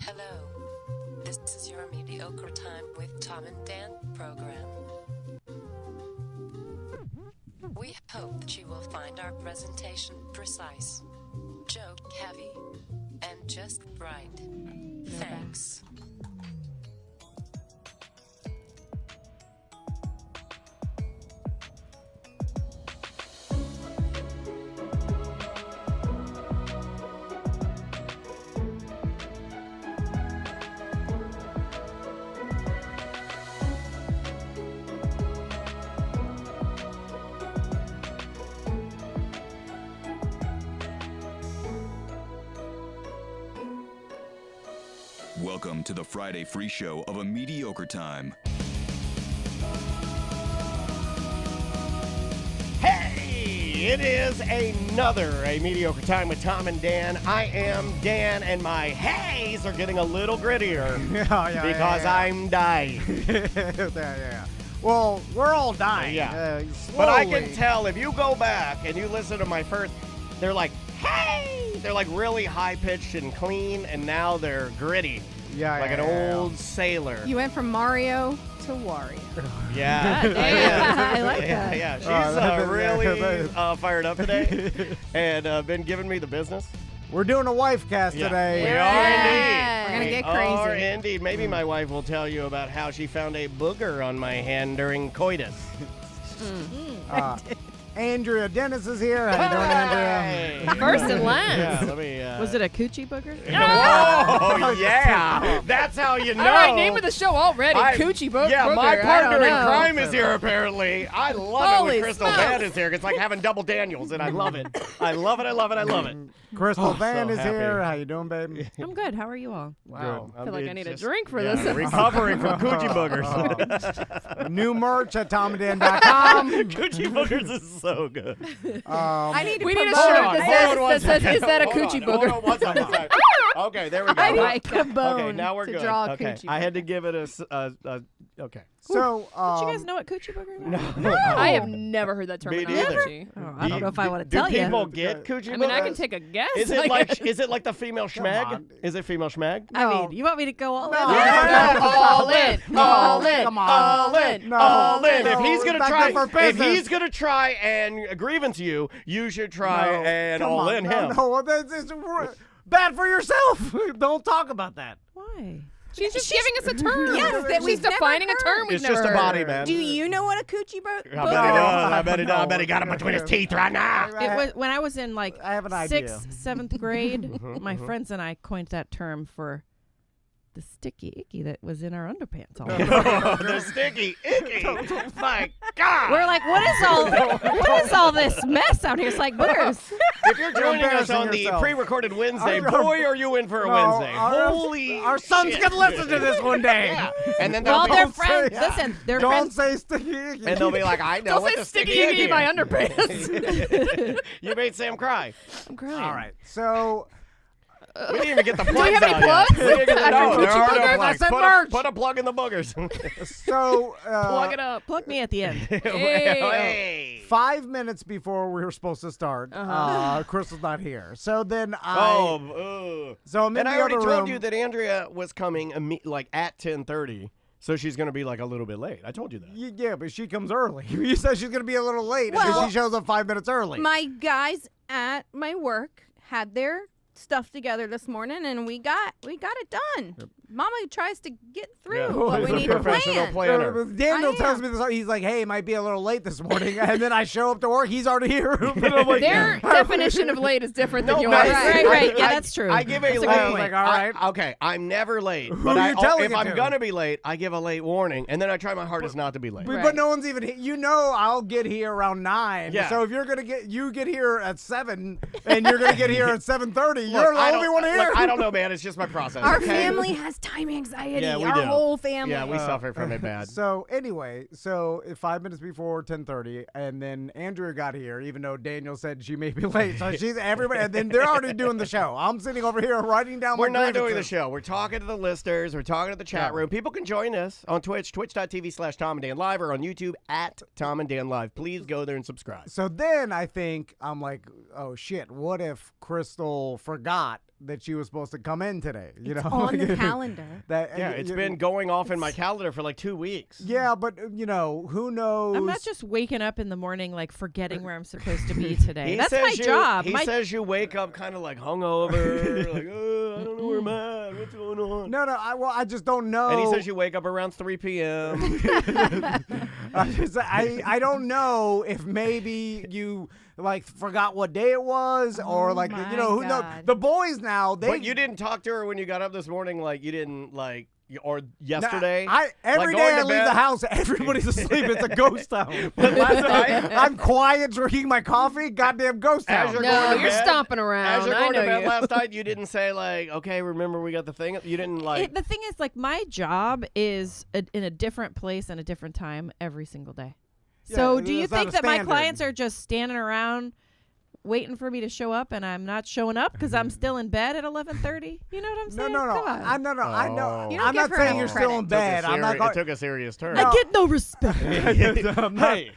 Hello, this is your mediocre time with Tom and Dan program. We hope that you will find our presentation precise, joke heavy, and just right. Thanks. Welcome to the Friday free show of A Mediocre Time. Hey, it is another A Mediocre Time with Tom and Dan. I am Dan, and my hays are getting a little grittier because I'm dying. Yeah. Well, we're all dying. Yeah. Slowly. But I can tell if you go back and you listen to my first, they're like, hey! They're like really high-pitched and clean, and now they're gritty. Like an old sailor. You went from Mario to Wario. Yeah. I like that. Yeah. She's really fired up today and been giving me the business. We're doing a WifeCast today. We are indeed. We're going to get We are crazy. indeed. Maybe my wife will tell you about how she found a booger on my hand during coitus. Andrea Dennis is here. How you doing, Andrea? First and last. Yeah, let me, Was it a Coochie Booger? Oh, yeah. That's how you know. All right, name of the show already. Coochie Booger. Yeah, my partner in know. crime is here, apparently. I love it Holy when Crystal smokes. Van is here. It's like having double Daniels, and I love it. I love it. Crystal Van so is happy. here. How you doing, baby? I'm good. How are you all? Wow. I feel like I need a just- drink for yeah, this. recovering from Coochie Boogers. New merch at TOMANDDAN20. Coochie Boogers is so good. I need to We need a promote shirt on, that hold on one says, second. is that a Hold Coochie on, hold Booger? on one second. Okay, there we go. I need Like a bone Okay, now we're to good. draw a Okay, coochie. I had to give it okay. So, Do you guys know what Coochie Booger is? No. I have never heard that Me terminology. neither. I don't know if I want to Do tell you. people get Coochie Boogers? I mean, I can take a guess. Is it like the female schmeg? on. Is it female schmeg? I mean, you want me to go all in? Yeah. All in. All in. Come on. All in. No. All in. No, If he's gonna it's not try, good for if business. he's gonna try and grievance you should try No, and come all on. in No, him. No, that's bad for yourself. Don't talk about that. Why? She's just giving us a term. Yes, that She's we've never defining a term we've It's never just a heard. body, man. Do you know what a coochie I bet he booger does. No. I bet he got it between his teeth right now. It was when I was in like I have an idea. 6th, 7th grade. My friends and I coined that term for the sticky icky that was in our underpants all the time. The sticky icky. My God. We're like, what is all this mess out here? It's like boogers. If you're joining us embarrassing on the yourself. pre-recorded Wednesday, Our- boy, are you in for a Wednesday. Holy Our sons shit. can listen to this one day. Yeah. And then Well, they'll they're be, friends. say- Listen, they're Don't friends. say sticky. and they'll be like, I know Don't what say the sticky sticky icky in my underpants. You made Sam cry. I'm crying. All right. So, We didn't even get the plugs we have any out yet. plugs? We didn't get the, After no, there Coochie are no Boogers? plugs. I said Put merch. put a plug in the boogers. so Plug it up. Plug me at the end. Hey. 5 minutes before we were supposed to start, Crystal's not here. So then So I'm in And the I already other told room. you that Andrea was coming like at 10:30, so she's going to be like a little bit late. I told you that. Yeah, but she comes early. You said she's going to be a little late Well- because she shows up 5 minutes early. My guys at my work had their stuff together this morning, and we got it done. Mama tries to get through, Yeah. but we She's a need a professional plan. planner. Daniel I tells am. me this. He's like, "Hey, it might be a little late this morning," and then I show up to work. He's already here. But I'm like, Their definition of late is different than No, yours. Right. Yeah, that's true. I give a That's late. good I was point. like, all right. Okay, I'm never late. Who But are you telling if it I'm to? gonna be late, I give a late warning, and then I try my hardest not to be late. But no one's even. I'll get here around 9. Yeah. So if you're gonna get here at 7, and you're gonna get here at 7:30, Look, you're the I only don't- one here. Look, I don't know, man. It's just my process. Our okay? family has time anxiety. Yeah, we Our do. whole family. Yeah, we suffer from it bad. So anyway, 5 minutes before 10:30, and then Andrea got here, even though Daniel said she may be late. So she's everybody, and then they're already doing the show. I'm sitting over here writing down. We're my not doing the grievances. show. We're talking to the listeners. We're talking to the chat Yeah. room. People can join us on Twitch, twitch.tv/Tom and Dan Live, or on YouTube at Tom and Dan Live. Please go there and subscribe. So then I'm like, oh shit, what if Crystal forgot that she was supposed to come in today. You know, on the calendar. It's been going off in my calendar for like 2 weeks. Yeah, but who knows? I'm not just waking up in the morning like forgetting where I'm supposed to be today. That's my you, job. He says you wake up kind of like hungover, like, oh, I don't know where I'm at. What's going on? No, I just don't know. And he says you wake up around 3 p.m. I don't know if maybe you like forgot what day it was or like my who knows. God. The boys now But you didn't talk to her when you got up this morning, like you didn't like. Or yesterday, every day I leave the house, everybody's asleep. It's a ghost town. But last night, I'm quiet, drinking my coffee. Goddamn ghost town. You're stomping around. As you're I going know to bed you. last night, you didn't say like, "Okay, remember we got the thing." You didn't like. The thing is, like, my job is in a different place and a different time every single day. Yeah, So, do you that's not think a that my standard. clients are just standing around waiting for me to show up, and I'm not showing up because I'm still in bed at 11:30? You know what I'm saying? No. Come on. I know. You don't I'm give not her saying enough you're still in credit. bed. I'm not. It took a serious turn. I get no respect. Hey,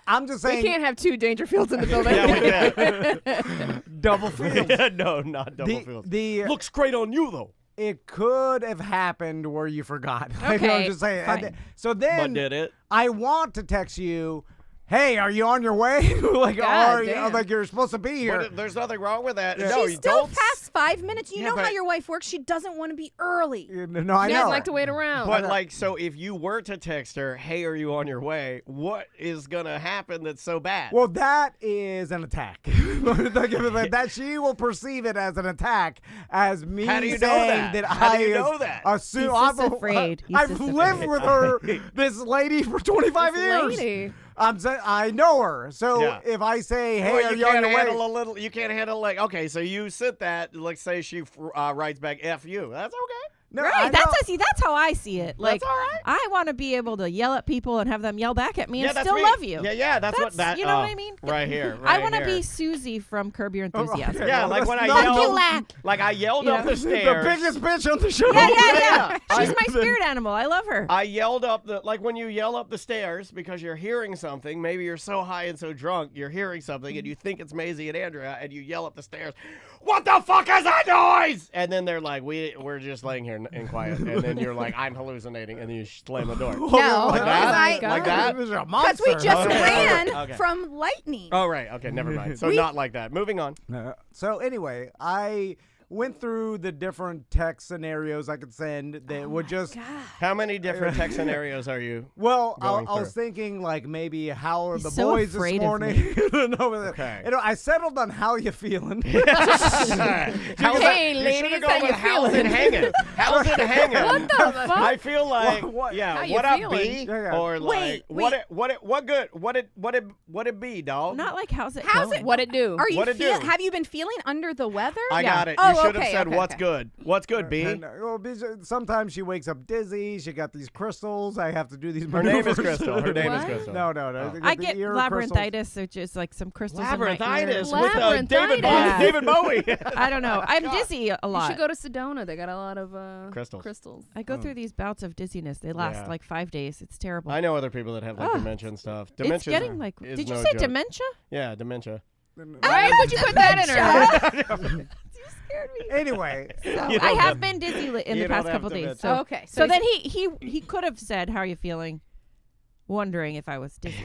I'm just We saying. can't have 2 Dangerfields in the building. yeah, we can. Double field. No, not double field. Looks great on you though. It could have happened where you forgot. I'm Okay, just saying. fine. So then, But did it? I want to text you. Hey, are you on your way? like, God are you, damn. like you're supposed to be here? But there's nothing wrong with that. Yeah. No, She's you still don't. past 5 minutes. You Yeah, know how but- your wife works. She doesn't want to be early. No, I She know. doesn't like to wait around. But like, so if you were to text her, "Hey, are you on your way?" What is gonna happen that's so bad? Well, that is an attack. that she will perceive it as an attack, as me How do you know saying that? that How I do you know that? assume. He's just afraid. He's I've just lived afraid. with her, this lady, for 25 years. Lady. I'm saying I know her. So Yeah. if I say, "Hey, Well, are you you on can't your way?" handle a little. You can't handle like. Okay, so you sit that. Let's say she writes back "F you." That's okay. No, I Right, know. that's how I see it. Like, all right. I want to be able to yell at people and have them yell back at me and that's still me. love you. Yeah, that's what that. You know what I mean? Right here. I Right want to here. be Susie from Curb Your Oh, Enthusiasm. okay. Yeah, Well, like when I that's not- yelled. Like I yelled up the the stairs. biggest bitch on the show. Yeah. She's I- my spirit animal. I love her. I yelled up like when you yell up the stairs because you're hearing something. Maybe you're so high and so drunk, you're hearing something, and you think it's Maisie and Andrea, and you yell up the stairs, "What the fuck is that noise?" And then they're like, we're just laying here in quiet, and then you're like, "I'm hallucinating," and then you slam the door. No, Like that? because Like that? Because we just Okay. ran Okay. from lightning. Oh right, okay, never mind. So not like that. Moving on. So anyway, I went through the different text scenarios I could send that would just. How many different text scenarios are you? Well, going I was through? thinking like maybe how are He's the so boys afraid this of morning? No, Okay. I settled on how you feeling. Hey, You ladies, should've how gone you with how's it feeling? hanging? How's it hanging? What the fuck? I feel like What? yeah. How you What up, feeling? B? Yeah, yeah. Or like Wait. what good? What it be, dog? Not like how's it How's going? it? What it do? Are you What'd it do? have you been feeling under the weather? I Yeah. got it. Oh, You should have okay, said okay, what's okay. good. What's good, B? And, sometimes she wakes up dizzy. She got these crystals. I have to do these. Her name is maneuvers. Crystal. Her name is What? Crystal. No. I the get ear crystals. labyrinthitis, which is like some crystals in my ear. Labyrinthitis with Labyrinthitis. David Bowie. I don't know. I'm dizzy a You lot. should go to Sedona. They got a lot of Crystals. I go through these bouts of dizziness. They last Yeah. like 5 days. It's terrible. I know other people that have like Ugh. dementia and stuff. It's Dementia getting like. is Did you no say joke. dementia? Yeah, dementia. Why would you put that in her? You scared me. Anyway, You I don't have been dizzy in you the don't past have couple days. dementia. So, Okay, so so then he could have said, "How are you feeling?" Wondering if I was dizzy.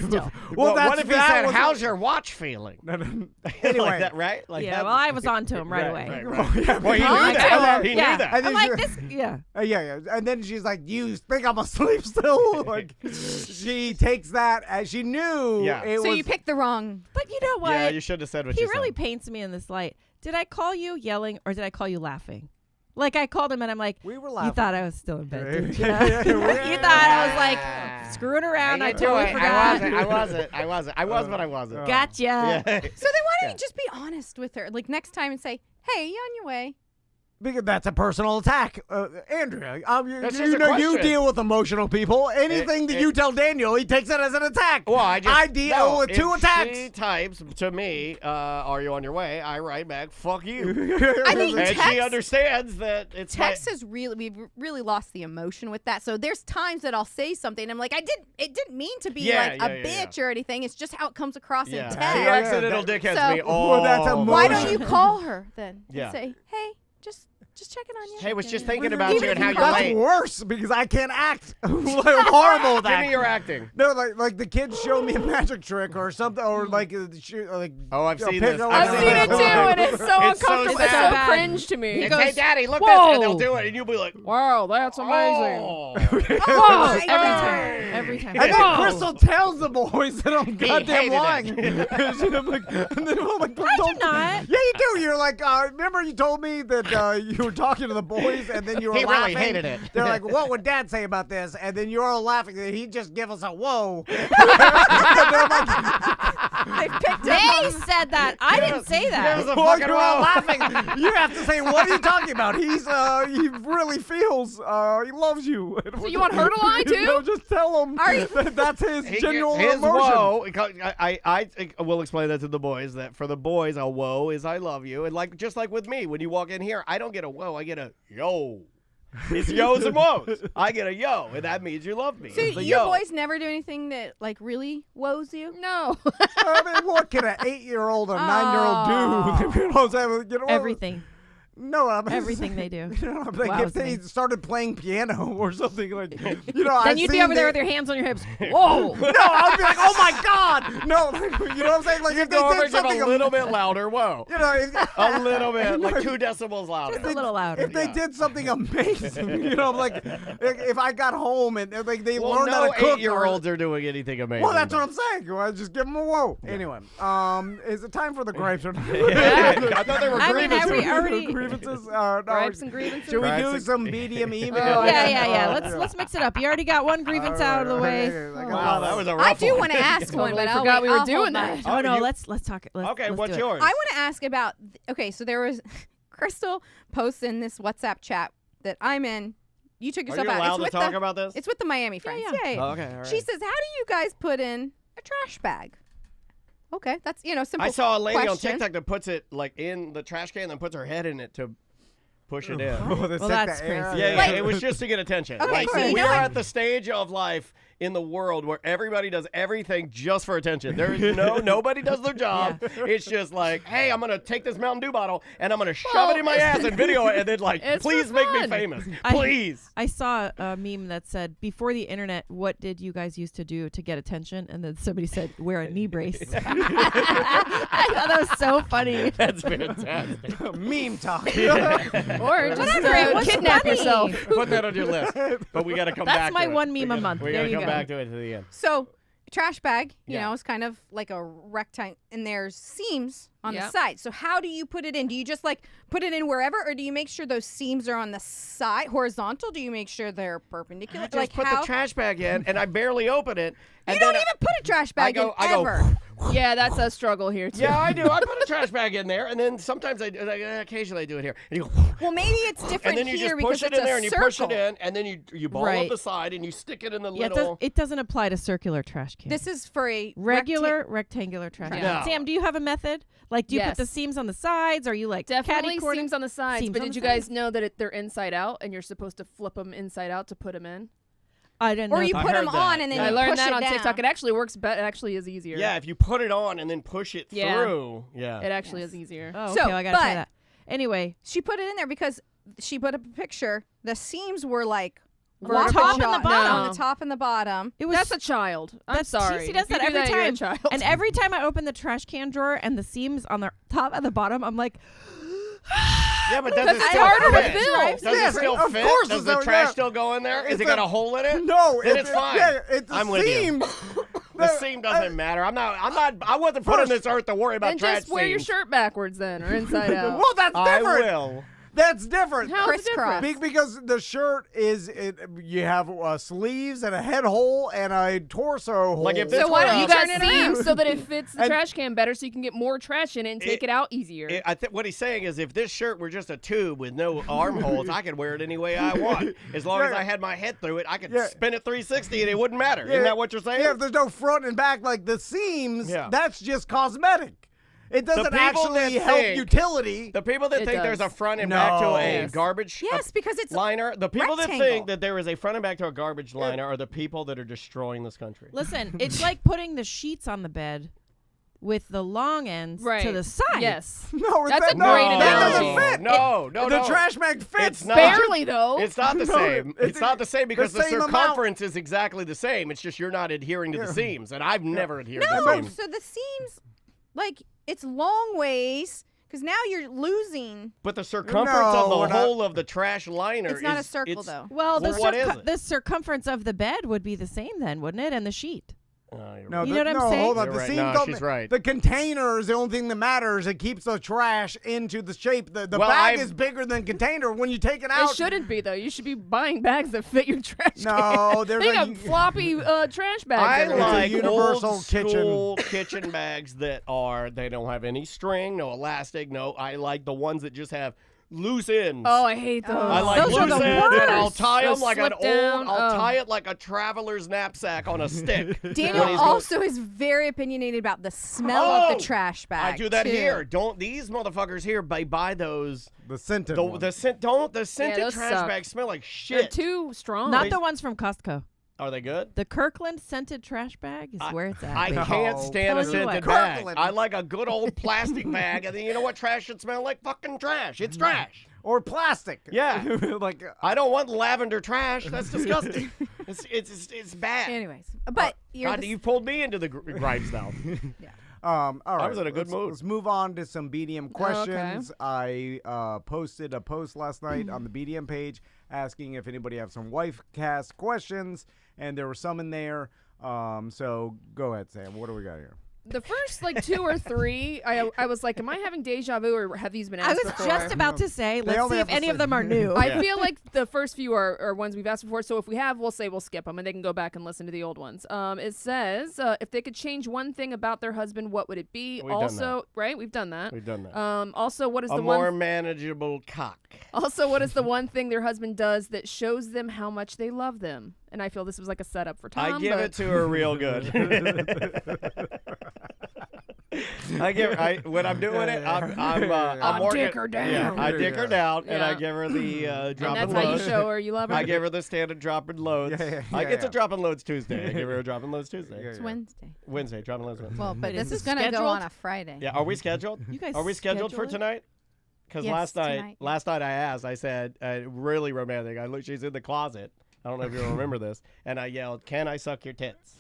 Still. Well, that's- what if he that said, was- "How's your watch feeling?" Anyway. like that, right? Like Yeah. that? Well, I was on to him right away. Well, he knew On to that. him. He Yeah. knew that. And I'm then like she- this. Yeah. yeah. And then she's like, "You think I'm asleep still?" Like, she takes that as she knew. Yeah. It So was. you picked the wrong. But you know what? Yeah, you should have said what He you really said. paints me in this light. Did I call you yelling or did I call you laughing? Like I called him and I'm like, We were you laughing. thought I was still in bed, didn't you? Yeah, yeah, You thought I was like screwing around. I totally forgot. I was, but I wasn't. Gotcha. Yeah. So then why don't you just be honest with her? Like next time and say, "Hey, you on your way?" Because that's a personal attack. Andrea, That's you just a know you question. deal with emotional people. Anything that you tell Daniel, he takes it as an attack. Well, I deal with two attacks. She types to me, "Are you on your way?" I write back, "Fuck you." I think And she text, understands that it's text is we've really lost the emotion with that. So there's times that I'll say something and I'm like, it didn't mean to be like a bitch or anything. It's just how it comes across in text. She accidental dickheads So- me. Well, that's Oh, Why emotion. don't you call her then Yeah. and say, hey, just checking on you. Hey, was just thinking about Even you if and how you you're call- That's late. worse because I can't act. I'm horrible at Give that. me your acting. No, like the kids show me a magic trick or something, or like Oh, I've a seen pick this. up- I've seen it too, and it's so It's so uncomfortable. It's so sad. cringe to me. It's, hey, Daddy, look "Whoa." this, and they'll do it, and you'll be like, Wow, that's amazing. "Oh." Oh, my Every God. time. Every time. And then Whoa. Crystal tells the boys that I'm goddamn hated lying. it. And then I'm like, I do not. Yeah, you do. You're like, remember you told me that you were talking to the boys and then you were He really laughing? hated it. They're like, what would Dad say about this? And then you're all laughing. And he'd just give us a whoa. And then I'm like, I picked They up. said that. I didn't say It was that. a well, fucking you're all row. laughing. You have to say, what are you talking about? He really feels, he loves you. So you want her to lie too? No, just tell him that that's his genuine His emotion. whoa, I think will explain that to the boys, that for the boys, a whoa is I love you. And just like with me, when you walk in here, I don't get a whoa, I get a yo. It's yo's and woes. I get a yo, and that means you love me. So It's the you yo. boys never do anything that like really woes you? No. I mean, what can an 8-year-old or 9-year-old do? You know what I'm saying? Everything. No, I'm Everything they do. You know, like Wows if they me. started playing piano or something like, you know, Then I've you'd be seen over there with that- your hands on your hips. Whoa. No, I'd be like, oh my god, no, you know what I'm saying? Like if they Go over did and give something, a little bit louder whoa. you know, A little bit, like 2 decibels louder. Just a little louder. if they did something amazing, you know, like if I got home and like they Well, learned how no to cook, 8-year-olds are doing anything amazing. Well, that's what I'm saying. Well, I just give them a whoa. Anyway, is it time for the gripes or not? I thought they were I mean, grievances. already- grievances. Gripes and grievances. Should we do Gripes some medium email? Oh, Yeah. Let's mix it up. You already got one grievance out of the way. Wow, that was a rough I do one. want to ask one, but Totally I'll forgot wait. we were I'll doing hold that. Oh no, you- let's talk. Okay, let's what's do it. yours? I want to ask about. Okay, so there was Crystal posts in this WhatsApp chat that I'm in. You took Are yourself you out. allowed It's to with talk the, about this? It's with the Miami friends. yeah. Yay. Oh, okay, all right. She says, "How do you guys put in a trash bag?" Okay, that's simple. I saw a lady question. on TikTok that puts it like in the trash can and then puts her head in it to push it in. Well, that's crazy. Yeah, Like- it was just to get attention. Okay, like, so you we know are what- at the stage of life in the world where everybody does everything just for attention. There is nobody does their job. It's just like, hey, I'm gonna take this Mountain Dew bottle and I'm gonna shove it in my ass and video it, and then like, It's please for make me fun. famous, I- please. I saw a meme that said, "Before the internet, what did you guys used to do to get attention?" And then somebody said, "Wear a knee brace." I thought that was so funny. That's fantastic. Meme talk. Or just Whatever, it was kidnap funny. yourself. Put that on your list. But we gotta come back. That's my to it. one We meme a gotta- month. We There gotta you come go. back to it to the end. So, trash bag, you Yeah. know, is kind of like a rectangle, and there's seams on the Yep. side. So, how do you put it in? Do you just like put it in wherever, or do you make sure those seams are on the side, horizontal? Do you make sure they're perpendicular? I just like put how? the trash bag in, and I barely open it. And you then don't even put a trash bag in I go, ever. Yeah, that's a struggle here too. Yeah, I do. I put a trash bag in there, and then sometimes occasionally I do it here. And you go, Well, maybe it's different and then you here just because push it it's in there, a and you circle. push it in, and then you ball Right. up the side, and you stick it in the Yeah, little. it doesn't apply to circular trash cans. This is for a Regular rectangular trash No. can. Sam, do you have a method? Like, do you put the Yes. seams on the sides? Or are you like Definitely catty-corner? seams on the sides. Seams But on did the you guys sides? know that they're inside out and you're supposed to flip them inside out to put them in? I didn't know. Or you I put them heard on that. and then I you learned push that it on down. TikTok. It actually works better. It actually is easier. Yeah, if you put it on and then push it Yeah. through. Yeah. It actually is easier. Oh, okay. So, I gotta try but- that. Anyway, She put it in there because she put up a picture. The seams were like On vertical top and the shot- bottom. on the top and the bottom. it was That's a child. I'm that's- sorry. She does If you that do every you're a time. child. And every time I open the trash can drawer and the seams on the top and the bottom, I'm like, Yeah, but does Because it it's still harder to fit? fill. Does Yes, it still of fit? course Does it's the so- trash yeah. still go in there? Is It's it got a- a hole in it? No, Then it's fine. Yeah, it's a I'm with you. seam. The seam doesn't matter. I wasn't put on this earth to worry about Then trash just wear your seams. shirt backwards then, or inside out. Well, that's I different. will. That's different. How is it Crisscross. different? Because the shirt you have sleeves and a head hole and a torso hole. Like if this So why were don't you a- got turn it around? seams so that it fits the And- trash can better so you can get more trash in it and take it out easier? I think what he's saying is if this shirt were just a tube with no armholes, I could wear it any way I want. As long as Yeah. I had my head through it, I could Yeah. spin it 360 and it wouldn't matter. Yeah. Isn't that what you're saying? Yeah, if there's no front and back, like the seams, Yeah. that's just cosmetic. It doesn't people actually that help think- utility. The people that It think there's a does. front and back to a Yes. garbage Yes, because it's liner, the people that rectangle. think that there is a front and back to a garbage liner are the people that are destroying this country. Listen, it's like putting the sheets on the bed with the long ends right. to the side. Yes. No, That's a no, great that doesn't analogy. fit. No, no, The no. trash bag fits. It's not. Barely, though. It's not the No, same. It's not the same because the same amount. circumference is exactly the same. It's just you're not adhering to the seams, and I've never adhered to the No, seams. so the seams, like, it's long ways, because now you're losing. But the circumference No, of the we're not- whole of the trash liner It's not a is- circle, it's- though. Well, Well, what is it? the circumference of the bed would be the same then, wouldn't it? And the sheet. You're No, right. You know what I'm no, saying? hold on. You're The right. seams No, don't. she's right. The container is the only thing that matters. It keeps the trash into the shape. The Well, bag I've- is bigger than container. When you take it out, It shouldn't be, though. You should be buying bags that fit your trash can. No, there's They a- got floppy trash bags. I everywhere. like universal old school kitchen bags that they don't have any string, no elastic, I like the ones that just have loose ends. Oh, I hate those. I like Those are loose the ends, and I'll worst. tie them Those like an slip down. I'll Oh. tie it like a traveler's knapsack on a stick. Daniel When he's also is very opinionated about the smell of Oh, the trash bag. I do that too. here. Don't these motherfuckers here buy those? the scented The one. the scented those trash suck. bags smell like They're shit. too strong. Not the ones from Costco. Are they good? The Kirkland scented trash bag is where it's at. I baby. can't No. stand a Tell you what. scented bag. Kirkland. I like a good old plastic bag, and then you know what trash should smell like? Fucking trash. It's trash. or plastic. Yeah. like I don't want lavender trash. That's disgusting. It's bad. Anyways, but you're God, the you pulled me into the gripes now. all right. was in a good mood. Let's move on to some BDM questions. I posted a post last night on the BDM page asking if anybody have some WifeCast questions, and there were some in there. So go ahead, Sam. What do we got here? The first like 2 or 3, I was like, am I having deja vu or have these been asked I was before? just about to say, let's only see have if to any say- of them are new. I feel like the first few are ones we've asked before. So if we have, we'll skip them and they can go back and listen to the old ones. It says if they could change one thing about their husband, what would it be? We've done also, right? We've done that. We've done that. Also, what is A the more one? manageable cock. Also, what is the one thing their husband does that shows them how much they love them? And I feel this was like a setup for Tom. I give but it to her real good. when I'm doing it, I'm working. dick her down. Yeah, I dick her down, and I Yeah. give her the and drop that's and how you load. show her you love her. I give her the standard drop and loads. I get to yeah. drop and loads Tuesday. I give her a drop and loads Tuesday. It's Wednesday. Wednesday, drop and loads Wednesday. Well, but Is this is this gonna go scheduled? on a Friday. Yeah, are we scheduled? You guys Are we scheduled for schedule it? tonight? Because Yes, last night, tonight. last night I asked. I said, really romantic. I look. She's in the closet. I don't know if you remember this. And I yelled, "Can I suck your tits?"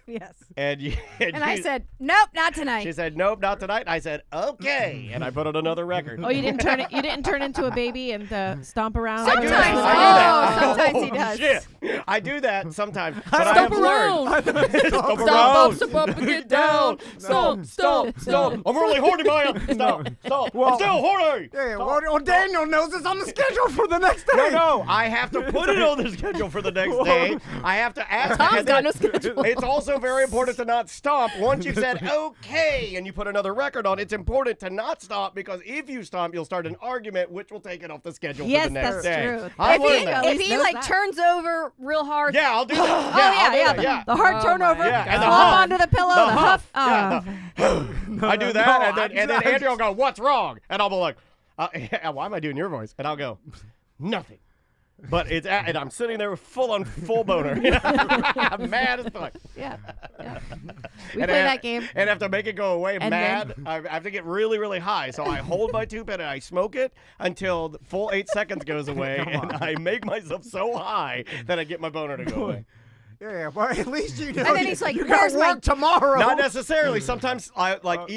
Yes. And you. And I said, nope, not tonight. She said, "Nope, not tonight." I said, "Okay," and I put on another record. Oh, you didn't turn it. You didn't turn into a baby and stomp around. Sometimes. I do Oh, that. sometimes he does. Shit. I do that sometimes. But I Stomp have learned. around. Stomp Stop around. up, step up, and get down. Stomp, stomp, stomp. I'm really horny, man. Stop. Stop. I'm still horny. Yeah, well, Daniel knows it's on the schedule for the next day. No, I have to put it on the schedule for the next day. I have to ask. Tom's and got then no schedule. It's also very important to not stop. Once you've said okay and you put another record on, it's important to not stop because if you stop, you'll start an argument, which will take it off the schedule Yes, for the next that's day. true. I If learned he, that. At if least he knows like that. turns over real hard, Yeah, I'll do that. Oh I'll do yeah, that. yeah. The hard Oh, turnover. my Yeah, and the Flop huff. onto the pillow. The The huff. huff. I do that, no, and then Andrew will go, "What's wrong?" And I'll be like, "Why am I doing your voice?" And I'll go, "Nothing." But and I'm sitting there full boner. I'm mad as fuck. Yeah. Yeah. We And play I- that game. And have to make it go away And mad, I have to get really, really high. So I hold my tube and I smoke it until the full 8 seconds goes away. And I make myself so high that I get my boner to go away. Yeah, well, at least you know. And then he's like, you "Where's got my-" work tomorrow. Not necessarily. Sometimes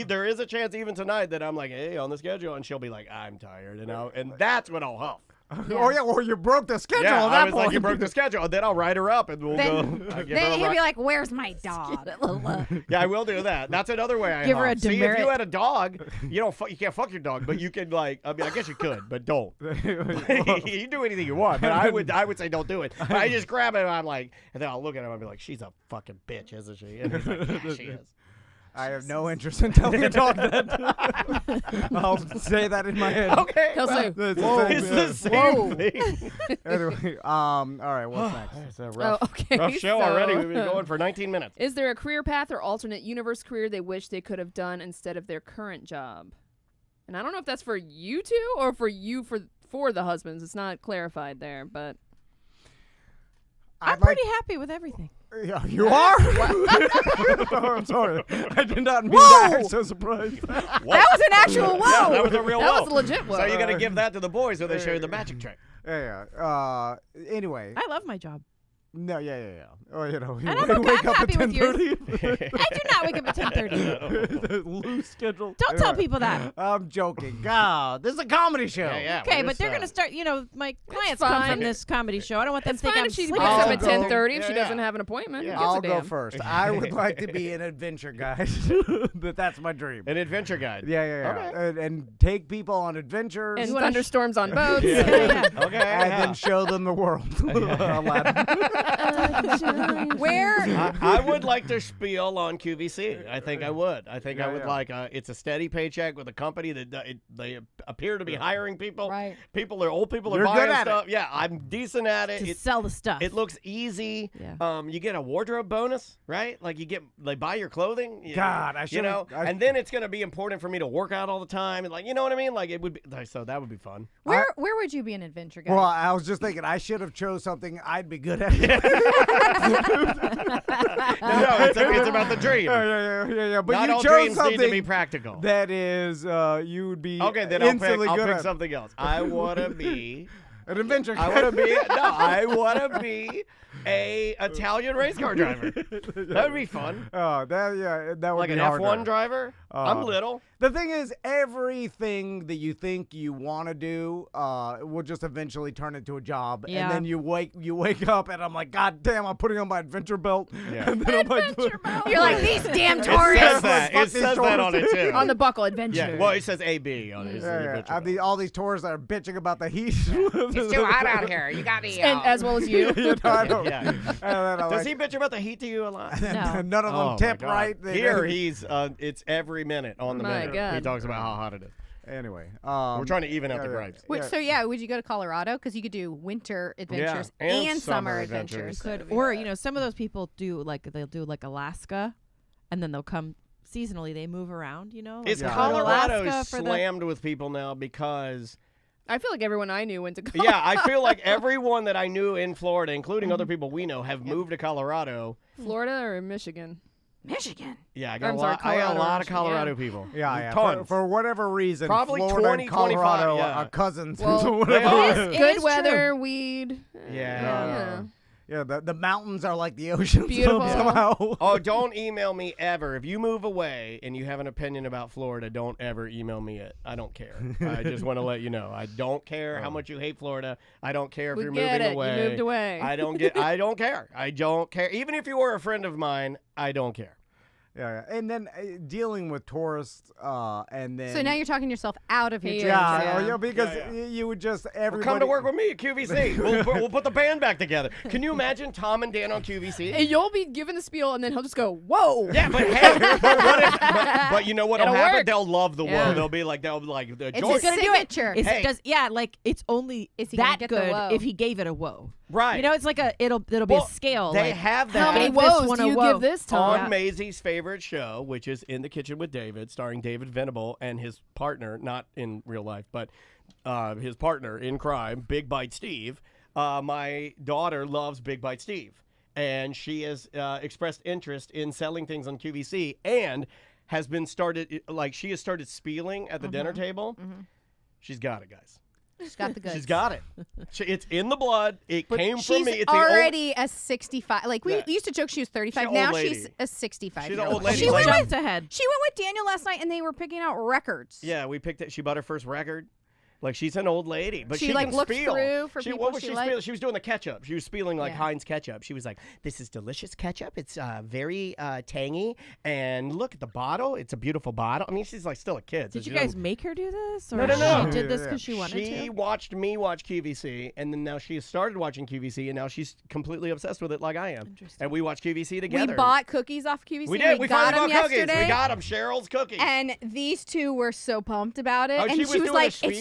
there is a chance even tonight that I'm like, "Hey, on the schedule," and she'll be like, "I'm tired," and that's when I'll huff. Oh, yeah, or you broke the schedule Yeah, at that I was point. like, you broke the schedule. And then I'll write her up and we'll Then- go. I'll give her Then a he'll ride. be like, "Where's my dog?" Yeah, I will do that. That's another way I Give her hop. a See, if demerit. you had a dog, you can't fuck your dog, but you can like. I mean, I guess you could, but don't. You do anything you want, but I would say don't do it. But I just grab it and I'm like, and then I'll look at him and be like, she's a fucking bitch, isn't she? And he's like, yeah, she is. I have no interest in telling your dog that. I'll say that in my head. Okay. He'll say, It's the same thing. Anyway, all right, what's next? It's a oh, rough, okay. rough show so- already. We've been going for 19 minutes. Is there a career path or alternate universe career they wish they could have done instead of their current job? And I don't know if that's for you two or for you for the husbands. It's not clarified there, but I'm pretty happy with everything. Yeah, you are? Oh, I'm sorry. I did not mean that. I'm so surprised. That was an actual whoa. Yeah, that was a real that whoa. was a legit whoa. So you got to give that to the boys so they show you the magic trick. Yeah. Anyway. I love my job. No, yeah. Oh, you know, And I'm okay. wake I'm up at happy with yours. 10:30. I do not wake up at 10:30. The loose schedule. Don't tell people that. I'm joking. God, this is a comedy show. Yeah. Okay, we're but just, they're going to start, my clients fine. come from this comedy show. I don't want them It's to think fine I'm if she sleeping. wakes up I'll at go. 10:30 if she Yeah. doesn't have an appointment. Yeah. Who gives a I'll go damn? first. I would like to be an adventure guide. That's my dream. An adventure guide. Yeah. And take people on adventures. And thunderstorms on boats. Yeah. Okay. and then show them the world. Aladdin. Where? I would like to spiel on QVC. I think I would. I think I would Yeah. like. It's a steady paycheck with a company that they appear to be hiring people. Right. Old people You're are buying good at stuff. Yeah, I'm decent at it. To sell the stuff. It looks easy. Yeah. You get a wardrobe bonus, right? Like they buy your clothing. God, I you should've- know. And then it's gonna be important for me to work out all the time, and like, you know what I mean? Like it would be. So that would be fun. Where would you be an adventure guy? Well, I was just thinking I should have chose something I'd be good at. No, it's about the dream. Yeah. But Not you all chose dreams something need to be practical. that is you would be Okay, then I'll instantly pick good at. something else. I want to be. An adventure. I want to be. No, I want to be a Italian race car driver. That would be fun. Oh, that would Like be an harder. F1 driver. I'm little. The thing is, everything that you think you want to do will just eventually turn into a job, Yeah. and then you wake up, and I'm like, God damn, I'm putting on my adventure belt. Yeah. And then I'm like, You're like, these damn It tourists. says that. Fuck It these says that on it too. On the buckle adventure. Yeah. Well, it says AB on it. It's an Yeah, adventure belt. all these tourists that are bitching about the heat. It's too hot out here. You got the. And as well as you. You know, I don't- Yeah. and then I'm Does like, he bitch about the heat to you a lot? No. None of them Oh, my tip God. right. Here, it's every minute on the My minute. God. He talks about how hot it is. Anyway, We're trying to even out the yeah. gripes. So would you go to Colorado? Because you could do winter adventures and and summer summer adventures. adventures. Could, or some of those people they'll do like Alaska, and then they'll come seasonally. They move around. Like Is they'll go to Colorado Alaska for the- slammed with people now because I feel like everyone I knew went to Colorado. yeah, I feel like everyone that I knew in Florida, including other people we know, have moved to Colorado. Florida or Michigan? Michigan. Yeah, I got I'm a sorry, lot. I got a Colorado, lot of Michigan, Colorado yeah. people. Yeah. Tons. For whatever reason, Probably Florida 20, and Colorado 25, yeah. are cousins. Well, so whatever. It is Good true. weather, weed. Yeah. Yeah, the mountains are like the oceans Beautiful. somehow. Oh, don't email me ever. If you move away and you have an opinion about Florida, don't ever email me it. I don't care. I just want to let you know. I don't care how much you hate Florida. I don't care if We you're get moving it. away. You moved away. I don't care. I don't care. Even if you were a friend of mine, I don't care. Yeah. And then dealing with tourists, and then. So now you're talking yourself out of your dream Yeah, job. Yeah. because Yeah. you would just Well, everybody. come to work with me at QVC. We'll put the band back together. Can you imagine Tom and Dan on QVC? And you'll be given the spiel, and then he'll just go, "Whoa!" Yeah, but hey, but you know what'll It'll happen? work. They'll love the Yeah. whoa. They'll be like, It's George. his signature. Hey. It's only Is he gonna that get the good whoa? if he gave it a whoa. Right. It's like it'll be Well, a scale. They like, have How that many Give this woes one do a you whoa. give this on time? Maisie's favorite show, which is In the Kitchen with David, starring David Venable and his partner, not in real life, but his partner in crime, Big Bite Steve. My daughter loves Big Bite Steve, and she has expressed interest in selling things on QVC and has been she has started spieling at the dinner table. She's got it, guys. She's got the goods. She's got it. It's in the blood. It came from She's me. It's the old- already a 65. Like, we Yeah. used to joke she was 35. She's an now old lady. she's a 65. She's year an old lady. She Like- went jumped with ahead. Daniel last night, and they were picking out records. Yeah, we picked it. She bought her first record. Like she's an old lady, but she like can looks spiel. through for What people was she she likes. spieling? She was doing the ketchup. She was spieling like Yeah. Heinz ketchup. She was like, "This is delicious ketchup. It's very tangy, and look at the bottle. It's a beautiful bottle." I mean, she's like still a kid. So Did you she guys doesn't- make her do this, or No. she did this Yeah. because she wanted She to? watched me watch QVC, and then now she has started watching QVC, and now she's completely obsessed with it like I am. Interesting. And we watch QVC together. We bought cookies off QVC. We did. We got finally them bought cookies. yesterday. We got them. Cheryl's cookies. And these two were so pumped about it. Oh, and she she was was doing a like, spiel.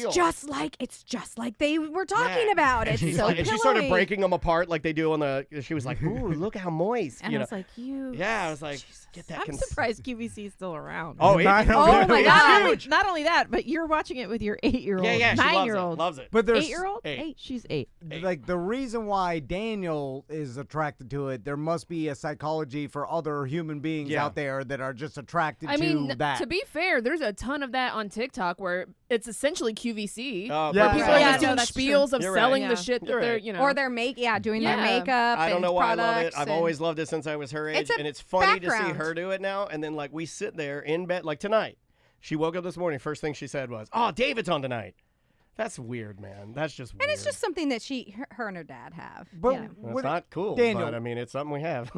it's just like they were talking Yeah. about it. And she's So like- and she started pillowy. breaking them apart like they do on the. She was like, "Ooh, look how moist." And you I know? was like, you. Yeah, I was like, "Get that." I'm surprised QVC is still around. Oh, Oh my it's God. huge. Not only that, but you're watching it with your 8-year-old, Yeah, she loves 9-year-old, it. Loves it. But there's 8-year-old. 8. She's 8. like the reason why Daniel is attracted to it. There must be a psychology for other human beings Yeah. out there that are just attracted I mean, to that. to be fair, there's a ton of that on TikTok where it's essentially QVC. Oh, Yeah. Where people Yeah, are no, just doing that's true. spiels of You're right. selling Yeah. the shit that You're they're, right. you know. Or their doing their Yeah. makeup. I don't and know why I love it. products I've and- always loved it since I was her age, It's a and it's funny to see background. her do it now. And then like we sit there in bed, like tonight. She woke up this morning. First thing she said was, "Oh, David's on tonight." That's weird, man. That's just weird. And it's just something that her and her dad have. But you know. It's would, not cool, Daniel- but I mean, it's something we have.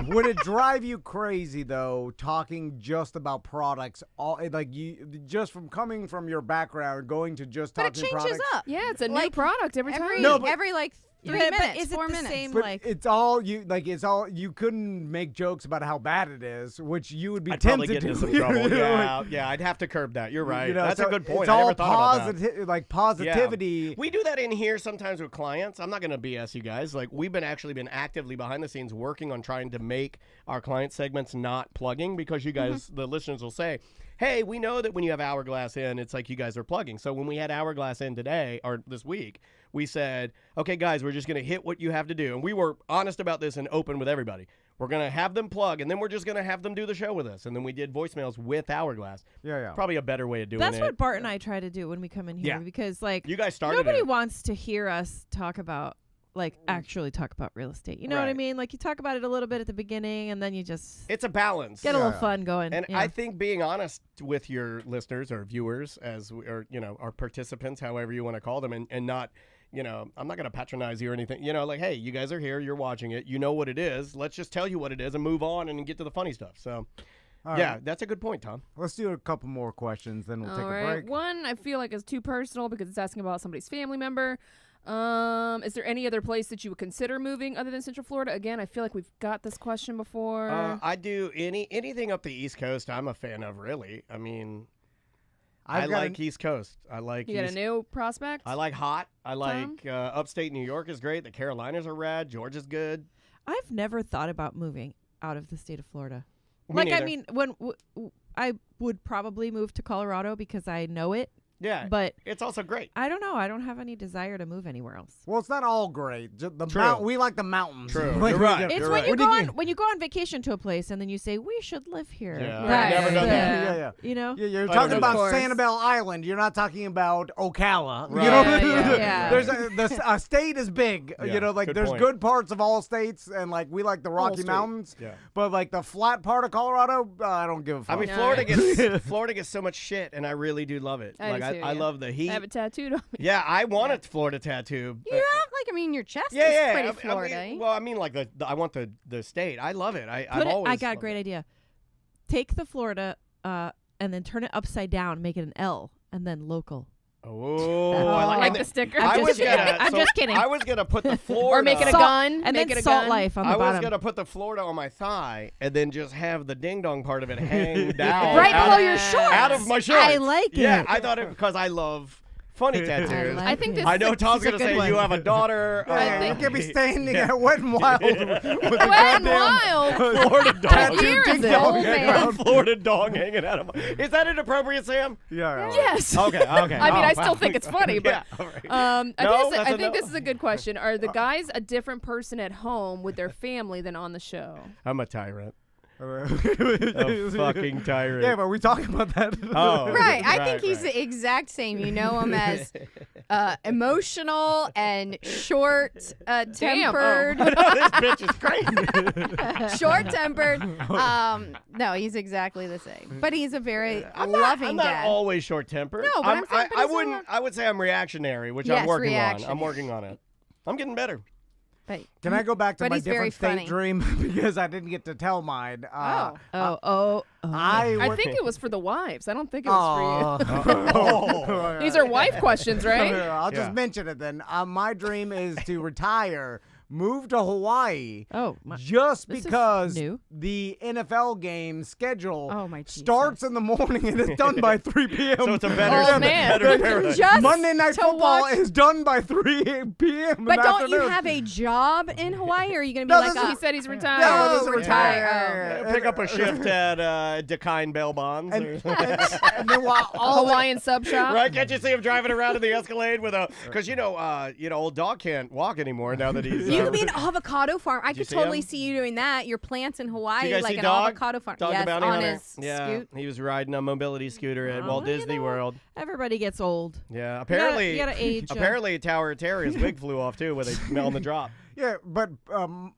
would it drive you crazy though, talking just about products, all like you just from coming from your background, going to just But it talking changes products? up. yeah, it's a new Like, product every time. No, but- every like 3 Yeah, minutes, but is it 4 the minutes. same? But Like- it's all you like. It's all you couldn't make jokes about how bad it is, which you would be I'd probably tempted get into to. some trouble. You know, Yeah, like, yeah, I'd have to curb that. You're right. you know, That's so a good point. It's I all never thought about that. like Yeah. positivity. We do that in here sometimes with clients. I'm not going to BS you guys. Like we've been actively behind the scenes working on trying to make our client segments not plugging because you guys, the listeners will say, "Hey, we know that when you have Hourglass in, it's like you guys are plugging." So when we had Hourglass in today or this week, we said, "Okay, guys, we're just going to hit what you have to do." And we were honest about this and open with everybody. We're going to have them plug, and then we're just going to have them do the show with us. And then we did voicemails with Hourglass. Yeah. Probably a better way of doing That's it. what Bart and I try to do when we come in here Yeah. because, like, You guys started nobody it. wants to hear us talk about, like, actually talk about real estate. You know what I Right. mean? Like, you talk about it a little bit at the beginning, and then you just It's a balance. get a little Yeah. fun going. And yeah. I think being honest with your listeners or viewers, or our participants, however you want to call them, and not, I'm not going to patronize you or anything. Like, hey, you guys are here, you're watching it, you know what it is. Let's just tell you what it is and move on and get to the funny stuff. So, All yeah, right. that's a good point, Tom. Let's do a couple more questions, then we'll take All a right. break. One I feel like is too personal because it's asking about somebody's family member. Is there any other place that you would consider moving other than Central Florida? Again, I feel like we've got this question before. I do anything up the East Coast. I'm a fan of. Really, I mean, I've I got like East Coast. I like. you got a East, new prospect? I like hot. I like upstate New York is great. The Carolinas are rad. Georgia's good. I've never thought about moving out of the state of Florida. Me Like, I neither. mean, when I would probably move to Colorado because I know it, Yeah, but it's also great. I don't know. I don't have any desire to move anywhere else. Well, it's not all great. True. We like the mountains. True. Like, You're we right. get- It's You're when right. you go When you- on when you go on vacation to a place and then you say we should live here. Yeah, Right. I've never done that. Yeah. You know. Yeah, you're I talking don't about know. Of course. Sanibel Island. You're not talking about Ocala. Right. You know, Yeah. there's a state is big. Yeah, You know, like good there's point. good parts of all states, and like we like the Rocky state. Mountains. Yeah. But like the flat part of Colorado, I don't give a fuck. I mean, No. Florida gets so much shit, and I really do love it. I do Like too, I yeah. love the heat. I have it tattooed on me. Yeah, I want a Florida tattoo. You have your chest Yeah, is yeah. pretty Florida. I mean, like I want the state. I love it. I've Put it, always. I got a loved great it. idea. Take the Florida and then turn it upside down, make it an L, and then local. Oh, I Like and the then- sticker. I'm I just was kidding. gonna. I'm so just kidding. I was gonna put the Florida. Or make it a Salt- gun. and make then it a Salt gun. Life on the I was bottom. gonna put the Florida on my thigh and then just have the ding dong part of it hang down Right out below of- your shorts. out of my shorts. I like Yeah, it. I thought it because I love funny tattoos. I think this I know is Tom's this is gonna a good say one. you have a daughter. Yeah, you can be standing at Wet and Wild with the Wet and goddamn Wild. Florida dog. tattoo year is ding it? dong Old hanging man. out. Florida dog hanging out of my. Is that inappropriate, Sam? Yeah. Yes. Okay. Okay. I mean, Oh, I still wow. think it's funny, but Yeah, all right. I No, think, that's a I think no. this is a good question. Are the guys a different person at home with their family than on the show? I'm a tyrant. A fucking tyrant. Yeah, but we talking about that. Oh. Right. I think Right, he's right. the exact same. You know him as emotional and short-tempered. This bitch is crazy. Short-tempered. No, he's exactly the same. But he's a very loving I'm dad. not always short-tempered. No, but I would say I'm reactionary, which Yes, I'm working on. reactionary. I'm working on it. I'm getting better. But Can I go back to But my he's very different funny. state dream because I didn't get to tell mine? Oh. I think it was for the wives. I don't think it was Oh. for you. These are wife questions, right? I'll just Yeah. mention it then. My dream is to retire, move to Hawaii, Oh, just this is because new. the NFL game schedule Oh, my Jesus. starts in the morning and is done by 3 p.m. So it's a better, Oh, man. better paradise. Just Monday Night to Football watch- is done by 3 p.m. But in the don't you afternoon. have a job in Hawaii, or are you going to be No, like, this is- He said he's retired. No, Oh, this is retire. Pick up a shift at Decline Bell Bonds. And, or- and then while all Hawaiian sub shop. Right? Can't you see him driving around in the Escalade with a? Because old dog can't walk anymore now that he's. you could be an avocado farm. I you could see totally him? see you doing that. Your plants in Hawaii, you guys like see an Dog? avocado farm. Dog the Yes, Bounty on Hunter? his Yeah, scoot. he was riding a mobility scooter at Oh, Walt you Disney know, World. Everybody gets old. Yeah, apparently. you gotta age. Apparently, Tower Terrier's wig flew off too when they on the drop. Yeah, but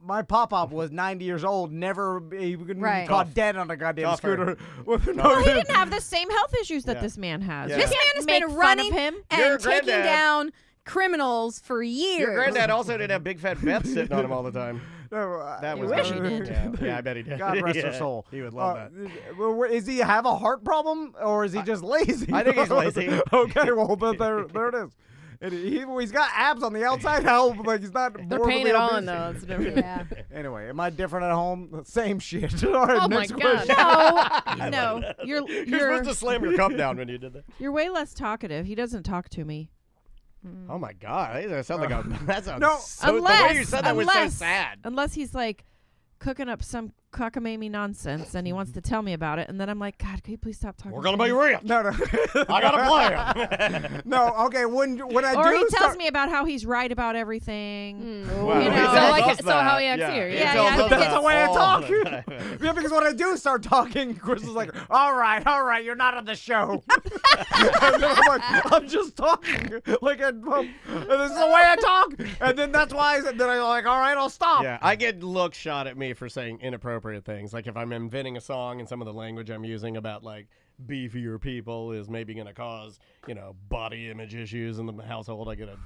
my pop-up was 90 years old, never even Right. caught dead on a goddamn Tougher. scooter. With no, Well, he didn't have the same health issues that Yeah. this man has. Yeah. You This man can't has make been fun running of him. Your and taking granddad- down criminals for years. Your granddad also didn't have big fat Beth sitting on him all the time. no, That You was wish he good. did. Yeah, I bet he did. God rest Yeah, her soul. He would love that. Is he have a heart problem or is he just lazy? I think he's lazy. Okay, well there it is. And he's got abs on the outside. How like he's not. They're morbidly painted on, obese. though. It's different. Yeah. Anyway, am I different at home? Same shit. All right, Oh, my next God. question. No, You're supposed to slam your cup down when you did that. you're way less talkative. He doesn't talk to me. Oh my God, that sounds like a. That sounds No. so. The way you said that was so unless- sad. Unless he's like cooking up some cockamamie nonsense and he wants to tell me about it, and then I'm like, God, can you please stop talking? We're to gonna me? be real. No. I got a plan. No. Okay. When I Or do he tells start, me about how he's right about everything. Wow. You He know, tells like us so how he that. acts here. He Yeah, tells yeah, I us think that that's the way I all talk. the time. Yeah, because when I do start talking, Chris is like, all right, you're not on the show. And then I'm like, I'm just talking. Like, and this is the way I talk. And then that's why then I'm like, all right, I'll stop. Yeah, I get looks shot at me for saying inappropriate things. Like if I'm inventing a song and some of the language I'm using about like beefier people is maybe going to cause, body image issues in the household, I get a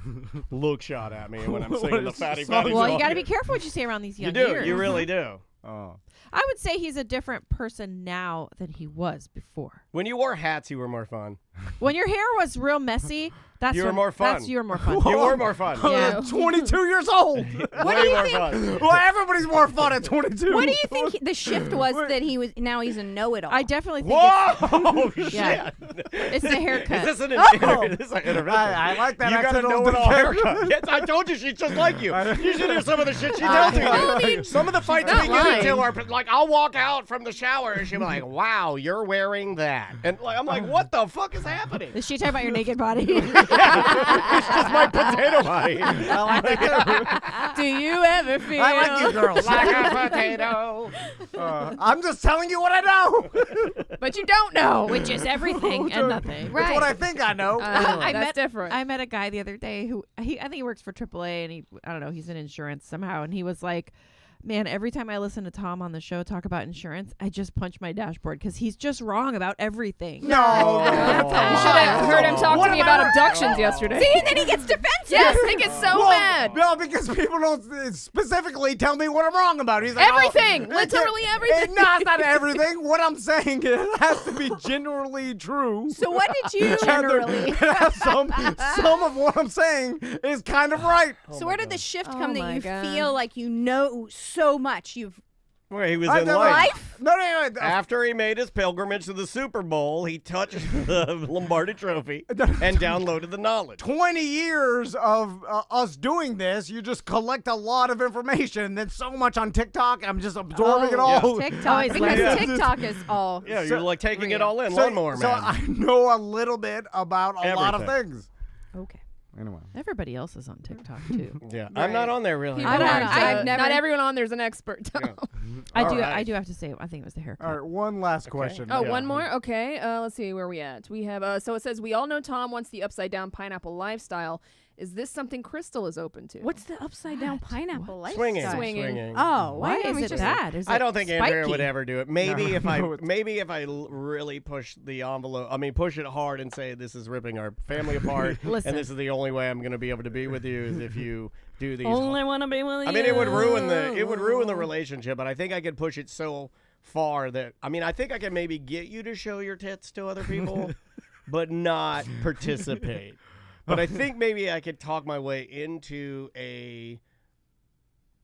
look shot at me when I'm singing the fatty fatty Well, you song. got to be careful what you say around these You young do. years. You really do. Oh. I would say he's a different person now than he was before. When you wore hats, you were more fun. When your hair was real messy, that's You were when- more fun. That's you were more fun. You were more fun. Yeah. 22 years old. Way more fun. Well, everybody's more fun at 22. What do you think the shift was that now he's a know-it-all? I definitely think Whoa! Yeah. Shit. it's the haircut. Is this an intervention? I like that. You got a accidental know-it-all defense. haircut. Yes, I told you she's just like you. You should hear some of the shit she tells me. I mean, Some of the fights not we get into lying. are like, I'll walk out from the shower and she'll be like, "Wow, you're wearing that," and like I'm like, "What the fuck is happening?" Is she talking about your naked body? It's just my potato body. I like that too. Do you ever feel? I like you girls. Like a potato. I'm just telling you what I know. But you don't know. Which is everything and nothing. That's what I think I know. That's different. I met a guy the other day who I think he works for AAA and I don't know, he's in insurance somehow, and he was like, man, every time I listen to Tom on the show talk about insurance, I just punch my dashboard because he's just wrong about everything. No. You should have heard him talk to me about abductions yesterday. See, and then he gets defensive. Yes, they get so mad. No, because people don't specifically tell me what I'm wrong about. He's like, Everything. oh, Literally everything. Not everything. What I'm saying it has to be generally true. So what did you And some of what I'm saying is kind of right. So where did the shift come Oh that my you God. feel like you know so much? Where he was I in never- life. No. After he made his pilgrimage to the Super Bowl, he touched the Lombardi Trophy and downloaded the knowledge. 20 years of us doing this, you just collect a lot of information. There's so much on TikTok. I'm just absorbing it all. TikTok, he's because like- TikTok is all. Yeah, you're like taking it real. all in. Lawnmower So man. I know a little bit about a lot of Everything. things. Okay. Anyway. Everybody else is on TikTok too. Yeah, I'm not on there really. People I don't aren't, know. I've never- Not everyone on there's an expert. Yeah. I do have to say, I think it was the haircut. All right, one last question. Oh, Yeah. one more? Okay. Let's see where we at. We have, so it says, we all know Tom wants the upside down pineapple lifestyle. Is this something Crystal is open to? What's the upside down pineapple lifestyle? Swinging. Swinging. Oh, Why don't we is it just- that? Is I it don't think Andrea would spiky? ever do it. Maybe if I No, it's- maybe if I really push the envelope. I mean, push it hard and say this is ripping our family apart, Listen. and this is the only way I'm going to be able to be with you is if you do these. Only want to be with you. I mean, it would ruin the relationship, but I think I could push it so far that I think I can maybe get you to show your tits to other people, but not participate. But I think maybe I could talk my way into a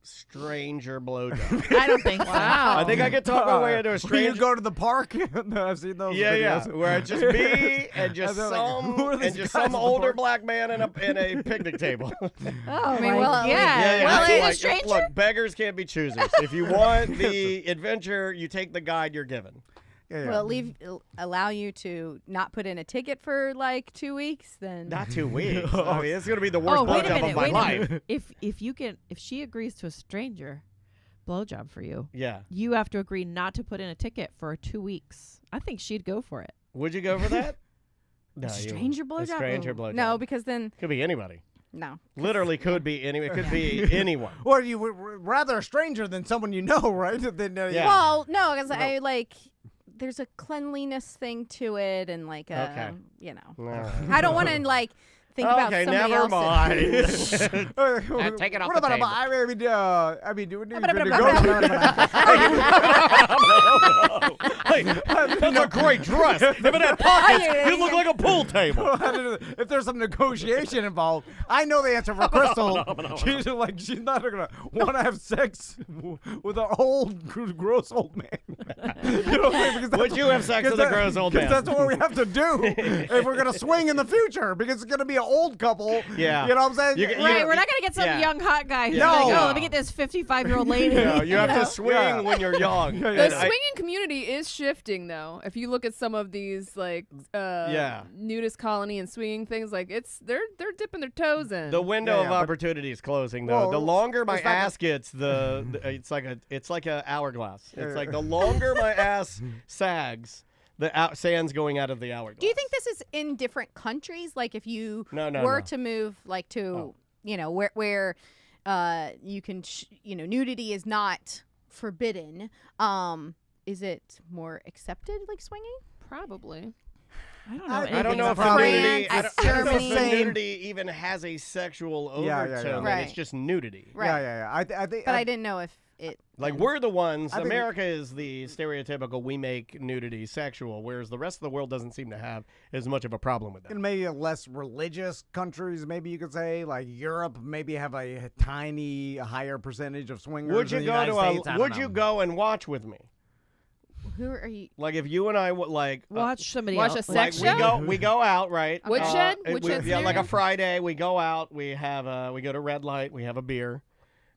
stranger blowjob. I don't think so. Wow. I think I could talk my way into a Will you stranger. go to the park? No, I've seen those videos. Where it's just me and just And they're like, who are these guys some at the older park? black man in a picnic table. Oh I mean, my well, God. Yeah, Well, it's he's a like, stranger. Look, beggars can't be choosers. If you want the adventure, you take the guide you're given. Yeah, yeah. Will allow you to not put in a ticket for like 2 weeks? Then Not 2 weeks. I mean, it's gonna be the worst Oh, wait a blowjob minute. of my Wait a life. minute. If she agrees to a stranger blowjob for you, Yeah. you have to agree not to put in a ticket for 2 weeks. I think she'd go for it. Would you go for that? No, a stranger blowjob. A stranger Oh, blowjob. No, because then Could be anybody. no. Literally could be any. It could be anyone. Or you would rather a stranger than someone you know, right? Then, Yeah. Well, no, because I like. There's a cleanliness thing to it, and like Okay. All right. I don't want to like think about Okay, somebody never else's. mind. Take it off what the about table. I mean, do we need to Hey, that's a great dress. If it had pockets, you look like a pool table. If there's some negotiation involved, I know the answer for Crystal. She's like, she's not gonna want to have sex with an old, gross old man. You know what I mean? Because Would you have sex with a gross old man? Because that's what we have to do if we're gonna swing in the future. Because it's gonna be an old couple. Yeah. You know what I'm saying? You- Right, we're not gonna get some yeah. young hot guy who's Yeah. like, No. oh, let me get this 55-year-old lady. Yeah, you have to swing Yeah. when you're young. Yeah, The yeah. swinging community is shifting, though. If you look at some of these, like, nudist colony and swinging things, like they're dipping their toes in. The window Yeah, of but- opportunity is closing, though. Well, The longer my it's not ass gets, it's like a hourglass. It's Yeah. like the longer my ass sags, the sand's going out of the hourglass. Do you think this is in different countries? Like if you No, were no. to move like to Oh. where you can nudity is not forbidden. Is it more accepted like swinging? Probably. I don't know. I I don't anything know if about France, nudity. I don't know if Germany. nudity even has a sexual Yeah, overtone. yeah. and Right. It's just nudity. Right. Yeah. I think. But I didn't know if it. Like we're the ones. I think- America is the stereotypical. We make nudity sexual, whereas the rest of the world doesn't seem to have as much of a problem with that. In maybe less religious countries, maybe you could say, like Europe, maybe have a tiny higher percentage of swingers. Would you than the go United to a? States. I don't Would know. you go and watch with me? Who are you? Like if you and I would like Watch somebody Watch else. a like sex show? we go out, right? Woodshed? and Woodshed yeah, like a scenario? Friday. We go out. We have we go to Red Light. We have a beer,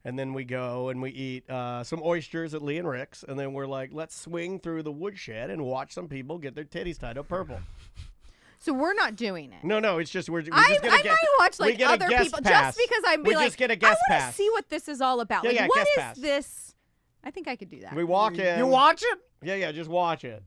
and then we go and we eat some oysters at Lee and Rick's, and then we're like, let's swing through the woodshed and watch some people get their titties tied up purple. So we're not doing it. No, it's just we're just I gonna get. might watch we like get a other guest people pass. just because I'm We like, just get a guest I want pass. to see what this is all about. Yeah, like, yeah, what guest is pass. this? I think I could do that. We walk in. You watch it? Yeah, just watch it.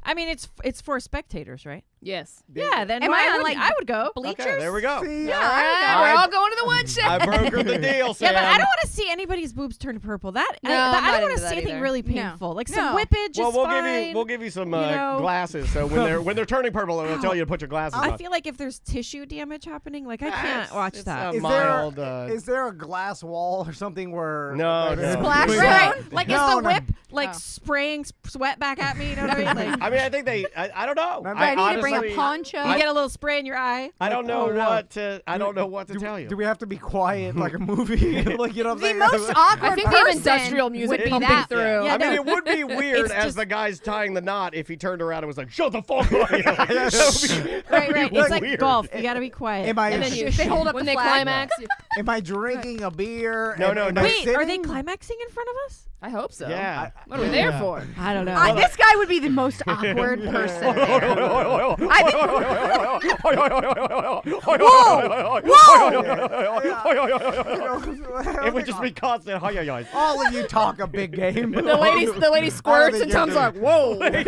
I mean, it's for spectators, right? Yes. Yeah. Then Am why I on, wouldn't- like, I would go. bleachers? Okay, there we go. See, Yeah, All I right, we're I- all going to the woodshed. I brokered the deal, Sam. Yeah, but I don't want to see anybody's boobs turn purple. That No, I I'm don't not want into to that see anything either. really No. painful. Like some No. whippage Well, is we'll fine. give you some know. glasses. So when they're turning purple, it'll tell you to put your glasses I on. feel like if there's tissue damage happening, like I can't watch it's that. a mild. Is there a glass wall or something where? No, no. Splash Please- zone? Right. Like No, is the no. whip like Oh. spraying sweat back at me? You know what I mean? Like, I mean, I think I don't know. No, no. I need to bring a honestly- poncho. you get a little spray in your eye. I don't know Oh, no. what to. I don't know what to tell you. Do we have to be quiet like a movie? Like you know what I'm the saying? most awkward I think they have person industrial music would be pumping that. through. Yeah, I mean, no. it would be weird It's as just- the guy's tying the knot if he turned around and was like, "Shut the fuck up!" You know, like, that would be Right. It's like weird. golf. You got to be quiet. Am I- and then They hold up when the they flag. climax. Am I drinking a beer? No, and no, am no. I Wait, are they sitting? climaxing in front of us? I hope so. Yeah. What are we there for? I don't know. This guy would be the most awkward person there. I think. It would just be constant. All of you talk a big game. The lady squirts and Tom's like, whoa. Okay.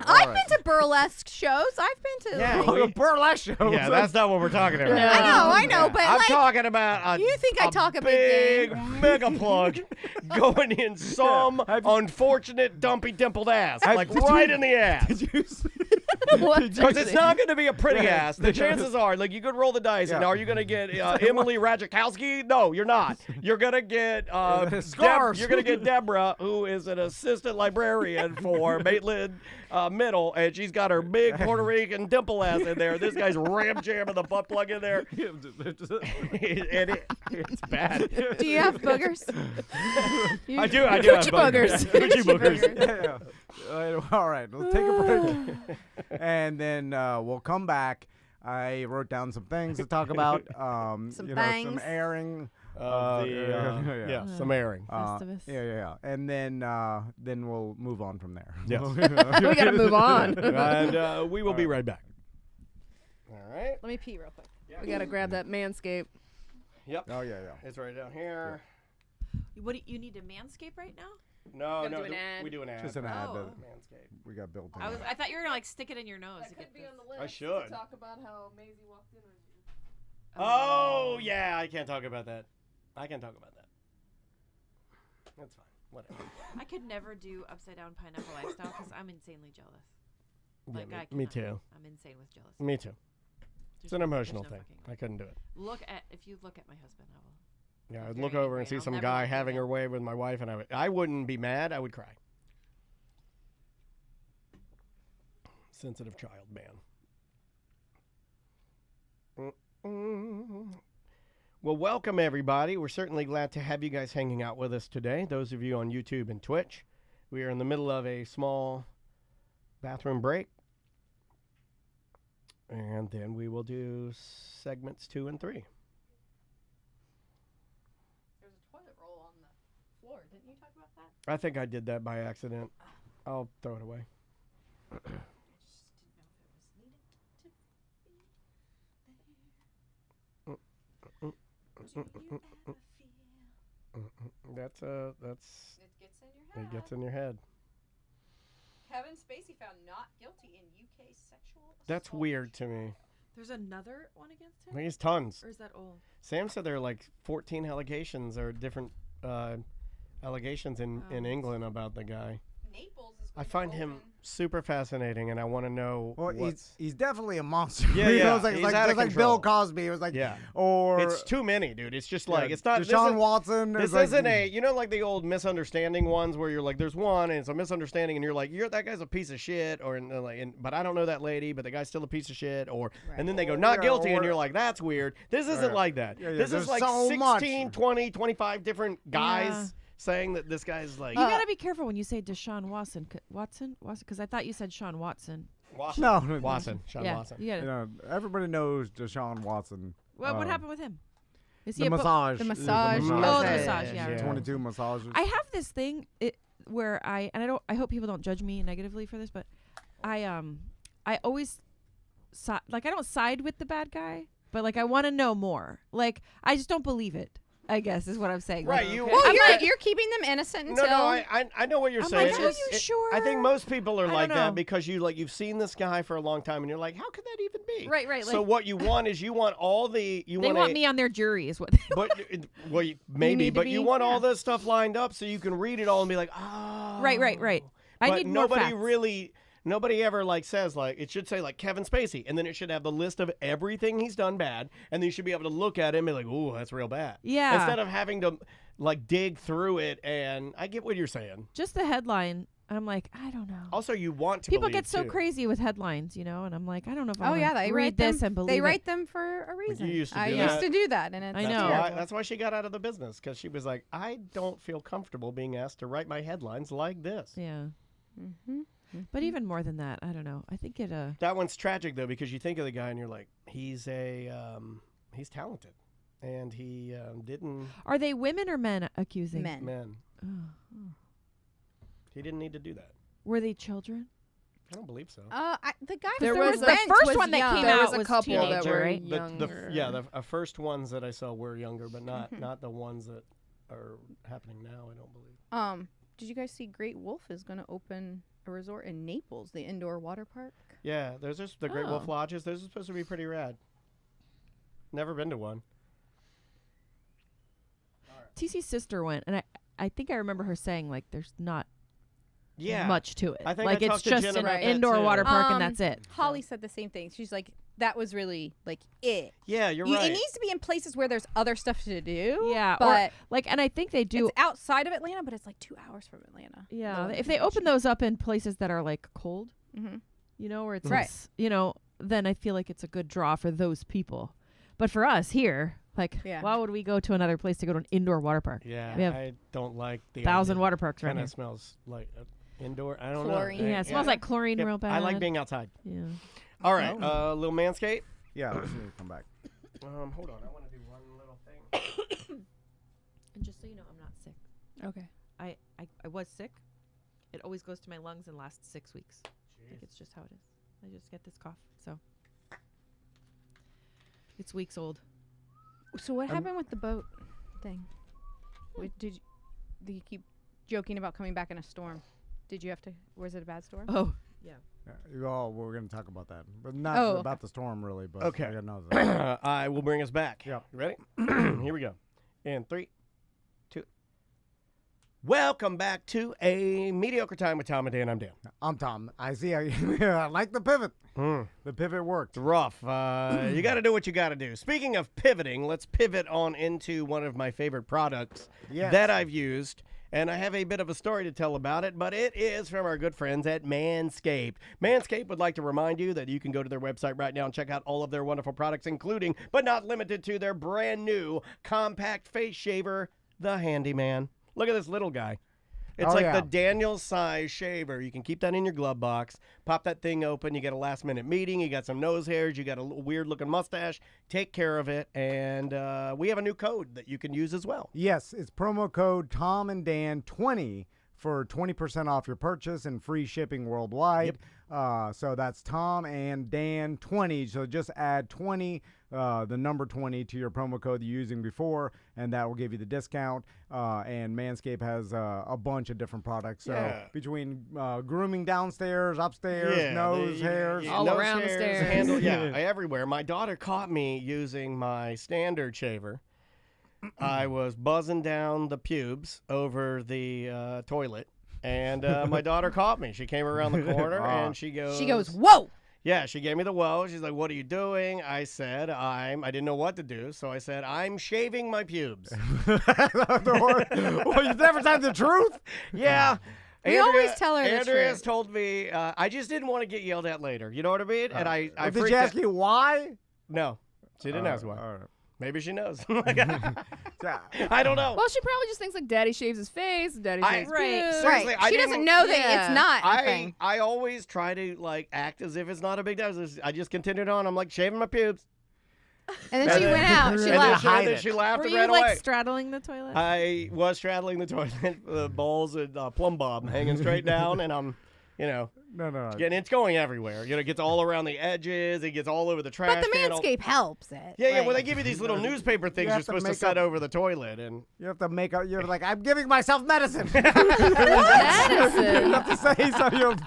I've been to burlesque shows. I've been to. Yeah. Oh, the burlesque shows. Yeah, that's not what we're talking about. I know, but I'm like, talking about you think I talk a big game. mega plug going in some unfortunate dumpy dimpled ass, like right in the ass. Did you see? Because it's not going to be a pretty ass. The chances are, like, you could roll the dice, and are you going to get Emily Radzikowski? No, you're not. You're going to get you're going to get Deborah, who is an assistant librarian for Maitland Middle, and she's got her big Puerto Rican dimple ass in there. This guy's ram jamming the butt plug in there, and it's bad. Do you have boogers? I do. I do Coochie have boogers. Coochie boogers. Yeah. All right, let's take a break, and then we'll come back. I wrote down some things to talk about. Some some things. airing. Some airing. Festivus. Yeah. And then we'll move on from there. Yes. We got to move on. And we will be right back. All right. Let me pee real quick. We got to grab that Manscaped. Yep. Oh yeah. It's right down here. What do you need to manscape right now? No, Gonna do an ad. we do an ad. Just an ad Oh. that Manscaped. we got built in. I thought you were gonna like stick it in your nose. to get this. the list. I should. To talk about how Maisie walked in on you. Oh, yeah, I can't talk about that. I can talk about that. That's fine. Whatever. I could never do upside down pineapple lifestyle because I'm insanely jealous. Like Yeah, I me cannot. too. I'm insane with jealousy. Me too. It's an emotional there's no thing. fucking way. I couldn't do it. If you look at my husband, I will. Yeah, I'm I'd look very over and angry see and I'll some never guy like him having again. her way with my wife, and I wouldn't be mad. I would cry. Sensitive child, man. Well, welcome everybody. We're certainly glad to have you guys hanging out with us today. Those of you on YouTube and Twitch, we are in the middle of a small bathroom break, and then we will do segments 2 and 3. There's a toilet roll on the floor. Didn't you talk about that? I think I did that by accident. I'll throw it away. That's It gets in your head. it gets in your head. Kevin Spacey found not guilty in UK sexual assault. That's weird to me. There's another one against I him, think it's tons. or is that old? Sam said there are like 14 allegations or different allegations in Oh. England about the guy. Naples is I going to find him open. super fascinating, and I want to know Well, what's... he's definitely a monster. Yeah, You know, yeah, it's like, he's like, out of just like control. Bill Cosby. It was like, Yeah. or It's too many, dude. It's just like, yeah, it's not... Deshaun Watson. This is like- isn't a, you know, like the old misunderstanding ones where you're like, there's one and it's a misunderstanding, and you're like, that guy's a piece of shit, or but I don't know that lady, but the guy's still a piece of shit, or and then they go not Yeah, guilty, and or- you're like, that's weird. This isn't Yeah. like that. Yeah, yeah, This is there's like so 16, much. 20, 25 different guys Yeah. saying that this guy's like You gotta be careful when you say Deshaun Watson. Watson, because I thought you said Sean Watson. Watson. No. Watson. Sean yeah, Watson. you gotta. You know, everybody knows Deshaun Watson. What happened with him? Is The he a massage. The Yeah, massage. Oh, the Massage. massage. Yeah. Yeah. 22 massages. I have this thing where I hope people don't judge me negatively for this, but I always I don't side with the bad guy, but like I want to know more. Like I just don't believe it, I guess is what I'm saying. Right, Like, you- Well, I'm you're keeping them innocent No, until. no, I know what you're I'm saying. like, are It's- you sure? I think most people are I like don't that know. because you've seen this guy for a long time, and you're like, how could that even be? Right, So like- what you want is all the they want me on their jury, is what. But maybe, need to but you be- want all yeah. this stuff lined up so you can read it all and be like, oh. Right. I But need more nobody facts. nobody ever like says like it should say like Kevin Spacey, and then it should have the list of everything he's done bad, and then you should be able to look at it and be like, ooh, that's real bad. Yeah. Instead of having to like dig through it, and I get what you're saying. Just the headline. I'm like, I don't know. Also, you want to People believe, get so too. crazy with headlines, and I'm like, I don't know if I Oh wanna yeah, they read write this them. and believe They it. write them for a reason. used to I do used that. to do that, and it's I That's know. why, that's why she got out of the business, because she was like, I don't feel comfortable being asked to write my headlines like this. Yeah. Mm-hmm. But even more than that, I don't know. I think it. That one's tragic though, because you think of the guy and you're like, he's talented. and he didn't. Are they women or men accusing? Men. Oh. He didn't need to do that. Were they children? I don't believe so. The guy There was was the Brent first was one that young. came There out was a was couple that teenager, were right? younger. The first ones that I saw were younger, but not the ones that are happening now. I don't believe. Did you guys see Great Wolf is going to open a resort in Naples, the indoor water park? Yeah, there's just the Great Wolf Oh. Lodges. Those are supposed to be pretty rad. Never been to one. TC's sister went, and I think I remember her saying like there's not Yeah. much to it. I think like I it's talked to just Jen an about that indoor too. water park and that's it. Holly said the same thing. She's like, that was really like it. Yeah, you're It right. needs to be in places where there's other stuff to do. Yeah, but like, and I think they do. it's outside of Atlanta, but it's like 2 hours from Atlanta. Yeah, The if they open those up in places that are like cold, Mm-hmm. you know, where it's Right. less, you know, then I feel like it's a good draw for those people. But for us here, like, Yeah. why would we go to another place to go to an indoor water park? Yeah, We have I don't like the 1,000 water parks right Kind here. of smells like indoor. I don't Chlorine. know. Yeah, it smells like chlorine Yeah, real bad. I like being outside. Yeah. All right, little Manscaped. Yeah, let's see it come back. Hold on, I want to do one little thing. And just so you know, I'm not sick. Okay. I was sick. It always goes to my lungs and lasts 6 weeks. I think it's just how it is. I just get this cough, so it's weeks old. So what happened with the boat thing? Did you keep joking about coming back in a storm? Did you have to? Was it a bad storm? Oh, yeah. Oh, we're going to talk about that. But not Oh, about the storm, really. But Okay. I gotta know that. I will bring us back. Yeah. You ready? Here we go. In 3, 2. Welcome back to A Mediocre Time with Tom and Dan. I'm Dan. I'm Tom. I see how you I like the pivot. The pivot worked. It's rough. You got to do what you got to do. Speaking of pivoting, let's pivot on into one of my favorite products Yes. that I've used. And I have a bit of a story to tell about it, but it is from our good friends at Manscaped. Manscaped would like to remind you that you can go to their website right now and check out all of their wonderful products, including, but not limited to, their brand new compact face shaver, the Handyman. Look at this little guy. It's Oh, like yeah. the Daniel size shaver. You can keep that in your glove box, pop that thing open, you get a last minute meeting, you got some nose hairs, you got a weird looking mustache, take care of it, and we have a new code that you can use as well. Yes, it's promo code TOMANDDAN20 for 20% off your purchase and free shipping worldwide. So that's Tom and Dan 20. So just add 20, the number 20 to your promo code you're using before, and that will give you the discount. And Manscaped has a bunch of different products. So Yeah. between grooming downstairs, upstairs, nose hairs. All nose around the hairs, stairs. handle, everywhere. My daughter caught me using my standard shaver. I was buzzing down the pubes over the toilet, and my daughter caught me. She came around the corner, and she goes, whoa! Yeah, she gave me the whoa. She's like, what are you doing? I said, I didn't know what to do, so I said, I'm shaving my pubes. Well, you never said the truth? Yeah. We always tell her the Andrea's truth. told me, I just didn't want to get yelled at later. You know what I mean? And I Did freaked she ask out. you why? No, she didn't ask why. All right. Maybe she knows. Yeah. I don't know. Well, she probably just thinks like daddy shaves his face, daddy shaves Right. pubes. Seriously, I She doesn't didn't- know that Yeah. it's not a thing. I always try to like act as if it's not a big deal. I just continued on. I'm like shaving my pubes. And then she went out. She and left. then she laughed Were and you ran like away. straddling the toilet? I was straddling the toilet, the balls and plumb bob hanging straight down, and I'm, No. and it's going everywhere. It gets all around the edges. It gets all over the trash But the can. Manscaped helps it. Yeah. Like, Well, they give you these little newspaper things have you're to supposed to make set up- over the toilet, and You have to make up. You're like, I'm giving myself medicine. Medicine. You have to say something.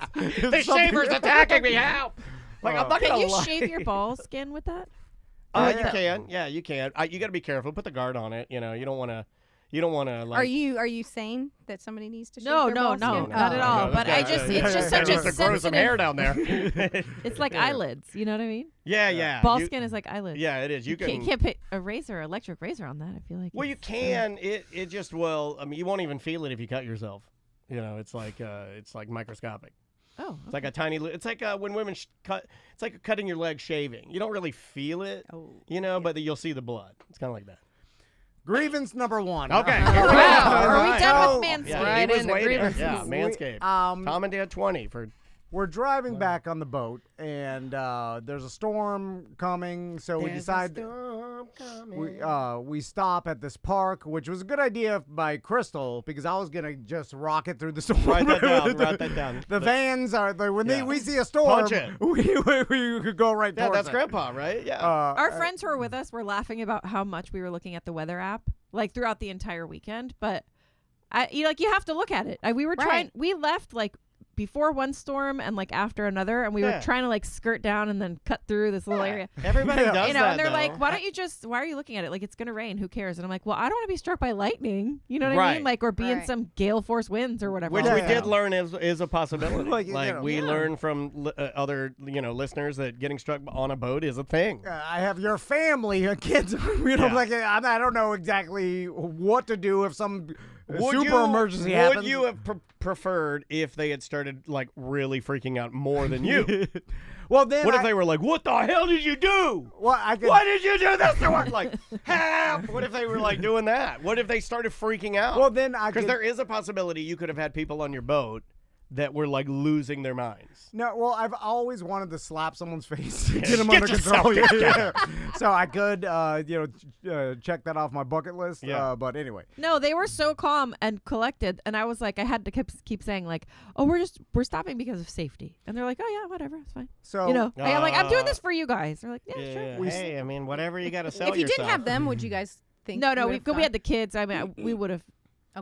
the shaver's attacking me. Help! Like I'm not Can gonna you lie. shave your ball skin with that? You can. Yeah, you can. You got to be careful. Put the guard on it. You don't want to. You don't want to like. Are you saying that somebody needs to shave No, their no, balls no, skin? not at all. this But guy- I just, it's just such a needs to grow some hair sensitive. down there. It's like eyelids. You know what I mean? yeah. Ball you- skin is like eyelids. Yeah, it is. You can. can't put a razor, electric razor on that. I feel like. Well, you it's, can. It just will. I mean, you won't even feel it if you cut yourself. It's like microscopic. Oh. It's like a tiny. It's like when women cut. It's like cutting your leg shaving. You don't really feel it. But you'll see the blood. It's kind of like that. Grievance number 1. Okay. Wow. Are we Alright. done So- with Manscaped? Yeah, Right he was into waiting. grievances. Yeah, Manscaped. Tom and Dad 20 for we're driving back on the boat, and there's a storm coming, so we decide we stop at this park, which was a good idea by Crystal, because I was gonna just rock it through the storm. Write that down. The vans are we see a storm, Punch it. we could go right Yeah, towards that's it. Grandpa, right? Yeah. Our friends who were with us were laughing about how much we were looking at the weather app, like throughout the entire weekend. But you have to look at it. We were trying. We left like before one storm and like after another, and we were trying to like skirt down and then cut through this little area. Everybody does that. And they're though. like, why are you looking at it? Like, it's gonna rain. Who cares? And I'm like, well, I don't want to be struck by lightning. You know what I mean? Like, or be in some gale force winds or whatever. Which we did learn is a possibility. We learned from other listeners that getting struck on a boat is a thing. I have your family, kids. Like I don't know exactly what to do if some emergency happens. Would you have preferred if they had started like really freaking out more than you? Well, then what if they were like, "What the hell did you do? Why did you do this to us?" Like, help! What if they were like doing that? What if they started freaking out? Well, then because there is a possibility you could have had people on your boat that were like losing their minds. No, well, I've always wanted to slap someone's face to get them under control. So I could, check that off my bucket list. Yeah. But anyway. No, they were so calm and collected, and I was like, I had to keep saying like, oh, we're stopping because of safety, and they're like, oh yeah, whatever, it's fine. So I'm like, I'm doing this for you guys. They're like, yeah, sure. Hey, I mean, whatever you got to sell. If you didn't have them, would you guys think? No, we had the kids. I mean, we would have.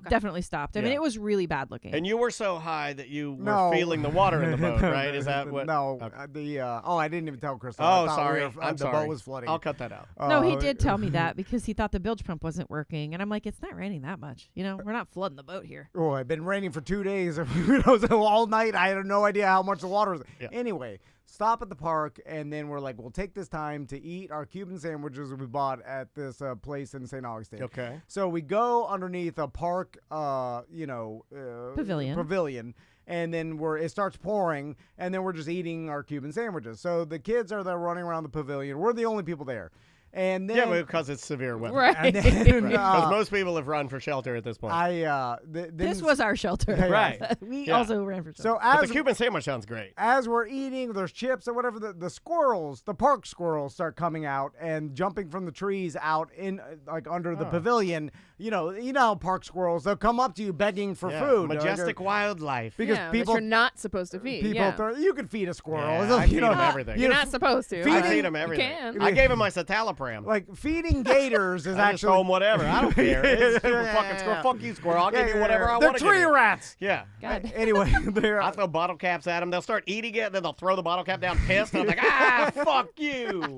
Definitely stopped. I mean, it was really bad looking. And you were so high that you were feeling the water in the boat, right? Is that what? No. Okay. I didn't even tell Crystal. Oh, sorry. I'm sorry. The boat was flooding. I'll cut that out. No, he did tell me that because he thought the bilge pump wasn't working. And I'm like, it's not raining that much. We're not flooding the boat here. Oh, it's been raining for 2 days. All night. I had no idea how much the water was. Yeah. Anyway, stop at the park, and then we're like, we'll take this time to eat our Cuban sandwiches we bought at this place in St. Augustine. Okay. So we go underneath a park, pavilion, and then it starts pouring, and then we're just eating our Cuban sandwiches. So the kids are there running around the pavilion. We're the only people there. And then, because it's severe weather. Right. Because most people have run for shelter at this point. This was our shelter. Right. We also ran for shelter. So but the Cuban sandwich sounds great. As we're eating, there's chips or whatever. The squirrels, the park squirrels, start coming out and jumping from the trees out in like under the pavilion. You know how park squirrels, they'll come up to you begging for food. Majestic wildlife. Because people that you're not supposed to feed. You can feed a squirrel. Yeah, I feed them everything. You're not supposed to. I feed them everything. You can. I gave him my citalopram. Like feeding gators is I just told him whatever. I don't care. It's super fucking squirrel. Fuck you, squirrel. I'll give you whatever I want to give you. They're tree rats. Yeah. God. Anyway, I throw bottle caps at them. They'll start eating it, and then they'll throw the bottle cap down pissed, and I'm like, fuck you.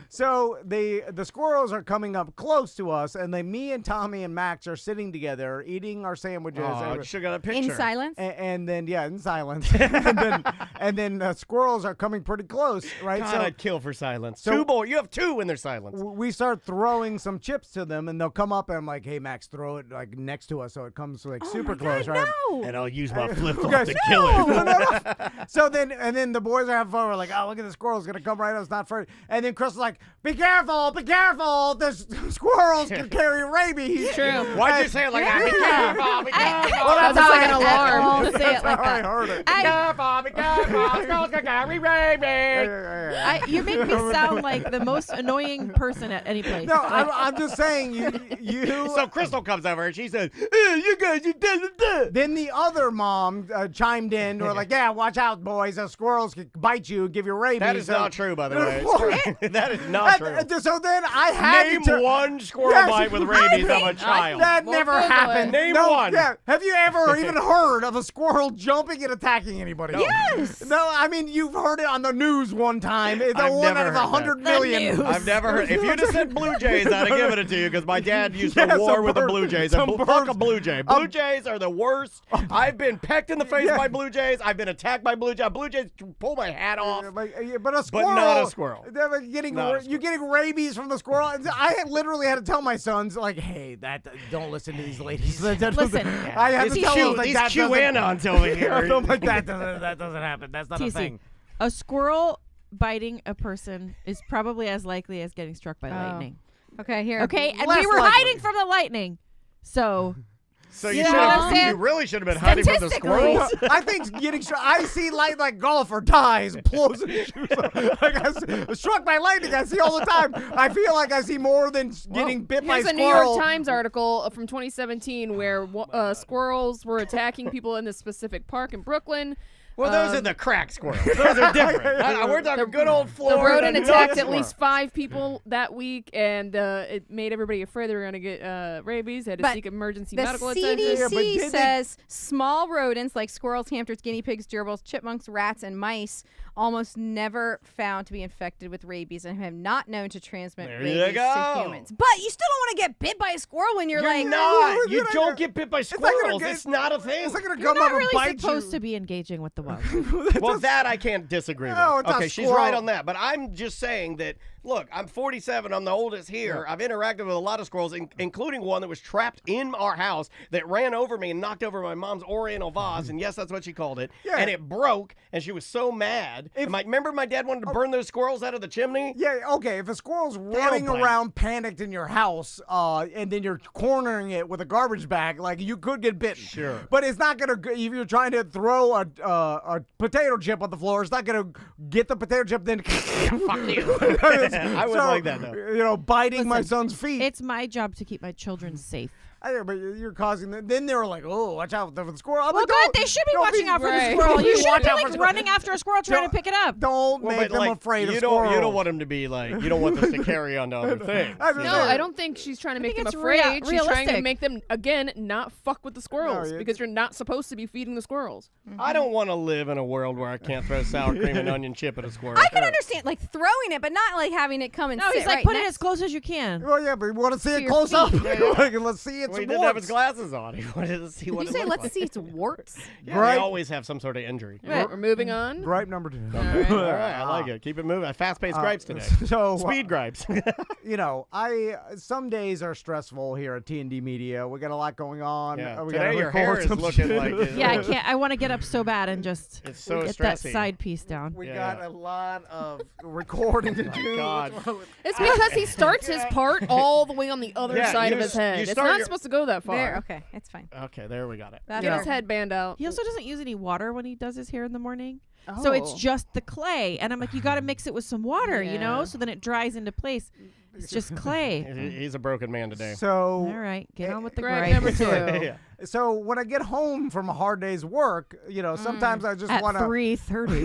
So the squirrels are coming up close to us, and me and Tommy and Max are sitting together eating our sandwiches. Oh, should got a picture. In silence? And then, in silence. and then squirrels are coming pretty close, right? God, so I'd kill for silence. So- Two more. You have two when there's silence. we start throwing some chips to them, and they'll come up, and I'm like, hey, Max, throw it like next to us so it comes like super close, right? No. And I'll use my flip-flop Guys, to kill it. No. So then the boys are having fun. We're like, oh, look at the squirrel's going to come right at us, not for. And then Chris is like, be careful. The squirrels can carry rabies. True. Why'd you say it like that? Be careful, be careful. Well, that's like an alarm. I'll say it like I that. heard it. Be careful. Squirrels can carry rabies. You make me sound like the most annoying person at any place. No, I'm just saying you. So Crystal comes over and she says, hey, you guys, you did. Then the other mom chimed in. We're like, yeah, watch out, boys. The squirrels can bite you, give you rabies. That is not true, by the way. That is not true. So then I had Name to one squirrel bite with rabies of a child. That never happened. Name one. Yeah. Have you ever even heard of a squirrel jumping and attacking anybody? No. Yes. No, I mean, you've heard it on the news one time. It's I've one never out of heard 100 that. million. I've never heard. If you just said Blue Jays, I'd have given it to you because my dad used to war with the Blue Jays. Fuck a Blue Jay. Blue Jays are the worst. I've been pecked in the face by Blue Jays. I've been attacked by Blue Jays. Blue Jays pull my hat off. But a squirrel. But not a squirrel. You're getting rabies from the squirrel. I literally had to tell my sons, like, hey, don't listen to these ladies. Listen. I had to tell them, like, these that QAnons over here. I'm like, that doesn't happen. That's not a thing. A squirrel biting a person is probably as likely as getting struck by lightning. Okay, here. Okay, and Less we were likely. hiding from the lightning. So So You know what I'm saying? you really should have been hiding from the squirrels. I think getting struck. I see light like golfer dies, blows his shoes off. Like struck by lightning. I see all the time. I feel like I see more than getting bit by a Here's a squirrel. New York Times article from 2017 where squirrels were attacking people in this specific park in Brooklyn. Well, those are the crack squirrels. Those are different. We're talking good old Florida. The rodent attacked at squirrel. least 5 people that week, and it made everybody afraid they were going to get rabies. They had to seek emergency medical attention. The CDC says small rodents like squirrels, hamsters, guinea pigs, gerbils, chipmunks, rats, and mice almost never found to be infected with rabies and have not known to transmit rabies to humans. But you still don't want to get bit by a squirrel when you're like, not. You don't get bit by squirrels. It's not a thing. It's not going to You're come up not and really bite supposed you. to be engaging with the wild. Well, that I can't disagree with. No, it's not Okay, she's squirrel. right on that. But I'm just saying that, look, I'm 47. I'm the oldest here. I've interacted with a lot of squirrels, including one that was trapped in our house that ran over me and knocked over my mom's oriental vase. And yes, that's what she called it. Yeah. And it broke, and she was so mad. Remember my dad wanted to burn those squirrels out of the chimney? Yeah, okay. If a squirrel's running bite. around panicked in your house, and then you're cornering it with a garbage bag, like you could get bitten. Sure. But it's not gonna. If you're trying to throw a potato chip on the floor, it's not gonna get the potato chip. Then Fuck you. I wouldn't like that, though. You know, biting my son's feet. It's my job to keep my children safe. But you're causing. Then they were like, "Oh, watch out for the squirrel." I'm Well, like, good. "Don't- They should be don't watching out for the right. squirrel. You Watch shouldn't be out for like the- running after a squirrel trying to pick it up. Don't Well, make but, them afraid of you squirrels. don't want them to be like, you don't want this to carry on to other things. I'm just No, saying. I don't think she's trying to make them it's afraid. She's trying to realistic. make them, again, not fuck with the squirrels yeah. because you're not supposed to be feeding the squirrels. I don't want to live in a world where I can't throw sour cream and onion chip at a squirrel. I can understand like throwing it, but not like having it come and No, sit he's like, right put it next as close as you can. Well, yeah, but we want to see it your close up. feet. Like, let's see its Well, he didn't have his warts. glasses on. He wanted to see Did what you it say looked let's like. see its warts? Yeah, Right. they always have some sort of injury. We're moving on. Gripe number 2. All right. All right, I like it. Keep it moving. Fast-paced gripes today. So Speed gripes. you know, some days are stressful here at T&D Media. We got a lot going on. Yeah. We Today gotta your hair record is some looking shit. like it. Yeah, I can't. I want to get up so bad and just It's so get that stressy. side piece down. We Yeah. got a lot of recording to do. God. It's because he starts his part all the way on the other Yeah, side you of his s- head. you It's start not your- supposed to go that far. There, okay, it's fine. Okay, there we got it. That's Get all. his headband out. He also doesn't use any water when he does his hair in the morning. So it's Oh. just the clay. And I'm like, you got to mix it with some water, you know, Yeah. so then it dries into place. It's just clay. He's a broken man today. So, All right, get on with the Gripe gripe. number 2. Yeah. so when I get home from a hard day's work, you know, sometimes I just At want to. 3:30.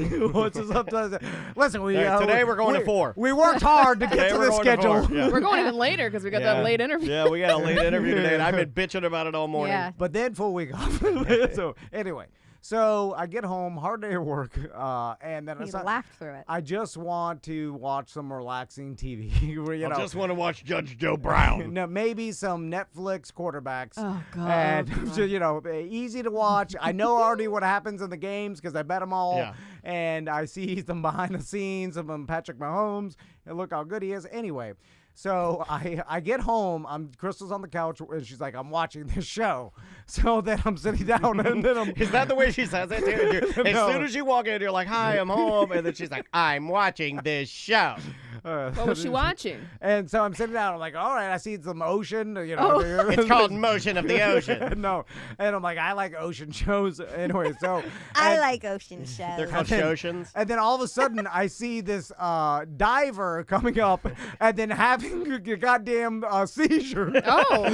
Listen, Today we're going to 4. We worked hard to get Today to we're the going schedule. To 4. Yeah. We're going even later because we got that late interview. Yeah, we got a late interview today, and I've been bitching about it all morning. Yeah. But then full week off. So anyway, so I get home, hard day of work, and then You laughed through it. I just want to watch some relaxing TV. Where, you I know, just want to watch Judge Joe Brown. no, maybe some Netflix quarterbacks. Oh, God. And so, you know, easy to watch. I know already what happens in the games because I bet them all. Yeah. And I see them behind the scenes of Patrick Mahomes and look how good he is. Anyway, so I get home. Crystal's on the couch and she's like, I'm watching this show. So then I'm sitting down and then I'm. Is that the way she says it too? As No. soon as you walk in, you're like, "Hi, I'm home," and then she's like, "I'm watching this show." What was she watching? And so I'm sitting down. I'm like, all right, I see some ocean. You know, It's called Motion of the Ocean. No, and I'm like, I like ocean shows anyway. So I and- like ocean shows. They're called Shoshans. And then all of a sudden, I see this diver coming up, and then having a goddamn seizure. Oh.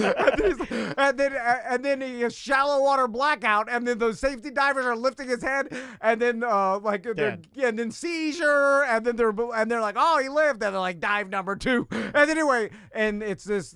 and then he shallow water blackout, and then those safety divers are lifting his head, and then Dead. and then seizure, and then they're like, oh, he lived, and they're like dive number 2, and anyway, and it's this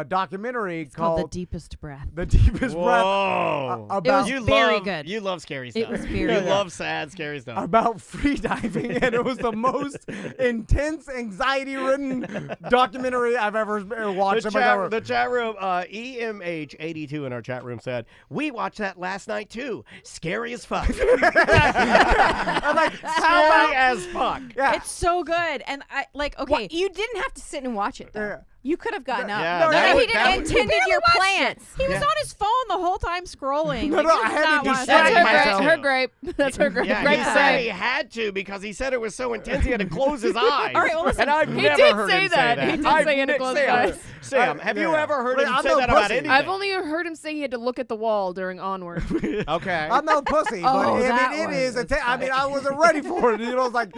documentary It's called called The Deepest Breath. The Deepest Breath. Whoa. About It was very good. You love scary stuff. was very You good. love sad, scary stuff. about free diving, and it was the most intense, anxiety-ridden documentary I've ever watched. The chat room, EMH82 in our chat room said, "We watched that last night too. Scary as fuck." I'm like, how Scary about? as fuck. Yeah. It's so good. And I like, okay. You didn't have to sit and watch it, though. You could have gotten up. Yeah, No, that he would- didn't. that He would- Tended your watched plants. He was on his phone the whole time scrolling. No, Like, no, he I did had to not want distract that. That's myself. her grape. That's her grape. Yeah, grape he to said say. he had to because he said it was so intense he had to close his eyes. All right, well, listen, and I've he never did heard say him that. say that. He did I've say he had to ne- close his Sam, eyes. Sam, have you Yeah. ever heard Wait, him I'm say no that about pussy. anything? I've only heard him say he had to look at the wall during Onward. Okay. I'm no pussy, but Oh, that it one is. was I mean, I wasn't ready for it. You know, it's like,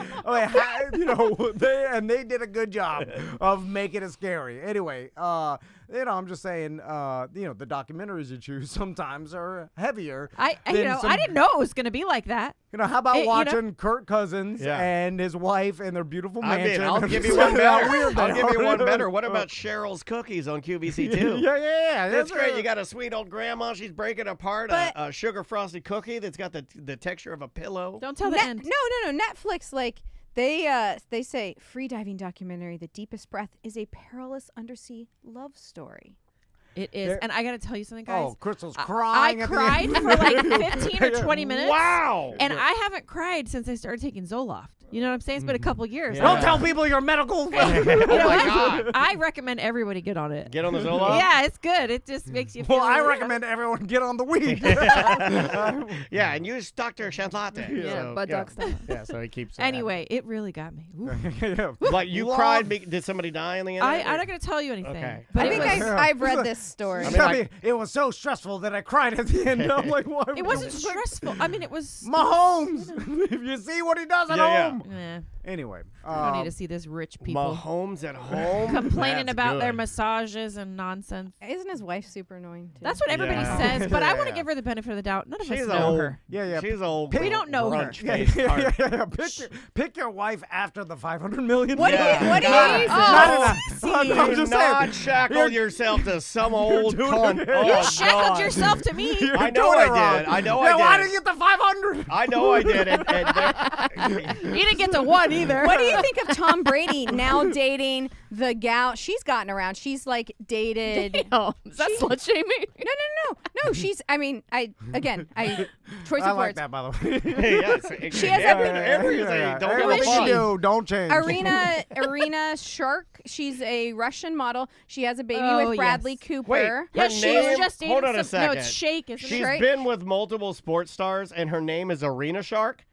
they did a good job of making it scary. Anyway, I'm just saying, the documentaries you choose sometimes are heavier. I than didn't know it was going to be like that. How about It- you know- watching Kirk Cousins Yeah. and his wife and their beautiful I mansion? mean, I'll and give you see one how better. weird I'll they give you are. one better. What about Cheryl's Cookies on QVC2? Yeah. That's great. You got a sweet old grandma. She's breaking apart But- a sugar frosted cookie that's got the texture of a pillow. Don't tell the end. No. Netflix, like, they say, free diving documentary, The Deepest Breath, is a perilous undersea love story. It is. There- And I got to tell you something, guys. Oh, Crystal's I crying. at the cried end. for like 15 or 20 minutes. Wow. And I haven't cried since I started taking Zoloft. You know what I'm saying? It's been a couple years. Yeah. Don't tell people you're medical. You know Oh my what? God. I recommend everybody get on it. Get on the Zoloft? Yeah, it's good. It just makes you feel. Well, I recommend everyone get on the weed. Yeah, and use Dr. Charlotte. Yeah, butt doc style. Yeah, so he keeps Anyway, it really got me. Ooh. Like, you cried. Did somebody die in the end? I'm not going to tell you anything. Okay. But I it think was, I've read this story. I mean, like- it was so stressful that I cried at the end. I'm like, why? it wasn't stressful. I mean, it was. Mahomes. If you see what he does at Yeah. home. Eh, Anyway, I don't need to see this rich people Mahomes at home? complaining That's about their good. massages and nonsense. Isn't his wife super annoying, too? That's what everybody Yeah. says, but I want to Yeah. give her the benefit of the doubt. None of She's us know old. her. Yeah. She's old. We don't know her. brunch-faced tart. Pick your wife after the $500 million. What do Yeah. you, what do you, God. oh, I'm Do just not saying. shackle You're- yourself to some old doing cunt. it. Oh, You shackled God. yourself to me. I know doing I it wrong. did. I know Yeah, why I didn't did. you get the 500? I know I did. You didn't get to one either. What do you think of Tom Brady now dating the gal? She's gotten around. She's like dated. Oh, is that slut shaming? No. She's. I mean, choice I of like words. that, by the way. She has everything. Everything. Don't give a is fuck. she? Don't change. Arena Shark. She's a Russian model. She has a baby Oh, with Bradley yes. Cooper. Wait, Yeah, her she name- was just dating hold on a some. No, second. it's Shake, isn't She's it? Right? been with multiple sports stars, and her name is Arena Shark.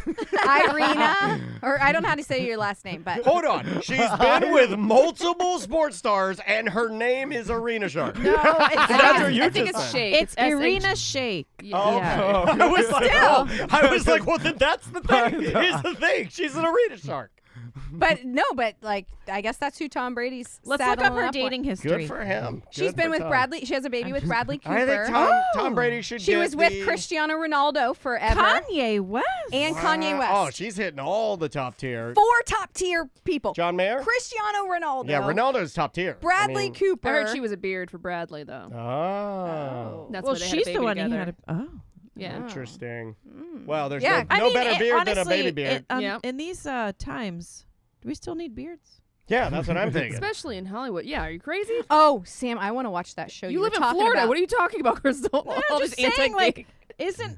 Irina, or I don't know how to say your last name, but Hold on. She's been with multiple sports stars, and her name is Arena Shark. No, it's That's not. what you I think just it's said. Shake. It's S-H- Irina Shake. Oh, Yeah. I was like, I was like, well, then that's the thing. Here's the thing. She's an Arena Shark. but like I guess that's who Tom Brady's. Let's look up saddling her with. dating history. Good for him. She's Good been for with Tom. Bradley. She has a baby with Bradley Cooper. I think Tom Brady should She get was with the- Cristiano Ronaldo forever, Kanye West. and Kanye West. Oh, she's hitting all the top tier. 4 top tier people. John Mayer? Cristiano Ronaldo. Yeah, Ronaldo's top tier. Bradley I mean, Cooper. I heard she was a beard for Bradley though. Oh. That's Well, why they she's had a baby the one together. he had. Oh. Yeah. Interesting. Well, there's Yeah. no better beard honestly, than a baby beard. Yep. In these times, do we still need beards? Yeah, that's what I'm thinking. Especially in Hollywood. Yeah, are you crazy? Oh, Sam, I want to watch that show. You were live in talking Florida. about. What are you talking about, Crystal? No, All just this saying, anti-gay-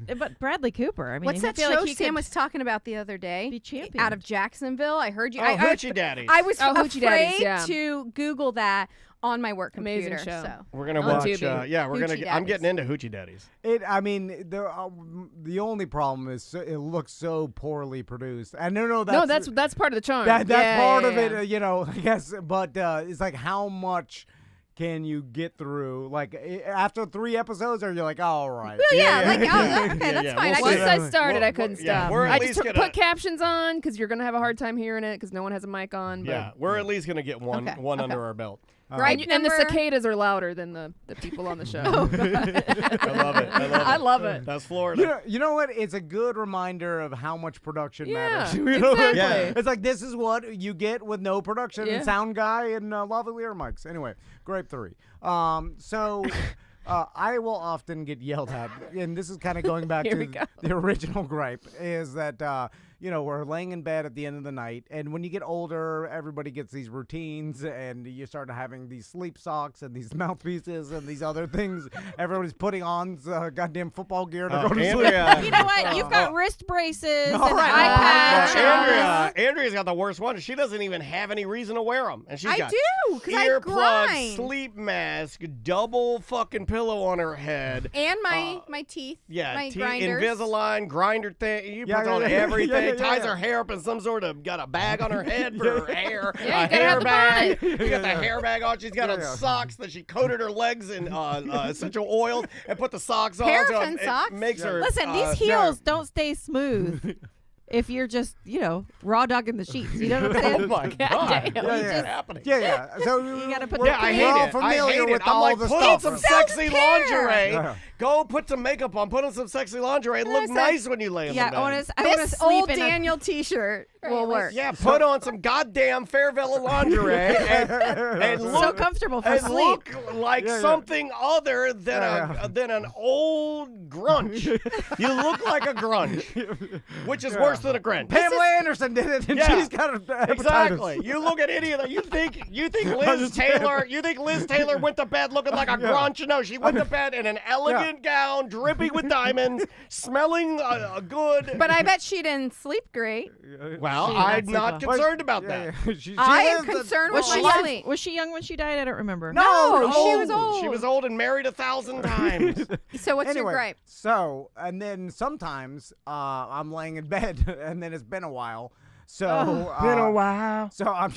like, but Bradley Cooper? I mean, What's I that feel show like he Sam could was talking about the other day? be champion Out of Jacksonville. I heard you. Oh, Hoochie Daddies. I was Oh, Hoochie afraid Daddies, yeah. to Google that on my work Amazing computer. show. So. We're gonna On watch. Tubi. Yeah, we're gonna. Hoochie I'm Daddies. getting into Hoochie Daddies. I mean, the only problem is it looks so poorly produced. And no, that's part of the charm. that's Yeah, part yeah, of yeah. it, I guess. But it's like, how much can you get through? Like, after 3 episodes, or you're like, all right. Well, yeah, like, Yeah, okay, yeah, that's yeah. fine. We'll I see. Once just, I started, I couldn't yeah, stop. we're at I least just gonna- put captions on because you're gonna have a hard time hearing it because no one has a mic on. But Yeah, we're at least gonna get one Okay, one okay. under our belt. Gripe and the number- cicadas are louder than the people on the show. I love it. I love it. I love it. That's Florida. You know what? It's a good reminder of how much production Yeah, matters. You know? exactly. Yeah. It's like, this is what you get with no production Yeah. and sound guy and lavalier mics. Anyway, Grape 3. So I will often get yelled at, and this is kind of going back Here we to go. the original gripe, is that we're laying in bed at the end of the night. And when you get older, everybody gets these routines, and you start having these sleep socks and these mouthpieces and these other things. Everybody's putting on goddamn football gear to go to sleep. You know what? You've got wrist braces and eye patch. Andrea's got the worst one. She doesn't even have any reason to wear them. And she's got earplugs, sleep mask, double fucking pillow on her head. And my teeth. Yeah, my grinders. Invisalign, grinder thing. You put on everything. Ties her hair up in some sort of, got a bag on her head for her hair. Yeah, a hair bag. You got the hair bag on. She's got on socks that she coated her legs in essential oils and put the socks on. Paraffin socks. It makes her. Listen, these heels don't stay smooth. If you're just, raw dogging the sheets. You know what I'm saying? Oh, my God. What's happening? Yeah. So You got to put I hate we're all it. familiar with I'm all like, the put on stuff. some sexy lingerie. Yeah. Go put some makeup on. Put on some sexy lingerie. Look Listen, nice when you lay in the bed. I want to This sleep old in Daniel T-shirt will work. Yeah, put on some goddamn Fairvilla lingerie and look so comfortable for and sleep. look like something other than an old grunge. You look like a grunge, which is worse than a grunge. Pamela Anderson did it, and she's got a hepatitis. Exactly. You look at any of that. You think Liz Taylor? You think Liz Taylor went to bed looking like a grunge? No, she went to bed in an elegant gown, dripping with diamonds, smelling good. But I bet she didn't sleep great. Well, I'm not concerned about that. I am concerned with my sleep. Was she young when she died? I don't remember. No, she was old. She was old and married 1,000 times. So what's your gripe? So, and then sometimes I'm laying in bed, and then it's been a while. So been a while. So I'm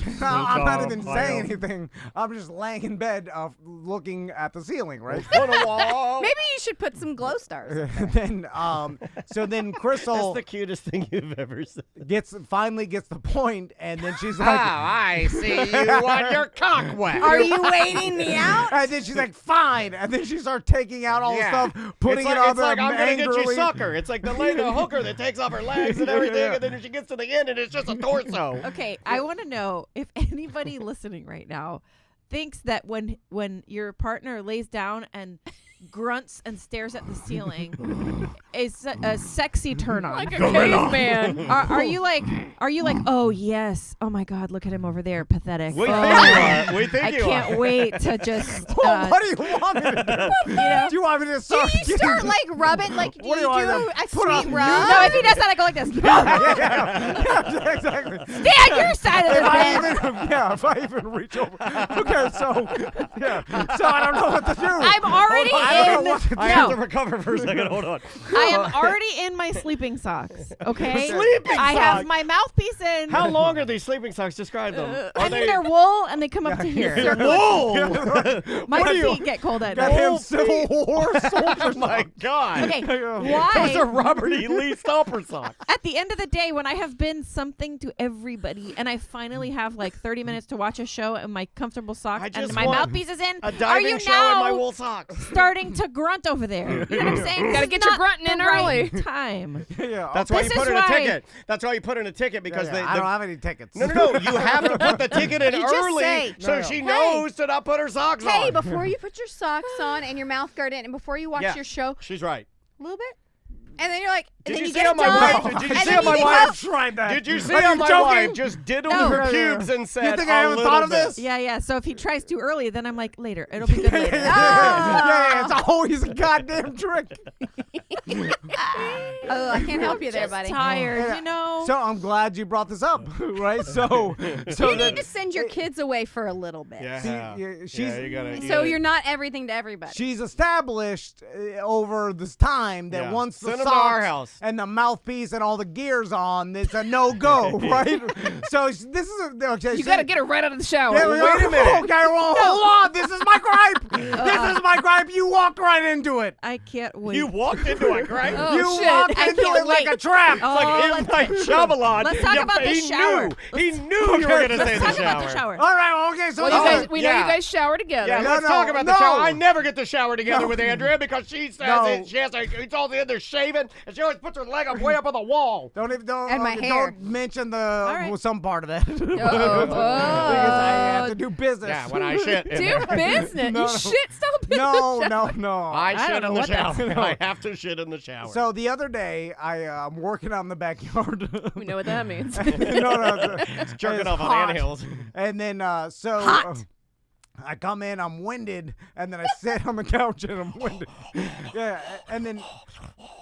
not even saying anything. I'm just laying in bed, looking at the ceiling, right? Been a while. Maybe you should put some glow stars. then Crystal. That's the cutest thing you've ever said. Finally gets the point, and then she's like, I see you want your cock wet. Are you waiting me out? and then she's like, fine, and then she starts taking out all the stuff, putting it on It's like, I'm gonna get you angrily. sucker. It's like the hooker that takes off her legs and everything, and then she gets to the end, and it's just a torso. Okay, I want to know if anybody listening right now thinks that when your partner lays down and grunts and stares at the ceiling is a sexy turn on. Like a caveman. Are you like, oh yes, oh my God, look at him over there, pathetic. We Oh, think you are. We think I you can't are. wait to just. What do you want me to do? Do you want me to Do start? you start like rubbing? Like do What you do you do want a put on sweet music? rub? No, if he does that, I go like this. yeah, exactly. Stay on your side of the bed. If I even reach over. Okay, so I don't know what to do. I'm already I don't in. know what to do. I have to recover for a second. Hold on. I am already in my sleeping socks. Okay, Sleeping I have socks? my mouthpiece in. How long are these sleeping socks? Describe them. I think they're wool and they come up to here. Whoa! My What are you- feet get cold at Got night. him Civil War soldier. Oh my God. Okay, Those why? are Robert E. Lee Stomper socks. At the end of the day, when I have been something to everybody and I finally have like 30 minutes to watch a show and my comfortable socks I and just my want mouthpiece is in, A are diving you show in my now wool socks. starting to grunt over there? You know what I'm saying? Gotta This get is your not grunting in the right early. time. That's why you This put is in a why- ticket. That's why you put in a ticket because I don't have any tickets. No. You have to put the ticket in You just early say, so she knows to not put her socks Hey, on. before you put your socks on and your mouth guard in, and before you watch Yeah. your show, She's right. a little bit, and then you're like, and Did then you you see get how it my done, wife? Did you and see then how you my get wife up. tried that. Did you see Are how you my joking? wife just diddled No. her pubes and said, You think I haven't thought of this? Yeah. So if he tries too early, then I'm like, later. It'll be good later. Yeah, it's always a goddamn trick. Oh, I can't help you there, buddy. Tired, you know. So I'm glad you brought this up, right? So You need to send your kids away for a little bit. Yeah. she's you gotta, So you're not everything to everybody. she's established over this time that Yeah. once the Send 'em to our socks house. and the mouthpiece and all the gears on, it's a no-go, right? So this is okay. You gotta get her right out of the shower. Yeah, wait a minute. Okay, well, hold on. This is my gripe. Uh-huh. This is my gripe. You walked right into it. I can't wait. You walked into it, right? Oh, you shit. walked I into can't it like wait. a trap. Oh, Like in my Shyamalan. let's talk about the he shower. Knew. He knew you were going to say Let's the talk about the shower. All right. Well, okay. So Well, you this guys, is- we know you guys shower together. Yeah, No, let's no, talk about the no. shower. I never get to shower together No. with Andrea because she says No. she has to. It's all the end there shaving, and she always puts her leg up way up on the wall. Don't And my hair. Don't mention the right. some part of that. Oh. Because I have to do business. Yeah, when I shit. in Do there. business. No, You no. shit still business. No, No. I don't shit know in the what that's shower. I have to shit in the shower. So the other day, I'm working on the backyard. We know what that means. no. it's jerking it's off hot. on anthills. And then, I come in, I'm winded, and then I sit on the couch and I'm winded. Yeah, and then,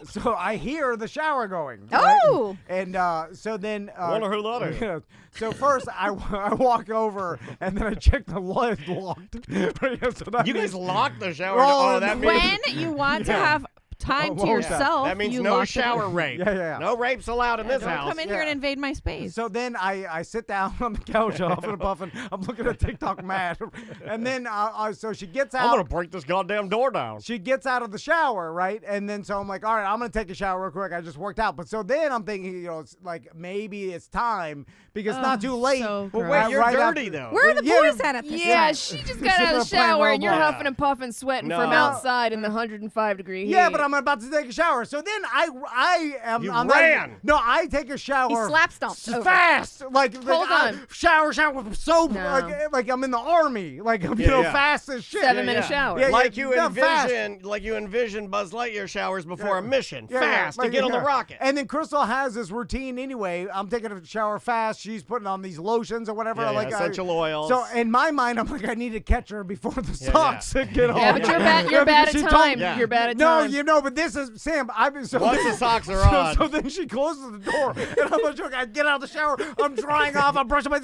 so I hear the shower going. Oh! Right? And so then. Wonder who that is. Yeah, so first, I walk over, and then I check the lid locked. So You guys locked the shower. Oh, that means When you want to have time to Yeah. yourself, that means you no lock it shower up. rape. Yeah. No rapes allowed in this Don't house. come in here and invade my space. So then I sit down on the couch, huffing and puffing. I'm looking at TikTok mad. And then, so she gets out. I'm gonna break this goddamn door down. She gets out of the shower, right? And then so I'm like, all right, I'm going to take a shower real quick. I just worked out. But so then I'm thinking, it's like maybe it's time because it's not too late. so But gross. wait, you're Right dirty after- though. Where are the Yeah, boys at this Yeah, time? she just got out of the She's playing shower and you're Roblox. huffing and puffing, sweating from No. outside in the 105-degree heat. Yeah, but I'm about to take a shower. So then I am. You I'm ran. No, I take a shower. He slap stomps over. Fast, Hold on. shower, so No. like I'm in the army, like I'm Yeah. fast as shit. 7-minute shower. Yeah, Like you fast. envision Buzz Lightyear showers before a mission. Yeah, fast like, to get on the yeah. rocket. And then Crystal has this routine anyway. I'm taking a shower fast. She's putting on these lotions or whatever. Yeah, like essential oils. So in my mind, I'm like, I need to catch her before the socks get on. Yeah, but you're bad She at told time. me- Yeah. You're bad at No, time. but this is Sam. I've been so. Once the socks are so, on. So then she closes the door, and I'm like, I get out of the shower. I'm drying off. I'm brushing my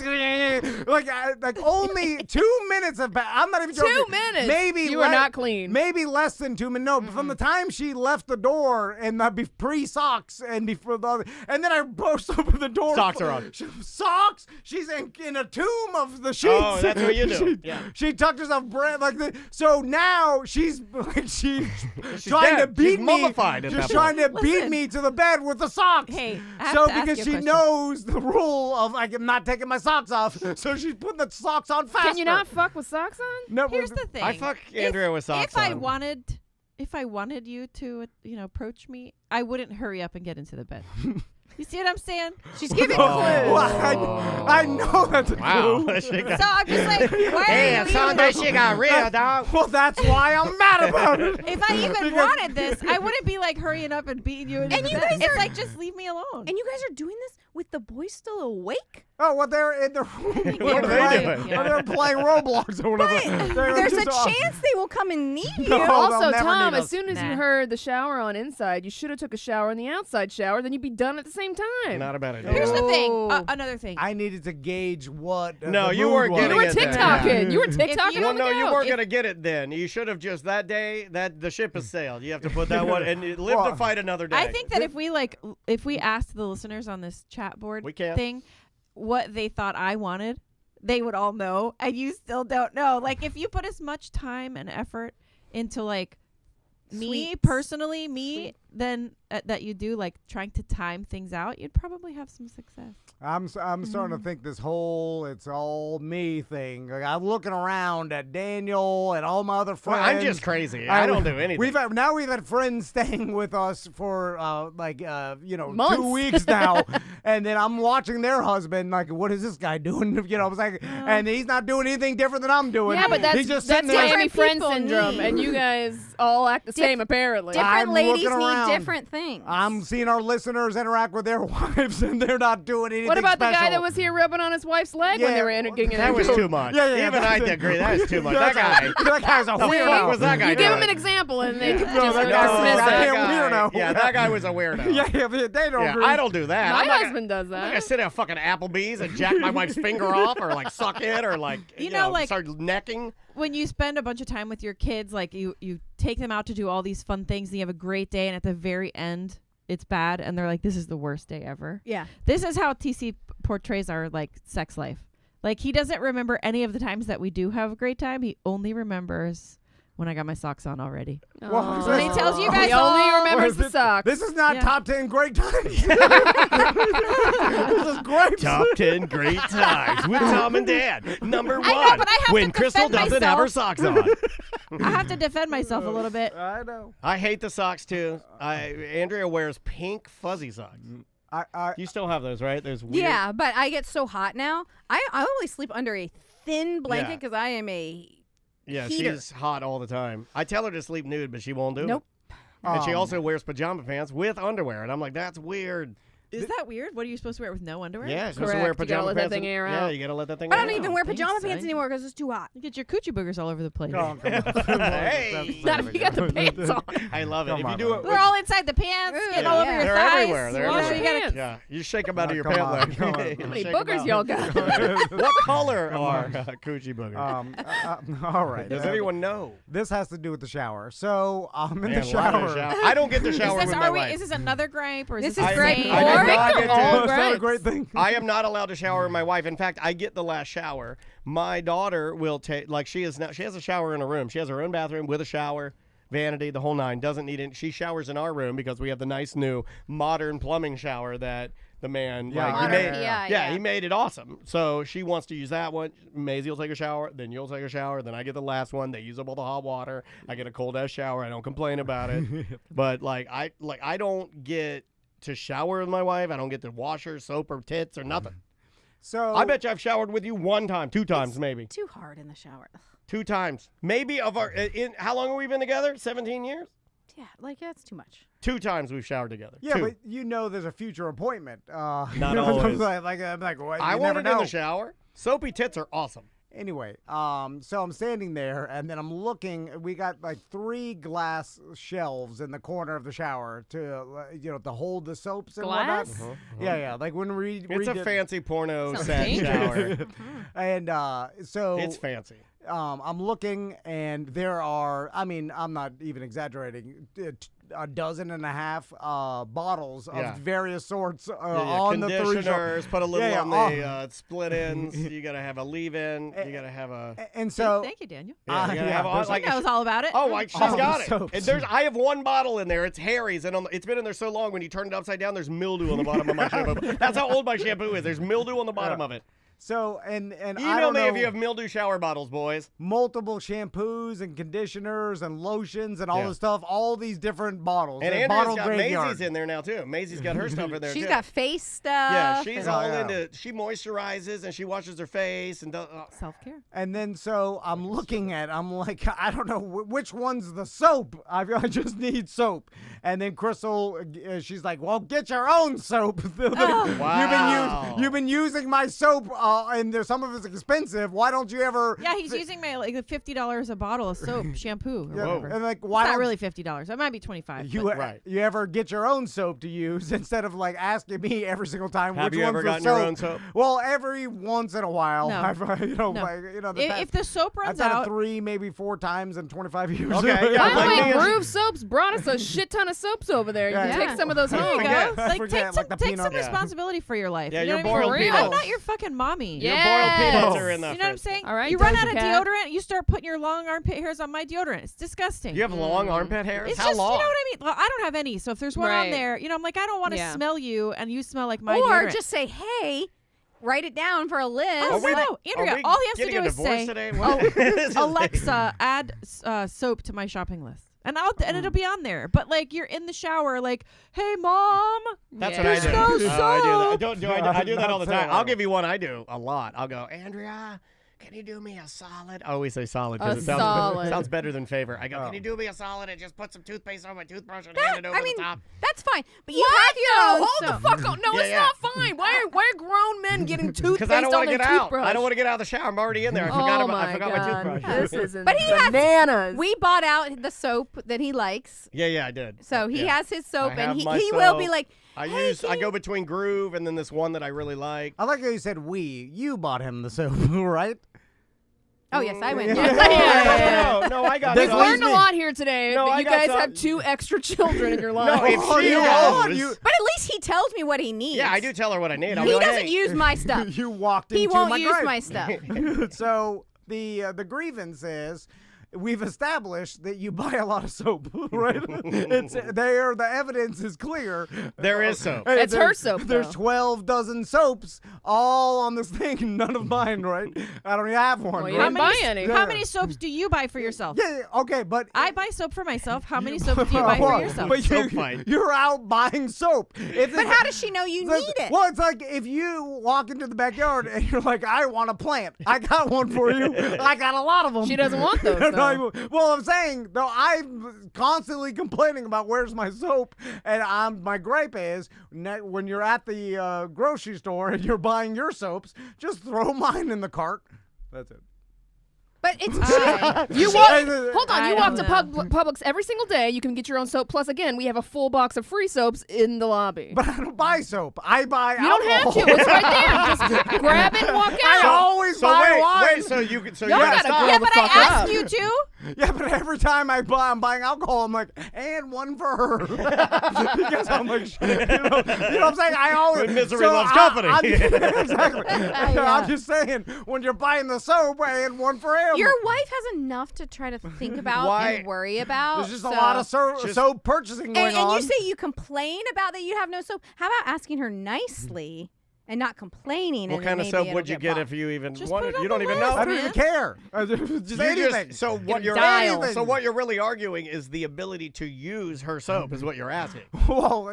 like only 2 minutes have passed. I'm not even joking. 2 minutes? Maybe You are not clean. Maybe less than 2 minutes. No, from the time she left the door and pre socks and before the other, and then I burst open the door. Socks are on. Socks. She's in a tomb of the sheets. Oh, that's what you do. Yeah. She tucked herself like the. So now she's she's trying dead. to beat She's me. mummified at She's that trying to beat Listen. me to the bed with the socks. Hey, I have so to ask because you a she question. knows the rule of like I'm not taking my socks off, so she's putting the socks on faster. Can you not fuck with socks on? No, Here's the thing. I fuck Andrea with socks If I on. wanted you to, approach me, I wouldn't hurry up and get into the bed. You see what I'm saying? She's giving Oh. clues. Well, I know that's a Wow. clue. She got- So I'm just like, why Hey, are it's you even Sunday. She got real, dog. Well, that's why I'm mad about it. If I even wanted this, I wouldn't be like hurrying up and beating you into And the you bed. guys It's are- like, just leave me alone. And you guys are doing this with the boys still awake? Oh, well, they're in the room. What are they playing, doing? Yeah. They're playing Roblox or whatever. There's a chance they will come and need you. No. Also, they'll never Tom, need as us. soon as you Nah. heard the shower on inside, you should have took a shower in the outside shower. Then you'd be done at the same time. Not a bad idea. Here's the thing. Oh. Another thing. I needed to gauge what. No, the you mood weren't was. getting You were it then. TikToking. You were If TikToking you- Well, on the no, you couch. weren't gonna get it then. You should have just that day that the ship has sailed. You have to put that one and you live to Well, fight another day. I think that if we asked the listeners on this chat board We can. thing what they thought I wanted, they would all know, and you still don't know. Like, if you put as much time and effort into like me Sweets. personally, then that you do like trying to time things out, you'd probably have some success. I'm starting to think this whole it's all me thing. Like, I'm looking around at Daniel and all my other Well, friends. I'm just crazy. I don't do anything. We've had friends staying with us for Months. 2 weeks now, and then I'm watching their husband. Like, what is this guy doing? I was like, and he's not doing anything different than I'm doing. Yeah, but he's just that's sitting there. Miami friend people syndrome, need. and you guys all act the same apparently. Different I'm ladies looking need around. different things. I'm seeing our listeners interact with their wives, and they're not doing anything. What about the guy special. that was here rubbing on his wife's leg when Yeah, they were getting that was into too much. Yeah, Even I agree. That is too much. That guy. That guy's a The fuck weirdo. was that guy You give doing? him an example, and they just that dismiss guy's it. a goddamn guy, weirdo. Yeah, that guy was a weirdo. Yeah, they don't agree. I don't do that. My I'm not husband does I'm not gonna that. sit at fucking Applebee's and jack my wife's finger off, or like suck it, or like You know, like- start necking. When you spend a bunch of time with your kids, like you take them out to do all these fun things, and you have a great day, and at the very end, it's bad, and they're like, "This is the worst day ever." Yeah. This is how TC portrays our like sex life. Like, he doesn't remember any of the times that we do have a great time. He only remembers when I got my socks on already. Well, So he tells you guys He only all- remembers the socks. This is not Yeah. top 10 great times. This is great. Top 10 great times with Tom and Dad. Number one, I know, but I have when to Crystal defend doesn't have her myself. socks on. I have to defend myself a little bit. I know. I hate the socks too. Andrea wears pink fuzzy socks. You still have those, right? Those weird. Yeah, but I get so hot now. I only sleep under a thin blanket Yeah. because I am a Yeah, heater. she's hot all the time. I tell her to sleep nude, but she won't do it. Nope. And she also wears pajama pants with underwear, and I'm like, that's weird. Is that weird? What are you supposed to wear with no underwear? Yeah, you're supposed to wear Correct. You gotta pajama let that pants. thing air Yeah, out. you gotta let that thing I air don't out. even wear pajama Thanks, pants son. anymore because it's too hot. You get your coochie boogers all over the place. Come on. Hey. Not if you got the pants on. I love it. Come If you on, do man. it, They're all inside the pants, getting all over your They're thighs. everywhere. They're Wash everywhere. your pants. Yeah, you shake them out of your come pant on, leg. come on. You How many shake 'em boogers out. y'all got? What color are coochie boogers? All right. Does anyone know? This has to do with the shower. So I'm in Man, the a lot of shower. I don't get the shower Is with my this, wife. is this another gripe or is This this is the gripe same? I do four? not get All to- It's not a right. great thing. I am not allowed to shower with my wife. In fact, I get the last shower. My daughter will take, like, she has a shower in her room. She has her own bathroom with a shower, vanity, the whole nine. Doesn't need it. She showers in our room because we have the nice new modern plumbing shower that the man, Yeah, like, he Modern made. PI, Yeah, he made it awesome. So she wants to use that one. Maisie will take a shower, then you'll take a shower, then I get the last one. They use up all the hot water. I get a cold ass shower. I don't complain about it. But I don't get to shower with my wife. I don't get to wash her, soap her tits or nothing. So I bet you I've showered with you one time, two times maybe. Too hard in the shower. Ugh. 2 times. Maybe of our how long have we been together? 17 years? Yeah, that's too much. 2 times we've showered together. Yeah, 2. but you know there's a future appointment. Not you know, always. I'm like, what? I You want never it know. in the shower. Soapy tits are awesome. Anyway, so I'm standing there, and then I'm looking. We got like 3 glass shelves in the corner of the shower to hold the soaps and Glass? whatnot. Yeah. Like when we It's a redid- fancy porno Sounds set dangerous. shower. and so It's fancy. I'm looking, and there are. I mean, I'm not even exaggerating. A dozen and a half bottles Yeah. of various sorts Yeah, on the 3 conditioners, put a little Yeah, on the split ends. You gotta have a leave-in. You gotta have a. And so Thank you, Daniel. Yeah, you gotta have there's- like She knows all about it. Oh, like she's All the got it. soaps. And I have one bottle in there. It's Harry's, and it's been in there so long. When you turn it upside down, there's mildew on the bottom of my shampoo. That's how old my shampoo is. There's mildew on the bottom of it. So and I Email don't me know, if you have mildew shower bottles, boys. multiple shampoos and conditioners and lotions and all Yeah. this stuff. All these different bottles. And a Andrew's bottle got graveyard. Maisie's in there now too. Maisie's got her stuff in there She's too. got face stuff. Yeah, she's and- all yeah. into. She moisturizes and she washes her face and does. Self-care. And then so I'm looking at. I'm like, I don't know which one's the soap. I just need soap. And then Crystal, she's like, well, get your own soap. Wow. You've been using my soap, and there's some of it's expensive. Why don't you ever? Yeah, he's using my $50 a bottle of soap, shampoo. Or Yeah, whatever. and like, why It's not don't really $50. It might be $25. you but Right. you ever get your own soap to use instead of like asking me every single time Have which you one's ever the gotten soap? your own soap? Well, every once in a while, No. I've No. If the soap I've runs done it out, 3, maybe 4 times in 25 years. Okay, yeah, By the like way, me and- Groove Soaps brought us a shit ton of soaps over there. You Yeah. can Yeah. take some of those there home. you forget. go. I Like forget, take like the some peanut. Yeah. responsibility for your life. Yeah, you know your what I boiled mean? peanuts. I'm not your fucking mommy. Your Yes. boiled peanuts are in the You know what I'm fridge. saying? All right, you run Doja out of Cat. deodorant, you start putting your long armpit hairs on my deodorant. It's disgusting. You have long armpit hairs? It's How just, long? you know what I mean? Well, I don't have any, so if there's one on Right. there, I'm like, I don't want to Yeah. smell you, and you smell like my or deodorant. just say, hey, write it down for a list. Oh, we- no, Andrea, Are we all he has to getting do a is divorce say, today? What? This is- Alexa, add soap to my shopping list. And it'll be on there. But like you're in the shower, like, hey mom. That's Yeah. what I do. There's no I do that. soap. I do that all the Not time. so. I'll give you one I do a lot. I'll go, Andrea, can you do me a solid? I always say solid because A it solid. sounds better than favor. I go, Oh. can you do me a solid and just put some toothpaste on my toothbrush and That- hand it over I mean, the top? that's fine. But you What? have your own Hold soap. the fuck on. No, Yeah, it's yeah. not fine. Why are grown men getting Because toothpaste I don't on want to their get out. toothbrush? I don't want to get out of the shower. I'm already in there. I Oh forgot my God. toothbrush. This isn't But he has- bananas. We bought out the soap that he likes. Yeah, I did. So he Yeah. has his soap, I have and my he will be soap. like, I hey, I go between Groove and then this one that I really like. I like how you said we. You bought him the soap, right? oh, yes, I went. No, I got We've This some. learned a me. lot here today. No, that I you got guys some. have 2 extra children in your life. No, if Oh, she you knows. are. You- But at least he tells me what he needs. Yeah, I do tell her what I need. I'll He be like, doesn't hey. use my stuff. You walked He into won't my use grave. my stuff. So the grievance is we've established that you buy a lot of soap, right? The evidence is clear. There is soap. It's her soap, There's though. 12 dozen soaps all on this thing. None of mine, right? I don't even have one. Well, you right? didn't buy any. How many soaps do you buy for yourself? Yeah, okay, but I buy soap for myself. How many soaps do you buy for yourself? But Soap fight. you're out buying soap. But how does she know you need it? Well, it's like if you walk into the backyard and you're like, I want a plant. I got one for you. I got a lot of them. She doesn't want those, though. Well, I'm saying, though, I'm constantly complaining about where's my soap. And my gripe is when you're at the grocery store and you're buying your soaps, just throw mine in the cart. That's it. But it's You hold on. I You walk don't to know. Publix every single day. You can get your own soap. Plus, again, we have a full box of free soaps in the lobby. But I don't buy soap. I buy You don't have alcohol. to. It's right there. Just grab it and walk I out. always So buy wait, wine. so you can, so Y'all you gotta gotta stop. grow yeah, the but I fuck asked up. you to. Yeah, but every time I'm buying alcohol, I'm like, and one for her. Because I'm like, shit. You know what I'm saying? I always. When misery loves company. Exactly. Yeah. I'm just saying, when you're buying the soap, and one for him. Your wife has enough to try to think about Why- and worry about. There's just a lot of soap purchasing going and on. you say you complain about that you have no soap. How about asking her nicely and not complaining? What and kind then of maybe soap would it'll you get get bought? if you even Just wanted? put it on You don't the even list, know. I don't even care. Just anything. So what you're dial. so what you're really arguing is the ability to use her soap is what you're asking. Well,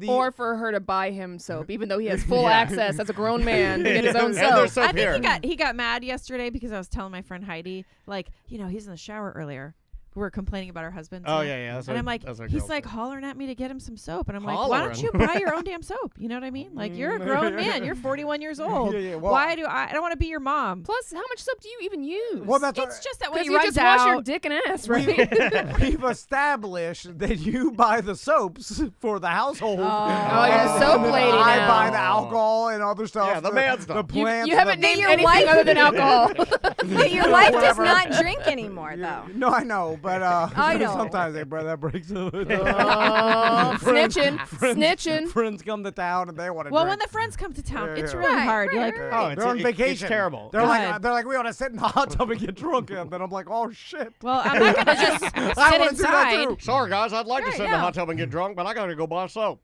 Or for her to buy him soap, even though he has full Yeah. access as a grown man to get his own And there's soap. soap I think here. he got mad yesterday because I was telling my friend Heidi, like, he's in the shower earlier. We were complaining about our husbands. Oh yeah. That's And what, I'm like, that's what he's girls like do. hollering at me to get him some soap, and I'm like, why don't you buy your own damn soap? You know what I mean? Like, you're a grown man. You're 41 years old. Yeah, well, Why do I don't want to be your mom? Plus, how much soap do you even use? Well, that's It's just that when because he you runs just wash your out, dick and ass, right? We've established that you buy the soaps for the household. Oh, you're And a soap then lady I now. buy the alcohol and other stuff. Yeah, the man stuff. The You, plants. you haven't the- named your anything wife- other than alcohol. But your wife does Whatever. not drink anymore, though. No, I know, but I know. sometimes that breaks up. Snitching. Friends come to town and they want to well, drink. when the friends come to town, Yeah, it's yeah. really Right, hard. You're right, like, right. Oh, it's they're on vacation. It's terrible. They're God. like we want to sit in the hot tub and get drunk, and then I'm like, oh shit. well, I'm not gonna just I sit wanna do that inside. too. Sorry guys, I'd like to Right, sit in the no. hot tub and get drunk, but I gotta go buy soap.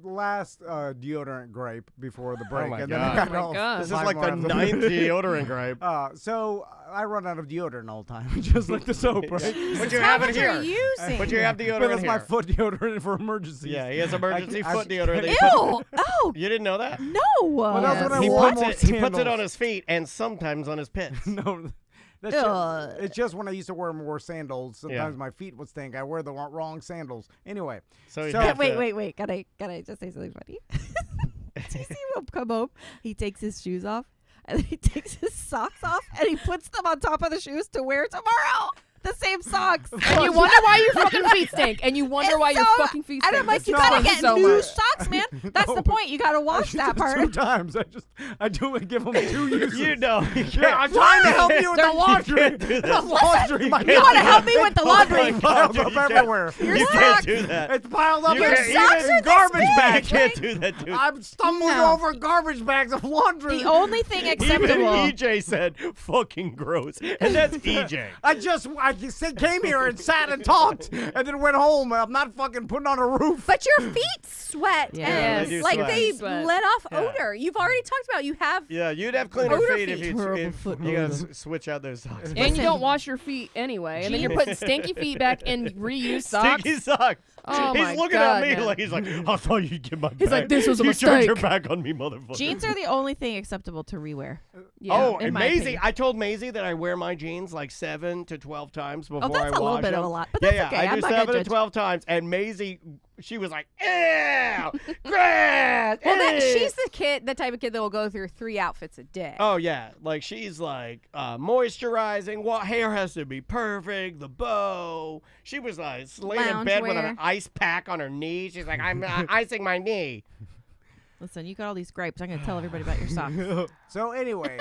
Last deodorant grape before the break. my and God. then I got Oh my all God. This is five like more the of them. 9th deodorant grape. So I run out of deodorant all the time, just like the soap, right? But you How have it much are here. you using? But you have But deodorant that's my here. foot deodorant for emergencies. Yeah, he has emergency I- foot deodorant. that he Ew! puts- Oh, You didn't know that? No. Well, that's what I He wore puts more it. He puts it sandals. on his feet and sometimes on his pits. No, that's Ugh. just, it's just when I used to wear more sandals. Sometimes Yeah. my feet would stink. I wear the wrong sandals. Anyway, So you So- have Wait, to- wait. Gotta just say something funny. Do you see him come home? He takes his shoes off, and then he takes his socks off, and he puts them on top of the shoes to wear tomorrow. The same socks. And you wonder why your fucking feet stink. And you wonder It's why your so- fucking feet And stink. I'm like, It's you not gotta get so new much. socks, man. That's the point. You gotta wash that part. Sometimes I do it. Give them 2 uses. You know. You Yeah, can't- I'm trying to help you with the laundry. can't do The this. laundry. You want to help me with the laundry? It's piled You up can't- everywhere. You can't do that. It's piled up You in can't- socks even are in garbage this bags. You big. can't do that, dude. I'm stumbling No. over garbage bags of laundry. The only thing Even acceptable. EJ said, "Fucking gross," and that's EJ. I came here and sat and talked, and then went home. I'm not fucking putting on a roof. but your feet sweat. Yeah. and They do like sweat. they Sweat. let off Yeah. odor. You've already talked about you have. Yeah, you'd have cleaner Odor feet if feet. you Terrible foot you gotta odor. switch out those socks. And you don't wash your feet anyway. And then you're putting stinky feet back in reused socks. Stinky socks. Oh he's my looking God, at me man. like he's like, I thought you'd get my back. He's like, this was a you turned your mistake. back on me, motherfucker. Jeans are the only thing acceptable to rewear. Yeah. Oh, in and my Maisie, opinion. I told Maisie that I wear my jeans like 7 to 12 times before Oh, that's I a wash little bit them. of a lot, but yeah, that's yeah, okay. I I'm do not gonna 7 to judge. 12 times, and Maisie, she was like, ew, grass. Well, ew." she's the type of kid that will go through 3 outfits a day. Oh yeah, like she's like moisturizing. What hair has to be perfect? The bow. She was like laying in bed with an Loungewear. ice pack on her knee. She's like, I'm icing my knee. Listen, you got all these gripes. I'm gonna tell everybody about your socks. So anyway,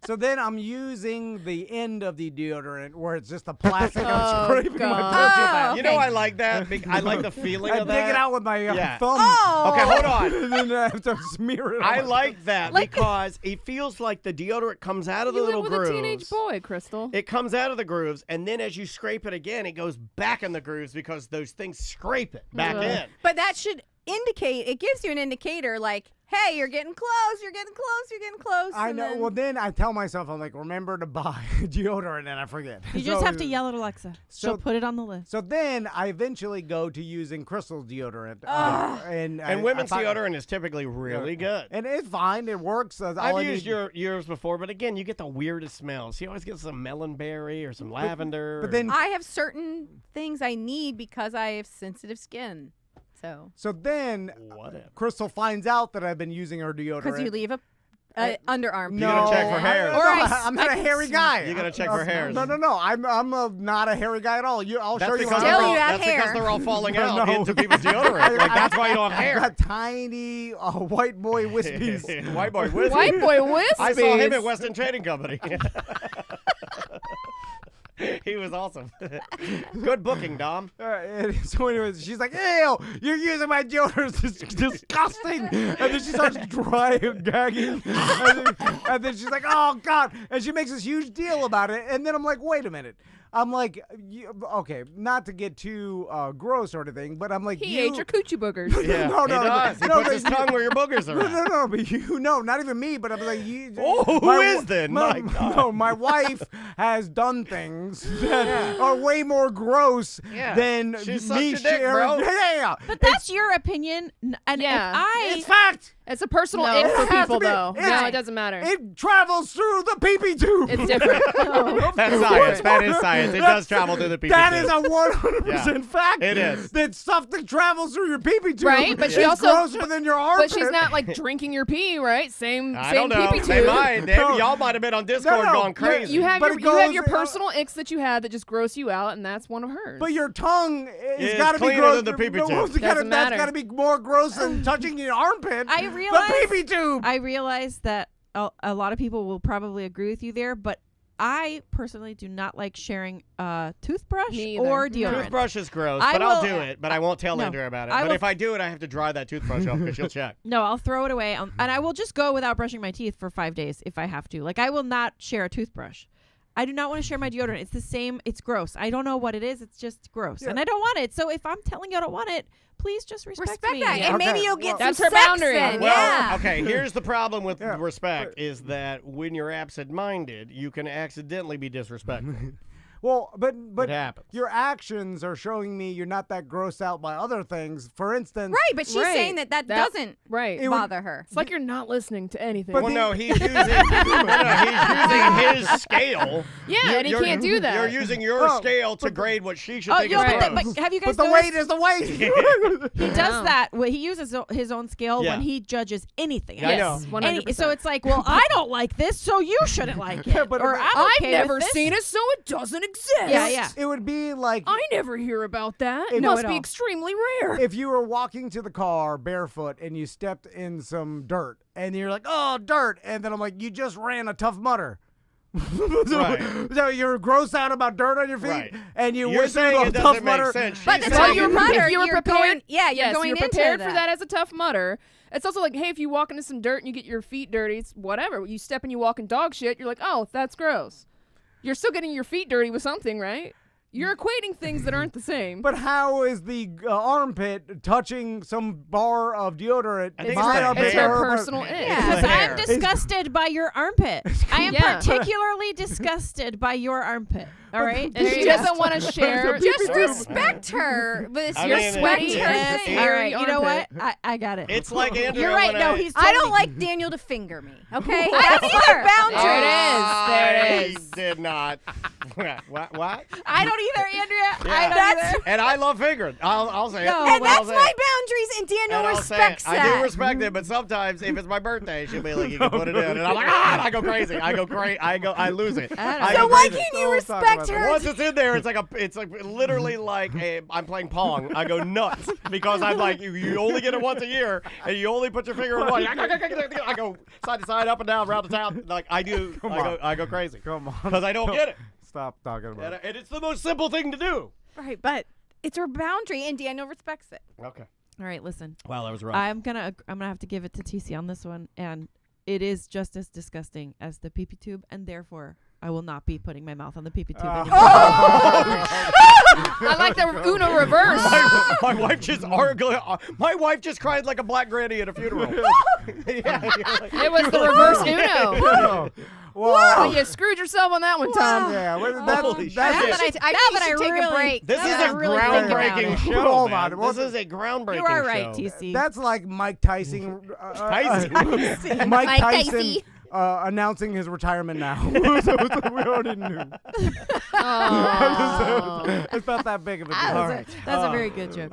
So then I'm using the end of the deodorant where it's just the plastic. I'm scraping my pussy back. You know, I like that. I like the feeling I of dig that. it out with my thumb. Oh. Okay, hold on. And then I have to smear it. I on. like that because it feels like the deodorant comes out of the You little live with grooves. a teenage boy, Crystal. It comes out of the grooves, and then as you scrape it again, it goes back in the grooves because those things scrape it back in. But that should indicate, it gives you an indicator like, hey, you're getting close, you're getting close, you're getting close. I and know. then- Well, then I tell myself, I'm like, remember to buy deodorant, and I forget. You just have to yell at Alexa. She'll so- put it on the list. So then I eventually go to using Crystal's deodorant. And Women's I thought- deodorant is typically really good. And it's fine. It works. I've used yours before, but again, you get the weirdest smells. You always get some melonberry or some lavender. But then, I have certain things I need because I have sensitive skin. so then whatever. Crystal finds out that I've been using her deodorant. Because you leave a underarm. You gotta check for hairs. Or I'm not a hairy guy. You gotta check for hairs. No. I'm not a hairy guy at all. I'll That's show you. because Still, they're all- you have that's because hair. they're all falling out No. into people's deodorant. Like, that's why you don't have I've hair. got tiny white boy wispies. White boy Wispy. White boy Wispies. I saw him at Western Trading Company. He was awesome. Good booking, Dom. So anyways, she's like, ew, you're using my deodorant. It's disgusting. And then she starts drying, gagging. And then she's like, oh, God. And she makes this huge deal about it. And then I'm like, wait a minute. I'm like, okay, not to get too gross or anything, but I'm like, He ate your coochie boogers. Yeah, No, he no, does. He no, puts but his tongue where your boogers are at. No, but not even me, but I'm like, you. Oh, who my is wa- then? My, My God. No, my wife has done things that are way more gross than She sucked me your dick, sharing. bro. Yeah. But that's your opinion. And Yeah. It's fact. It's a personal No, ick it for has to people, be- though. it's- No, it doesn't matter. It travels through the pee-pee tube. It's different. That's science. That is science. It does travel through the pee-pee That tube. is a 100% fact. It is. That stuff that travels through your pee-pee tube Right, but she is also- grosser than your armpit. But she's not like drinking your pee, right? Same I don't know. pee-pee They tube. might. No. Y'all might have been on Discord No, going crazy. You have But your, it you have goes- your personal icks that you have that just gross you out, and that's one of hers. But your tongue It's has got to be cleaner gross. than the pee-pee No, tube. it's gotta- Doesn't that's matter. got to be more gross than touching your armpit. I realize- the pee-pee tube. I realize that a lot of people will probably agree with you there, but I personally do not like sharing a toothbrush Me either. or No. deodorant. Toothbrush is gross, I but I'll will- do it. But I won't tell No. Andrea about it. I But will- if I do it, I have to dry that toothbrush off because she'll check. No, I'll throw it away, and I will just go without brushing my teeth for 5 days if I have to. Like, I will not share a toothbrush. I do not want to share my deodorant. It's the same. It's gross. I don't know what it is. It's just gross, and I don't want it. So if I'm telling you I don't want it, please just respect me. that, Yeah. and maybe Okay. you'll get That's some her sex boundary. in. Well, yeah. okay, here's the problem with Yeah. respect is that when you're absent-minded, you can accidentally be disrespectful. Well, but It happens. your actions are showing me you're not that grossed out by other things. For instance, Right, but she's Right. saying that doesn't right. It would- bother her. It's like you're not listening to anything. But Well, the- no, he's using his scale. yeah, and he You're- can't do that. You're using your Oh, scale to grade what she should Oh, think yo, is but, gross. but have you guys but the noticed weight is the weight. he does know. that? Well, he uses his own scale Yeah. when he judges anything. Yeah, I know. Yes, Any- 100%. so it's like, well, I don't like this, so you shouldn't like it. Yeah, but or I've I'm I've okay never with this. seen it, so it doesn't exist. Yeah, yeah. It would be like I never hear about that. It No, must at be all. extremely rare. if you were walking to the car barefoot and you stepped in some dirt and you're like, oh, dirt. And then I'm like, you just ran a Tough Mudder. so, Right. so you're grossed out about dirt on your feet Right. and you You're went saying through it a Tough doesn't make Mudder. sense. But She's the saying you're it- mudder. you're prepared- going, you're yes, going you're into prepared for that. that as a tough mudder. It's also like, hey, if you walk into some dirt and you get your feet dirty, it's whatever. You step and you walk in dog shit, you're like, oh, that's gross. You're still getting your feet dirty with something, right? You're equating things that aren't the same. But how is the armpit touching some bar of deodorant? I think it's it's My the armpit it's hair. her or- personal ick. Yeah. Because The I'm hair. disgusted by your armpit. I am Yeah. particularly disgusted by your armpit. All right? And she doesn't want to share. Just respect her with I your mean, sweaty it's- her it's- thing. All right, you know what? I got it. It's like Andrea. You're right. when No, I- he's I totally don't like Daniel to finger me. Okay, that's my There boundary. it is. There it I is. did not. What? I don't either, Andrea. Yeah. I don't either. And I love fingering. I'll say it. No, And I'll that's say my it. boundaries, and Daniel And I'll say respects it. that. I do respect it, but sometimes if it's my birthday, she'll be like, "You can put it in," and I'm like, "Ah!" I go crazy. I lose it. I So go why crazy. can't you Let's talk respect about her? Once it's in there, it's like literally like I'm playing Pong. I go nuts because I'm like, you only get it once a year, and you only put your finger in one. I go side to side, up and down, round to town. Like I do. I go crazy. Come on. Because I don't get it. Stop talking about it. And it's the most simple thing to do. Right, but it's her boundary, and Daniel respects it. Okay. All right, listen. Wow, that was rough. I'm gonna have to give it to TC on this one, and it is just as disgusting as the pee-pee tube, and therefore I will not be putting my mouth on the pee-pee tube anymore. I like the Uno reverse. My wife just my wife just cried like a black granny at a funeral. It was the reverse Uno. Well, You screwed yourself on that one, Tom. yeah, well, Holy that's shit. it. I think that you should I take really- a break. This is Yeah, a really think about groundbreaking it. show. Hold man. on. This is a groundbreaking You are right, show. TC. That's like Mike Tyson. Tyson. Mike Tyson Tyson. announcing his retirement now. We already knew. It's about that big of a deal. All right. That's a very good joke.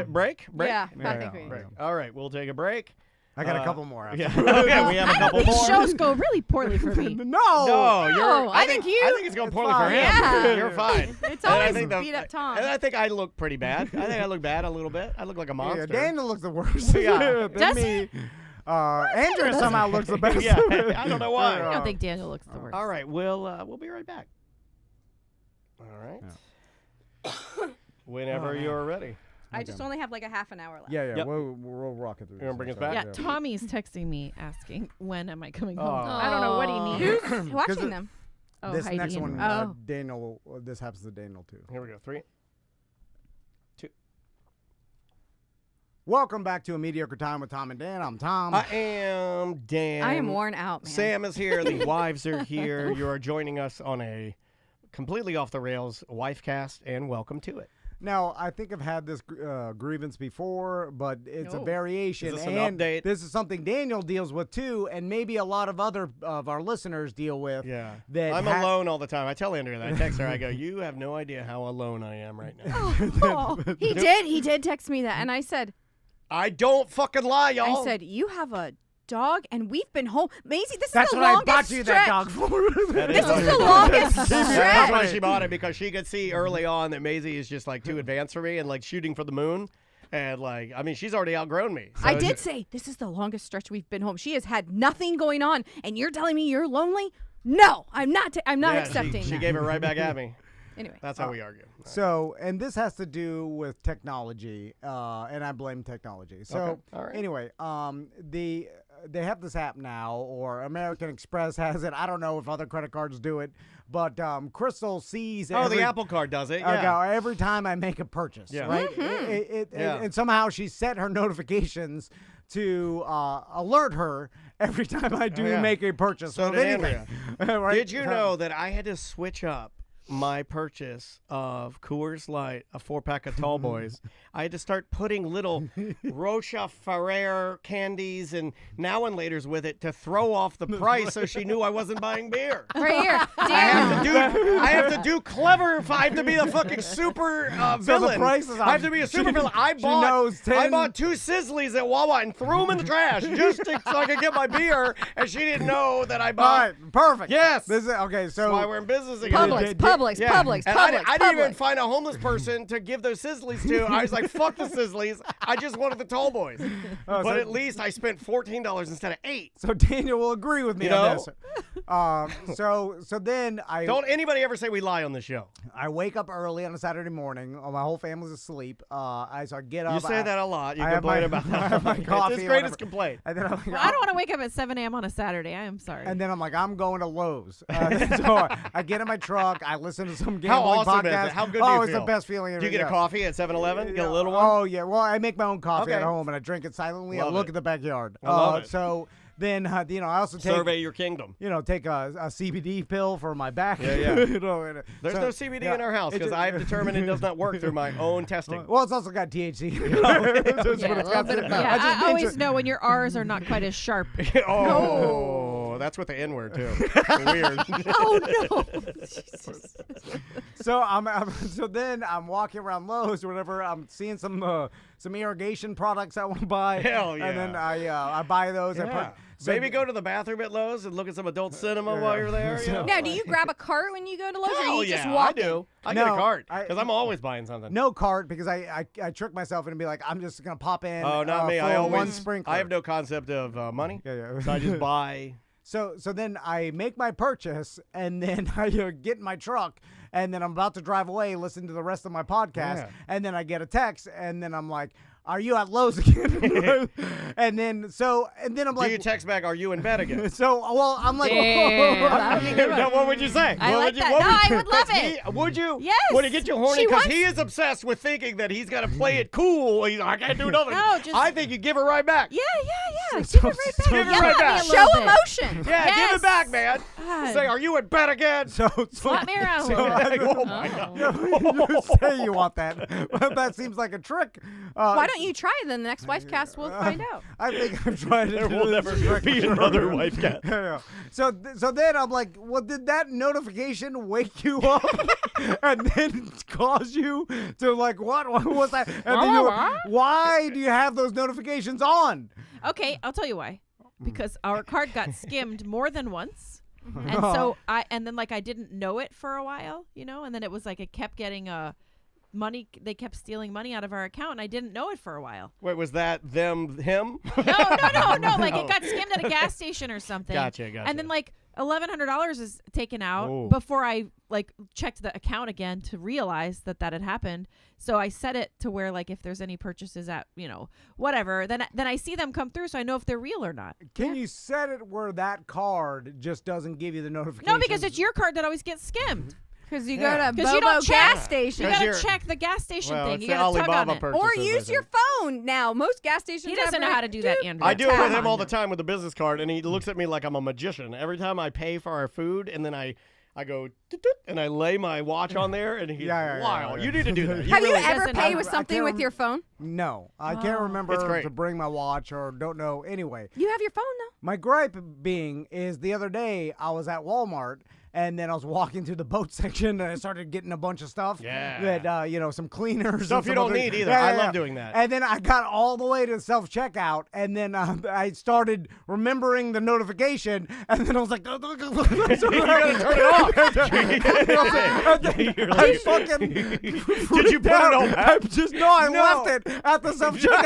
Break? Yeah, Yeah, I think we Break. All right, we'll take a break. I got a couple more. After. Yeah, okay, we have a couple These more. shows go really poorly for me. No. No, you're. I think you- I think it's going poorly for fine. him. Yeah. You're fine. It's And I always think beat up Tom. And I think I look pretty bad. I think I look bad a little bit. I look like a monster. Yeah, Daniel looks the worst. Yeah. than Does me. Andrea somehow looks the best. Yeah, I don't know why. I don't think Daniel looks the worst. All right, we'll be right back. All right. Whenever you're ready. I just only have like a half an hour left. Yeah, Yep. we'll rock it through. You wanna bring us So, back? Yeah, Tommy's texting me asking, when am I coming home? Oh. I don't know what he needs. Who's watching them? Oh, This Heidi next and one, her. Daniel. This happens to Daniel too. Here we go. 3, 2. Welcome back to A Mediocre Time with Tom and Dan. I'm Tom. I am Dan. I am worn out, man. Sam is here. The wives are here. You are joining us on a completely off the rails WifeCast, and welcome to it. Now, I think I've had this grievance before, but it's a variation. Is this an and update? This is something Daniel deals with too, and maybe a lot of other of our listeners deal with. Yeah. That I'm alone all the time. I tell Andrea that. I text her. I go, you have no idea how alone I am right now. Oh, he did text me that, and I said, I don't fucking lie, y'all. I said, you have a dog, and we've been home. Maisie, this That's is the what I longest bought you stretch. that dog for. This is the longest That's why stretch. she bought it, because she could see early on that Maisie is just like too advanced for me and like shooting for the moon. And like, I mean, she's already outgrown me. So I did say, this is the longest stretch we've been home. She has had nothing going on, and you're telling me you're lonely? No, I'm not. I'm not Yeah, accepting She that. gave it right back at me. Anyway. That's how we argue. So, and this has to do with technology, and I blame technology. So, Okay. All right. anyway, they have this app now, or American Express has it. I don't know if other credit cards do it, but Crystal sees. Oh, every, the Apple Card does it. Yeah. Okay, every time I make a purchase, Yeah. right? Yeah. And somehow she set her notifications to alert her every time I do yeah. make a purchase. So of did anything. Andrea. Right? Did you know that I had to switch up my purchase of Coors Light, a 4-pack of Tall Boys? I had to start putting little Rocha Ferrer candies and now and laters with it to throw off the price, so she knew I wasn't buying beer. Right here. I have to do clever. I have to be the fucking super villain. price is I have to be a super villain. I knows 10 bought 2 Sizzlies at Wawa and threw them in the trash just so I could get my beer, and she didn't know that I All bought. right, perfect. Yes. This is okay. So That's why we're in business again. Publix, Yeah. Publix. And I didn't even find a homeless person to give those Sizzlies to. I was like, fuck the Sizzlies. I just wanted the Tall Boys. Oh, But so- at least I spent $14 instead of $8. So Daniel will agree with me You on know? this. So then I Don't anybody ever say we lie on the show. I wake up early on a Saturday morning. My whole family's asleep. So I get up. You say that a lot. You I have complain my- about I that. have my It's coffee his or greatest whatever. complaint. And then I'm like, Well, I don't want to wake up at 7 a.m. on a Saturday. I am sorry. And then I'm like, I'm going to Lowe's. So I get in my truck. I listen to some How gambling awesome is podcast. it? How good do oh, you it's feel? the best feeling ever. Do you get yeah. a coffee at 7-Eleven? Get a little one? Oh yeah. Well, I make my own coffee at Okay. home and I drink it silently. Love I look it. at the backyard. I love it. So then I also take Survey your kingdom. take a CBD pill for my back. Yeah, yeah. and, There's so- no CBD yeah, in our house it because just- I've determined it does not work through my own testing. Well, it's also got THC. yeah, a little bit of both. I always know when your R's are not quite as sharp. Oh, that's with the N word too. Weird. Oh, no. So then I'm walking around Lowe's or whatever. I'm seeing some irrigation products I want to buy. Hell yeah. And then I buy those. Yeah. Maybe go to the bathroom at Lowe's and look at some adult cinema while you're there. You know? Now, do you grab a cart when you go to Lowe's, or Hell you just yeah, walk I do. I No, get a cart I- because I'm always buying something. No cart because I trick myself and be like, I'm just going to pop in. Oh, not me. for I always one sprinkler. I have no concept of money. Yeah. So I just buy. So then I make my purchase, and then I get in my truck, and then I'm about to drive away, listen to the rest of my podcast, and then I get a text, and then I'm like, "Are you at Lowe's again?" and then I'm like, Do you text back? Are you in bed again? I'm like, No, what would you say? I What like would you- that. what No, I would love that's it. me. Would you? Yes. Would it get you horny? She Because wants- he is obsessed with thinking that he's got to play it cool. He's like, I can't do nothing. No, just- I think you give it right back. Yeah. Give So- it right back. Give it Yell right at me back. a Show little bit. emotion. Yeah, give Yes. it back, man. God. Say, are you in bed again? so Slap me around a so little bit. Oh my God. you say you want that. That seems like a trick. Why don't you try it? Then the next WifeCast we'll find out. I think I'm trying to There do will this never trick be for another sure. WifeCast. Yeah. So then I'm like, well, did that notification wake you up and then cause you to like, what was that? And then why do you have those notifications on? Okay, I'll tell you why. Because our card got skimmed more than once. And so I didn't know it for a while, and then it was like it kept getting money. They kept stealing money out of our account, and I didn't know it for a while. Wait, was that him? No. Like it got skimmed at a gas station or something. Gotcha. And then like $1,100 is taken out Oh. before I like checked the account again to realize that had happened. So I set it to where like if there's any purchases at whatever, then I see them come through, so I know if they're real or not. Can you set it where that card just doesn't give you the notification? No, because it's your card that always gets skimmed. Because you Yeah. go to 'Cause you Bobo don't gas check. station. You 'Cause gotta you're- check the gas station Well, thing. it's You the gotta tug on Alibaba it. purchases, Or I use your think. phone now. Most gas stations He doesn't know have how to do that, Andrew. I do it with Come him all on. the time with the business card, and he looks at me like I'm a magician. Every time I pay for our food, and then I go, toot, toot, and I lay my watch on there, and he's wow, you need to do that. Have you really- ever doesn't paid know. with I something can't with your phone? No, I can't remember It's great. to bring my watch or don't know. Anyway, You have your phone though. my gripe being is the other day I was at Walmart and then I was walking through the boat section and I started getting a bunch of stuff. Yeah. That some cleaners. Stuff and you some don't other- need either. I love doing that. And then I got all the way to self checkout and then I started remembering the notification and then I was like, You gotta turn it off. I fucking Did you put it out. on back? I No. left it at the self checkout.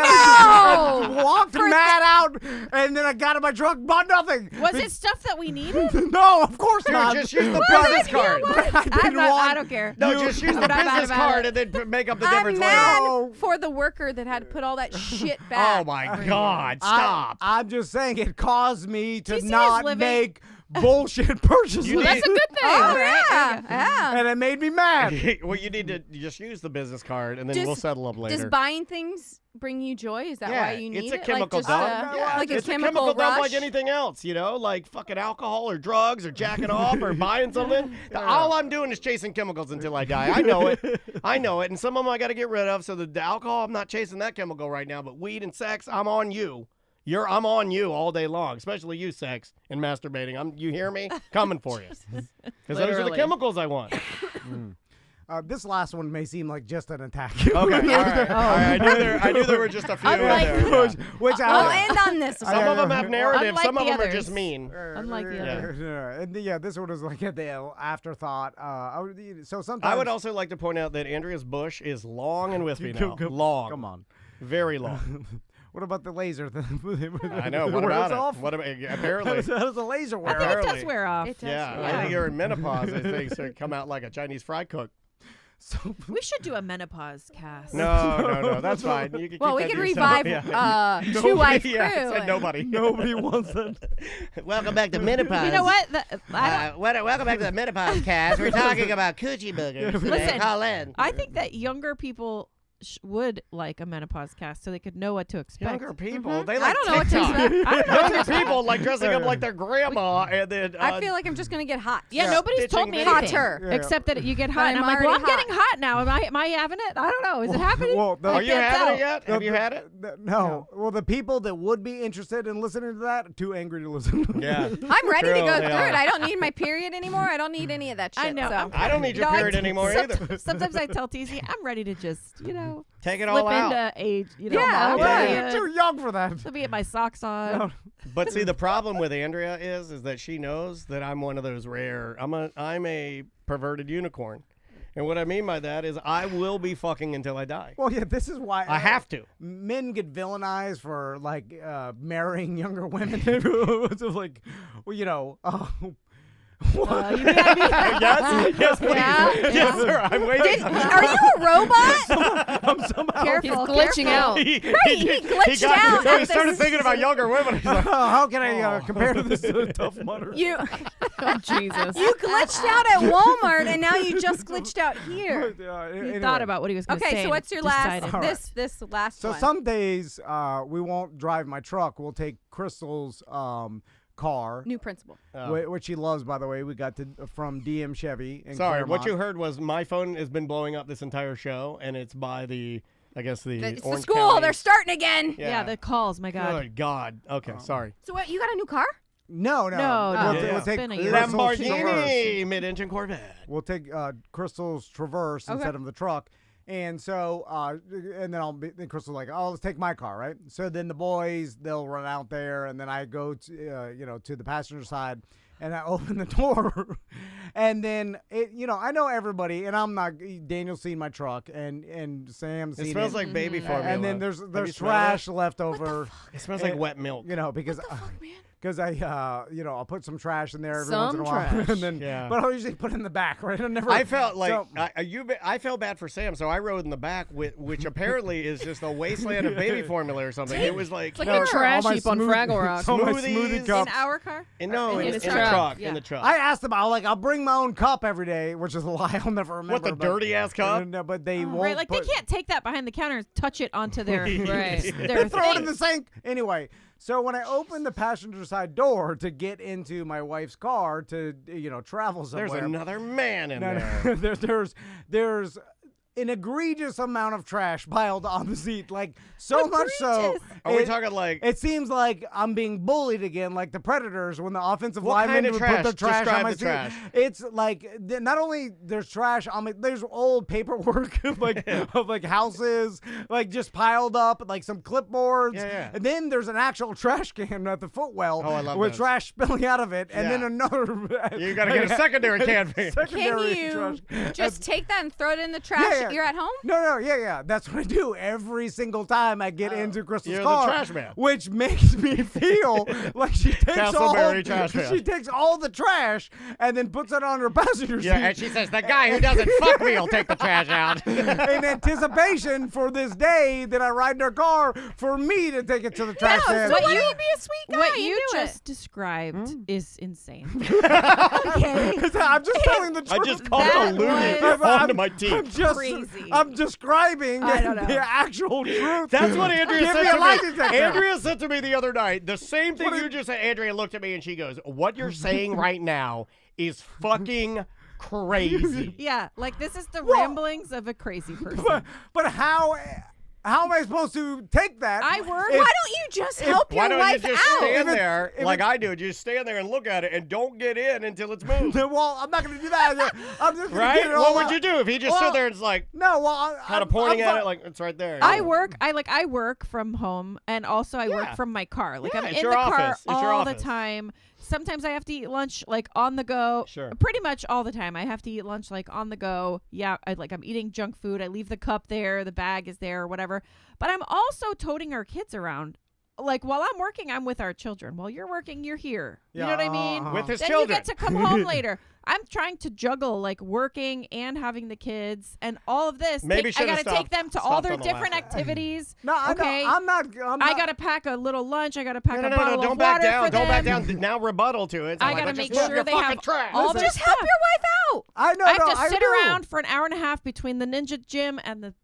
No! Walked mad out, and then I got in my truck, bought nothing. Was it stuff that we needed? No, of course Dude, not. just use the business card. I don't care. No, just use the I'm not mad business about card it. and then make up the I'm difference mad later. No. for the worker that had to put all that shit back. Oh my God! Stop. I'm just saying it caused me to TC is not living- make bullshit purchases. You That's a good thing. Oh, right? yeah. And it made me mad. Well, you need to just use the business card, and then we'll Does- settle up later. Does buying things bring you joy? Is that Yeah, why you need it's a it? chemical like just dump. Yeah, like it's a chemical dump rush? like anything else, like fucking alcohol or drugs or jacking off or buying something. All I'm doing is chasing chemicals until I die. I know it. I know it. And some of them I got to get rid of. So the alcohol, I'm not chasing that chemical right now. But weed and sex, I'm on you. I'm on you all day long, especially you, sex and masturbating. You hear me? Coming for you. Because those are the Literally. chemicals I want. This last one may seem like just an attack. Okay, all right. All right. I knew there were just a few in Unlike- there. Yeah. Which I'll I, end on this one. Some of them have narrative. Unlike Some of the them are others. just mean. Unlike the others. Yeah, this one was like at the afterthought. So sometimes I would also like to point out that Andrea's bush is long and wispy now. Long. Come on. Very long. What about the laser thing? I know. What Wears about it? off? What about, How apparently. does the laser I wear think off? it does Apparently. wear off. It does. Yeah, Yeah. I think you're in menopause. I think so come out like a Chinese fry cook. So, We should do a menopause cast. No. That's fine. You can Well, keep we that could to yourself. revive Yeah. Two Wife Yeah, Crew. said nobody. nobody wants that. Welcome back to menopause. You know what? Welcome back to the menopause cast. We're talking about Coochie Boogers. Listen, Call in. I think that younger people would like a menopause cast so they could know what to expect. Younger people, they like I don't know what to TikTok. expect. I don't know what to Younger expect. people like dressing up like their grandma, and then I feel like I'm just gonna get hot. Yeah, nobody's told me stitching anything Hotter. except that you get But hot. And I'm I'm like, well, I'm already getting hot now. Am I having it? I don't know. Is it happening? Well, Are you can't having tell. it yet? Have you had it? No. Well, the people that would be interested in listening to that are too angry to listen. Yeah. I'm ready to True, go they through are. it. I don't need my period anymore. I don't need any of that shit. I know. So. I don't need your No, I period do. anymore either. Sometimes I tell TZ, I'm ready to just, Take it slip all out. into age. Yeah, I'm right. ready You're to- too young for that. Let me get my socks on. But see, the problem with Andrea is that she knows that I'm one of those rare. I'm a perverted unicorn, and what I mean by that is I will be fucking until I die. Well, yeah, this is why I have to. Men get villainized for like marrying younger women. It's like, well, You mean I mean- Yes, please. Yeah? Yes, sir. I'm waiting. Are you a robot? I'm somehow. Careful. He's glitching out. He glitched out No, at he started this- thinking about younger women. He's like, How can I compare to this tough mudder? You Jesus. you glitched out at Walmart and now you just glitched out here. He thought about what he was going to say. Okay, so and what's your last decided. this last So one? some days we won't drive my truck. We'll take Crystal's car, New principal. which she loves, by the way. We got from DM Chevy. In Sorry, what Claremont. you heard was my phone has been blowing up this entire show, and it's by the It's the Orange school. County. They're starting again. Yeah, the calls, my God. Good God. Okay, sorry. So what? You got a new car? No. No, We'll, no, we'll it's take been a year. Crystal's Traverse. Lamborghini mid-engine Corvette. We'll take Crystal's Traverse Okay. instead of the truck. And so, and then then Crystal's like, oh, let's take my car, right? So then the boys, they'll run out there, and then I go to, to the passenger side, and I open the door, and then I know everybody, and I'm not. Daniel's seen my truck, and Sam's seen It smells like baby formula. and then there's Have you smelled trash it? left over. It smells like wet milk. Because because I I'll put some trash in there every Some once in a while, trash. and then Yeah. but I'll usually put it in the back, right? I felt like so- I felt bad for Sam, so I rode in the back, which apparently is just a wasteland of baby formula or something. It was like, It's like No, a trash all my heap on smooth- Fraggle Rock. all my Smoothies. smoothie In cups. In our car? no, In in the the truck. truck, Yeah. in the truck. I asked them, I'll bring my own cup every day, which is a lie. I'll never remember. What, the but- dirty-ass cup? No, but they won't. Right, like put, they can't take that behind the counter and touch it onto their Right. their throw it in thing. the sink. Anyway, so when I open the passenger side door to get into my wife's car to travel somewhere, There's another man in No, there. no, there's an egregious amount of trash piled on the seat, like so much so. Egregious. Are we it- talking like? It seems like I'm being bullied again, like the Predators when the offensive What linemen kind of would trash? put their trash Describe on my the seat. trash. It's like not only there's trash on me, there's old paperwork of like houses, like just piled up, like some clipboards. Yeah. And then there's an actual trash can at the footwell Oh, I love with those. trash spilling out of it, and then Yeah. another. You gotta get a secondary can. secondary Can trash. you just take that and throw it in the trash? Yeah. You're at home? No, yeah. That's what I do every single time I get into Crystal's You're the car, trash man. which makes me feel like she takes Castleberry trash man. she takes all the trash and then puts it on her passenger seat Yeah, and she says the guy who doesn't fuck me will take the trash out. in anticipation for this day that I ride in her car for me to take it to the trash No, can. so why don't you be a sweet guy? What and you do it? just described is insane. I'm just telling the I truth. just called That a loony was onto my teeth. crazy. I'm describing I don't know. the actual truth. That's what Andrea Give said me a lie to me. detector. Andrea said to me the other night, the same thing you just said. Andrea looked at me and she goes, "What you're saying right now is fucking crazy." Yeah, like this is the ramblings of a crazy person. But how am I supposed to take that? I work. if- Why don't you just help Why your don't wife you just out? stand If it- there if like it- I do? Just stand there and look at it and don't get in until it's moved. Well, I'm not going to do that. I'm just going to Right? get it all What would out. you do if he just Well, stood there and it's like No, well, kind of pointing at it like it's right there? I work from home, and also I Yeah. work from my car. Like Yeah, I'm it's in your the car office. It's your all the office. time. Sometimes I have to eat lunch like on the go. Sure. Pretty much all the time. I have to eat lunch like on the go. Yeah, I'm eating junk food. I leave the cup there, the bag is there, or whatever. But I'm also toting our kids around. Like while I'm working, I'm with our children. While you're working, you're here. You know what I mean? With his Then children. you get to come home later. I'm trying to juggle like working and having the kids and all of this. Maybe I should've gotta take stopped- them to all stopped their on the different last one. activities. No, okay. I'm not. I gotta pack a little lunch. I gotta pack No, a no, bottle don't of back water down. for Don't them. back down. Now rebuttal to it. So I like, gotta let's make just move sure your they fucking have trash. all Listen, their Just help stuff. your wife out. I know. I have no, to sit do. around for an hour and a half between the ninja gym and the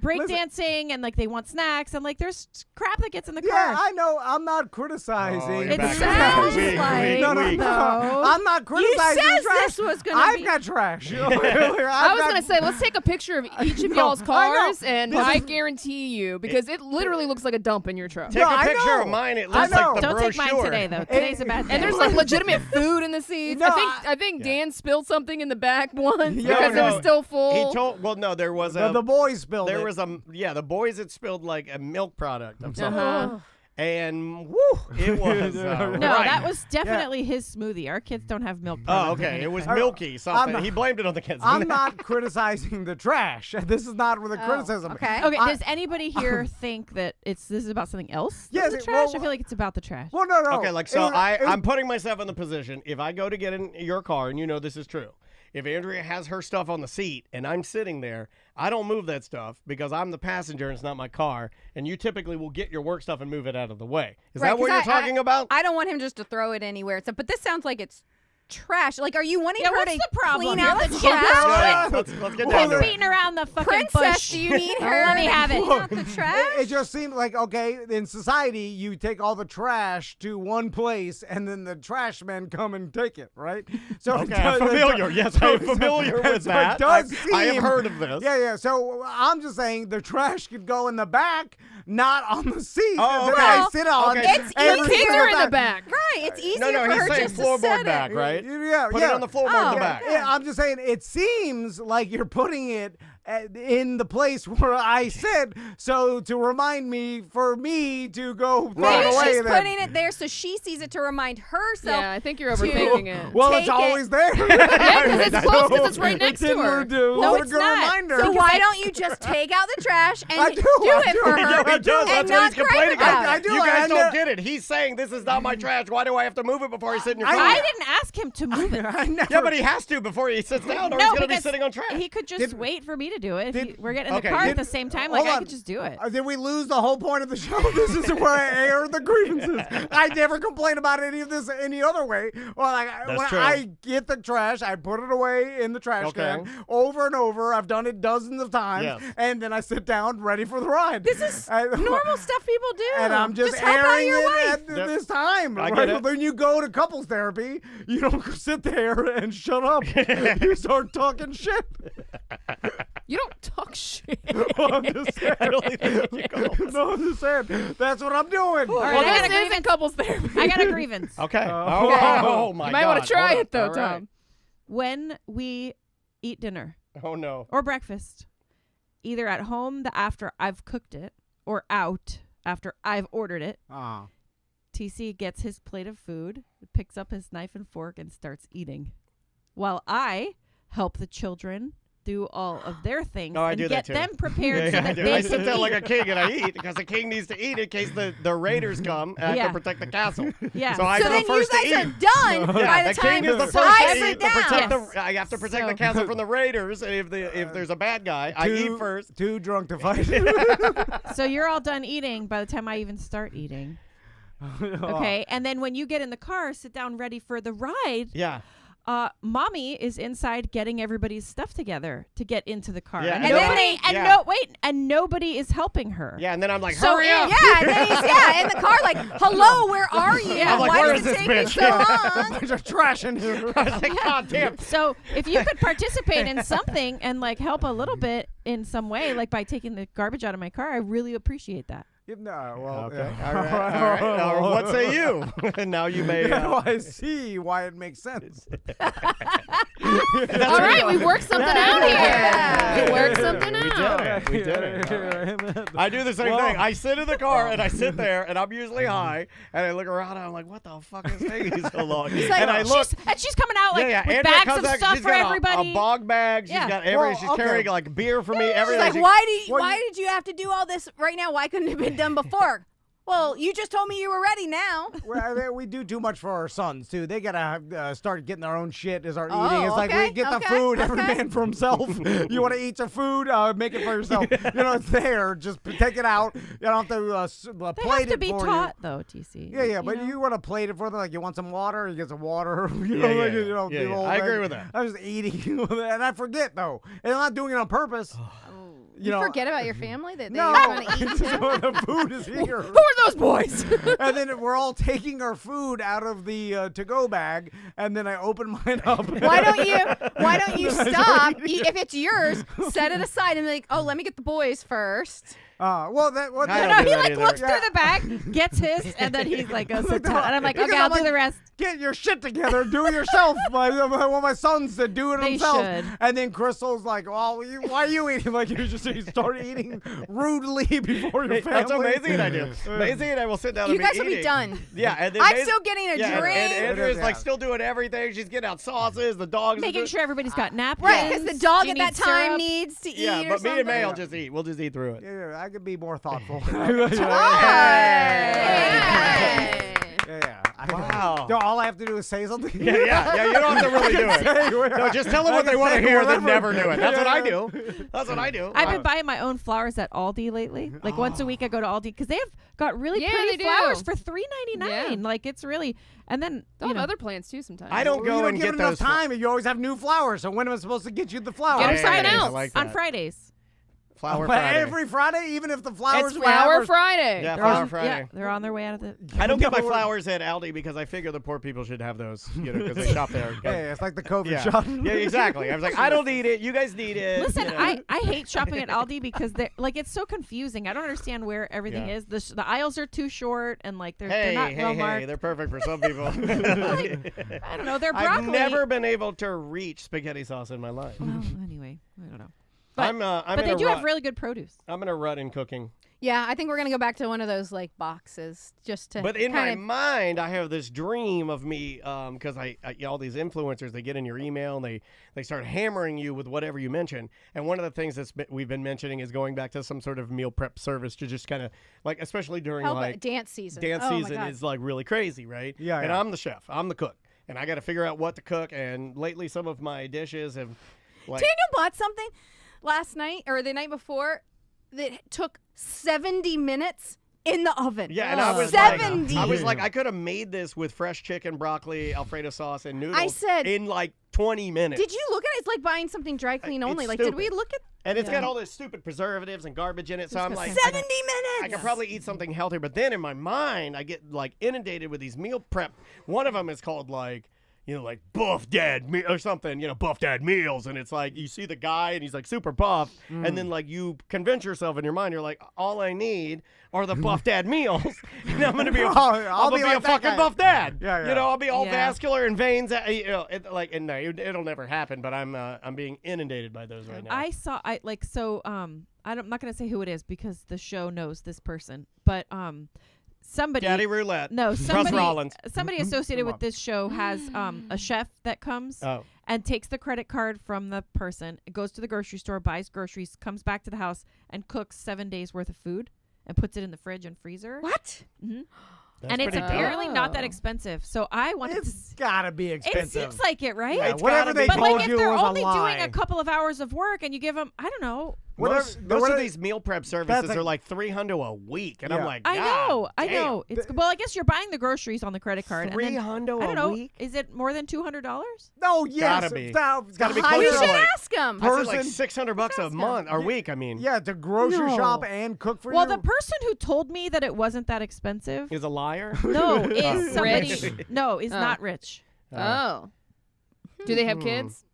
breakdancing and like they want snacks and like there's crap that gets in the car. Yeah, I know. I'm not criticizing. It sounds like no. I'm not criticizing you said trash. this was gonna I've be. got trash. I was going to say, let's take a picture of each of y'all's I know. cars, and I guarantee you, because it literally looks like a dump in your truck. Take a picture of mine. It looks like the Don't brochure. take mine today though. Today's a bad day. And there's like legitimate food in the seats. No, I think Dan spilled something in the back once No, because it was no. still full. He told. Well, no, there was the boys spilled There it. was the boys had spilled like a milk product of something. Uh-huh. And woo, it was no, right. that was definitely his smoothie. Our kids don't have milk. Oh, products in okay. it. It was milky something. I'm- He blamed it on the kids. I'm not criticizing the trash. This is not with a criticism. Okay. Okay, does anybody here think that this is about something else? Yes, than the it- trash. well, I feel like it's about the trash. Well, no. Okay, like so, It was- I'm putting myself in the position. If I go to get in your car, and you know this is true, if Andrea has her stuff on the seat and I'm sitting there, I don't move that stuff because I'm the passenger and it's not my car. And you typically will get your work stuff and move it out of the way. Is Right, that what 'cause you're talking about? I don't want him just to throw it anywhere. So, but this sounds like it's trash. Like, are you wanting her what's to the problem clean here? out the Let's get trash? Yeah, let's get down to Quit it. beating around the fucking Princess, bush. do you need her? Let me to have it. clean out the trash? It just seemed like, okay, in society, you take all the trash to one place, and then the trash men come and take it, right? So Okay, I'm familiar. Yes, I'm familiar with so that. It does I have seem- heard of this. Yeah. So I'm just saying the trash could go in the back, not on the seat Oh, that okay. I sit on. Okay. It's every The kids single are in the time. back. Right, it's easier No, for he's her saying just to floorboard set back, it. right? Yeah, Put yeah. it on the floorboard in the Oh, back. Yeah, I'm just saying it seems like you're putting it in the place where I sit, so to remind me for me to go throw Maybe it away. she's then. putting it there so she sees it to remind herself. Yeah, I think you're overthinking it. Well, Take it's it. always there. Yeah, 'cause it's close, 'cause it's right next to didn't her. Do, No, what it's a good not. reminder. So why don't you just take out the trash and I do do, I it do. for her? Yeah, he does. and That's what not he's complaining gripe about. about I it? do. You guys and don't get it. He's saying this is not my trash. Why do I have to move it before I sit in your car? I didn't ask him to move it. I never, Yeah, but he has to before he sits down, or he's going to be because sitting on trash. He could just wait for me to do it. If we're getting in okay, the car did- at the same time, hold like I on. could just do it. Did we lose the whole point of the show? This is where I air the grievances. I never complain about any of this any other way. Well, like when true. I get the trash, I put it away in the trash can over and over. I've done it dozens of times, Yes. and then I sit down ready for the ride. This is normal stuff people do. And I'm just help out airing your it wife. at this time. I right? get it. When you go to couples therapy, you don't sit there and shut up. You start talking shit. You don't talk shit. Well, I'm just saying. I don't think that's what you call it. No, I'm just saying. That's what I'm doing. All right, Well, I got a this isn't grievance. couples therapy. I got a grievance. Okay. Okay. Oh, my God. You might want to try Hold it, though, on. All right. Tom. When we eat dinner Oh, no. or breakfast, either at home after I've cooked it or out after I've ordered it, TC gets his plate of food, picks up his knife and fork, and starts eating, while I help the children do all of their things Oh, I and do that get too. them prepared so I that do. they I can sit there eat. like a king and I eat because the king needs to eat in case the raiders come and I have to protect the castle. Yeah. So I So go then you first to guys eat. are done by the the time king is the first I to sit eat to protect down. I have to protect So- the castle from the raiders. And if there's a bad guy, I eat first. Too drunk to fight. So you're all done eating by the time I even start eating. Okay. And then when you get in the car, sit down ready for the ride. Yeah. Mommy is inside getting everybody's stuff together to get into the car. Yeah, And, and nobody, nobody- and nobody is helping her. Yeah, and then I'm like, So hurry up. Yeah, and then he's in the car like, hello, where are you? Yeah. I'm like, Why where does is it this take me bitch? so long? There's a trash in here. I was like, God damn. So if you could participate in something and like help a little bit in some way, like by taking the garbage out of my car, I really appreciate that. No, well, Okay. yeah. All right. Now, what say you? And now you may. Now I see why it makes sense. All right, we worked something out here. Yeah. We worked something out. We did it. All right. I do the same thing. I sit in the car and I sit there and I'm usually high and I look around and I'm like, what the fuck is taking so long? like, and I look. She's coming out like with Andrea bags comes of out, stuff she's for got everybody. A bog bag. She's Yeah. got everything. Well, She's okay. carrying like beer for me. She's Everything. like, She- why did you have to do all this right now? Why couldn't it have been done before? Well, you just told me you were ready now. Well, we do too much for our sons too. They gotta start getting their own shit as our Oh, eating. It's like we okay, get the okay, food, every okay. man for himself. You want to eat some food, make it for yourself. It's there. Just take it out. You don't have to They plate have to it be for taught though, TC. Yeah, but know? you want to plate it for them. Like you want some water, you get some water. Yeah. I agree with that. I'm just eating, and I forget though, and I'm not doing it on purpose. You know, forget about your family that they no, want to eat too? so the food is here. Who are those boys? And then we're all taking our food out of the to-go bag, and then I open mine up. Why don't you stop? If it's yours, set it aside and be like, oh, let me get the boys first. Well, that what? I No, don't do he that like either. looks through the bag, gets his, and then he's like, goes sit down. And I'm like, okay, I'll do the rest. Get your shit together. Do it yourself. My son said do it They himself. should. And then Crystal's like, well, why are you eating? Like you start eating rudely before your family. That's what Maisie and I do. Maisie and I will sit down You and guys be will eating. be done. Yeah, and then I'm Maisie- still getting a yeah, drink. And Andrea's like Yeah. still doing everything. She's getting out sauces. The dogs. Making sure everybody's got napkins. Right, because the dog Do you at that need time syrup? needs to eat Yeah, or but me and May will something. just eat. We'll just eat through it. Yeah, I could be more thoughtful. Yeah. Wow. No, all I have to do is say something. Yeah. You don't have to really do it. No, just tell them what they want to hear, then never do it. That's what I do. That's what I do. I've been buying my own flowers at Aldi lately. Like once a week, I go to Aldi because they have got really Yeah, pretty they do. flowers for $3.99. Yeah. Like it's really, and then They'll you have know, other plants too sometimes. I don't You go don't and give get it enough those. time, and you always have new flowers. So when am I supposed to get you the flowers? Get 'em something I else. like on that. Fridays. Flower But Friday. every Friday, even if the flowers It's we have Flower are- Friday. Yeah, They're Flower on, Friday. yeah, they're on their way out of the. I don't get my No, flowers at Aldi because I figure the poor people should have those, because they shop there. Hey, it's like the COVID Yeah. shot. Yeah, exactly. I was like, I don't need it. You guys need it. Listen, you know. I hate shopping at Aldi because they're like it's so confusing. I don't understand where everything Yeah. is. The aisles are too short and like they're Hey, not well hey, marked. they're perfect for some people. I don't know. They're broccoli. I've never been able to reach spaghetti sauce in my life. Well, anyway, I don't know. But, I'm but in they a do rut. have really good produce. I'm in a rut in cooking. Yeah, I think we're gonna go back to one of those like boxes just to. But in my kind of, mind, I have this dream of me, because all these influencers, they get in your email and they start hammering you with whatever you mention. And one of the things we've been mentioning is going back to some sort of meal prep service to just kind of like, especially during help like dance season. dance Oh my season God. is like really crazy, right? Yeah, And yeah. I'm the chef, I'm the cook, and I got to figure out what to cook. And lately, some of my dishes have like. Daniel bought something last night or the night before that took 70 minutes in the oven. Yeah, and I was 70. like, I could have made this with fresh chicken, broccoli, Alfredo sauce, and noodles. I said- in like 20 minutes. Did you look at it? It's like buying something dry clean It's only. Like, did we stupid. look at And it's got Yeah. all this stupid preservatives and garbage in it. So I'm like, 70 I minutes? could probably eat something healthier. But then in my mind, I get like inundated with these meal prep. One of them is called like, like Buff Dad or something, Buff Dad Meals. And it's like, you see the guy and he's like super buff. And then like you convince yourself in your mind, you're like, all I need are the Buff Dad Meals. And I'm going to be a, I'll I'm be gonna like be a that fucking guy. Buff Dad. Yeah, yeah. I'll be all Yeah. vascular and veins. And no, it'll never happen. But I'm being inundated by those right now. I'm not going to say who it is because the show knows this person, but somebody Daddy Roulette. no Russ somebody Rollins. somebody associated with this show has a chef that comes Oh. and takes the credit card from the person, goes to the grocery store, buys groceries, comes back to the house and cooks 7 days worth of food and puts it in the fridge and freezer. What? That's And it's pretty cool. apparently not that Oh. expensive. So I wanted to It's gotta be it expensive. seems like it, right? Yeah, It's whatever gotta they be. But told like if you they're was only a lie. doing a couple of hours of work and you give them, I don't know. Most what of are- these meal prep services like- are like $300 a week, and I'm Yeah. like, I know. damn. It's well, I guess you're buying the groceries on the credit card. and then, $300 I don't a know. week? Is it more than $200? No, yes. Gotta be. It's gotta be higher. close We to should like- ask him. I said like Person- $600 a month or week. I mean, Yeah, to grocery No. shop and cook for Well, you. the person who told me that it wasn't that expensive, is a liar. no, is somebody. Rich. No, is Oh. not rich. Oh. Do they have kids?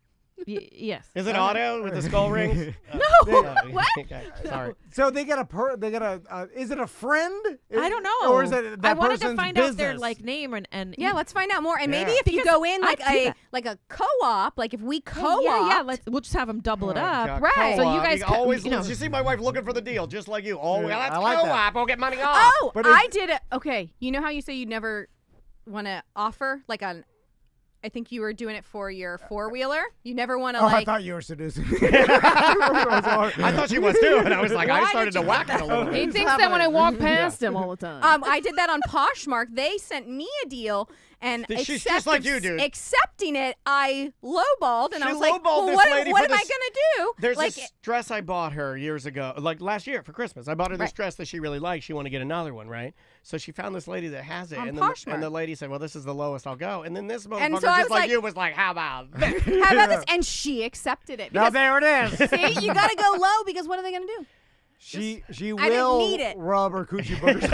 Yes. Is it Otto with the skull rings? No. What? Okay, sorry. So they get is it a friend? I don't know. Or is it that I wanted to person's find business? out their like name and Yeah, let's find out more. And maybe Yeah. if you Because go in I'd do that. like a co-op, like if we co-op. yeah. We'll just have them double it up. God, Right. So you co-op. guys always, you know. you see my wife looking for the deal, just like you. Oh, Yeah, well, let's I like that. co-op. We'll get money off. Oh, But I did it. Okay, you know how you say you never want to offer like I think you were doing it for your four-wheeler. You never want to Oh, I like. thought you were seducing. I thought she was too, and I was like, I Why started did to you whack do it a little He bit. thinks that when I walk past him all the time. I did that on Poshmark. They sent me a deal, And She's just like you, dude. Accepting it, I lowballed, and She I was like, lowballed well, this what lady am for I this- going to do? There's like, this dress I bought her years ago, like last year for Christmas. I bought her this Right. dress that she really liked. She wanted to get another one, right? So she found this lady that has it, On and Poshmark. the lady said, "Well, this is the lowest I'll go." And then this motherfucker, And so I just was like like- you, was like, "How about this?" how about this? And she accepted it. Now Because, there it is. see, you got to go low because what are they going to do? She I didn't will need it. rub her coochie boogers.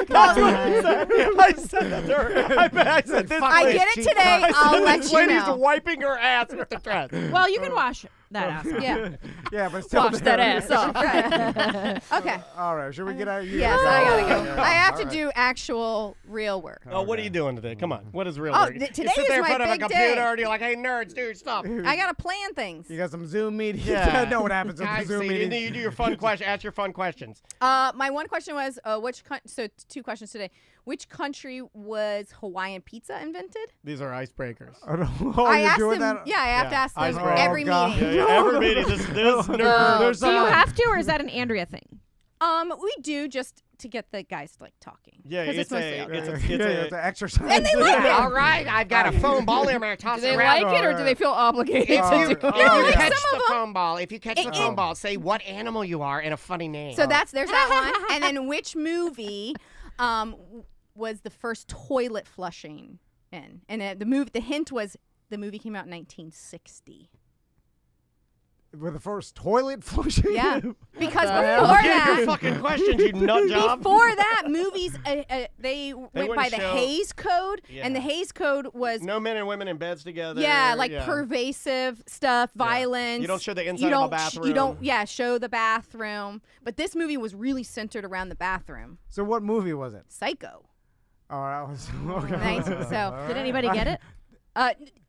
That's what I said. I said that to her. I said, "This I lady- get it today. I'll let this you lady's know. wiping her ass with the dress." Well, you can wash that ass. Yeah. Yeah, but still. Wash that ass off. Right. Okay. All right, should we get out of here? Yes, I gotta go. Yeah. I have All to right. do actual real work. Oh, what are you doing today? Come on. What is real Oh, work? You today sit is there in my front of a big computer day. and you're like, "Hey, nerds, dude, stop." I gotta plan things. You got some Zoom meetings. Yeah. I know what happens at I the Zoom see. meeting. You do your fun question. Ask your fun questions. My one question was, so two questions today. Which country was Hawaiian pizza invented? These are icebreakers. Oh, I you're asked doing them. that? Yeah, I have Yeah, to ask them icebreaker. every Oh, God. meeting. Yeah, every meeting. This nerd. There's Do you some- have to, or is that an Andrea thing? We do just to get the guys like talking. Yeah, 'Cause it's mostly a- all it's guys. a- it's an exercise. And they like it. All right, I've got a foam ball in there. Toss Do it they around. like it or do they feel obligated If to you, do it? if you like catch some the of 'em- foam ball, if you catch the It- foam ball, say what animal you are and a funny name. So there's that one. And then which movie was the first toilet flushing in? And the hint was the movie came out in 1960. With the first toilet flushing? Yeah. Because Forget before your that, fucking questions, you nut job. before that, movies they went by wouldn't the show- Hays Code, Yeah. and the Hays Code was No men and women in beds together. pervasive stuff, violence. You don't show the inside you of a don't bathroom. You don't show the bathroom. But this movie was really centered around the bathroom. So what movie was it? Psycho. Oh, that was okay. Nice. So Did anybody get it?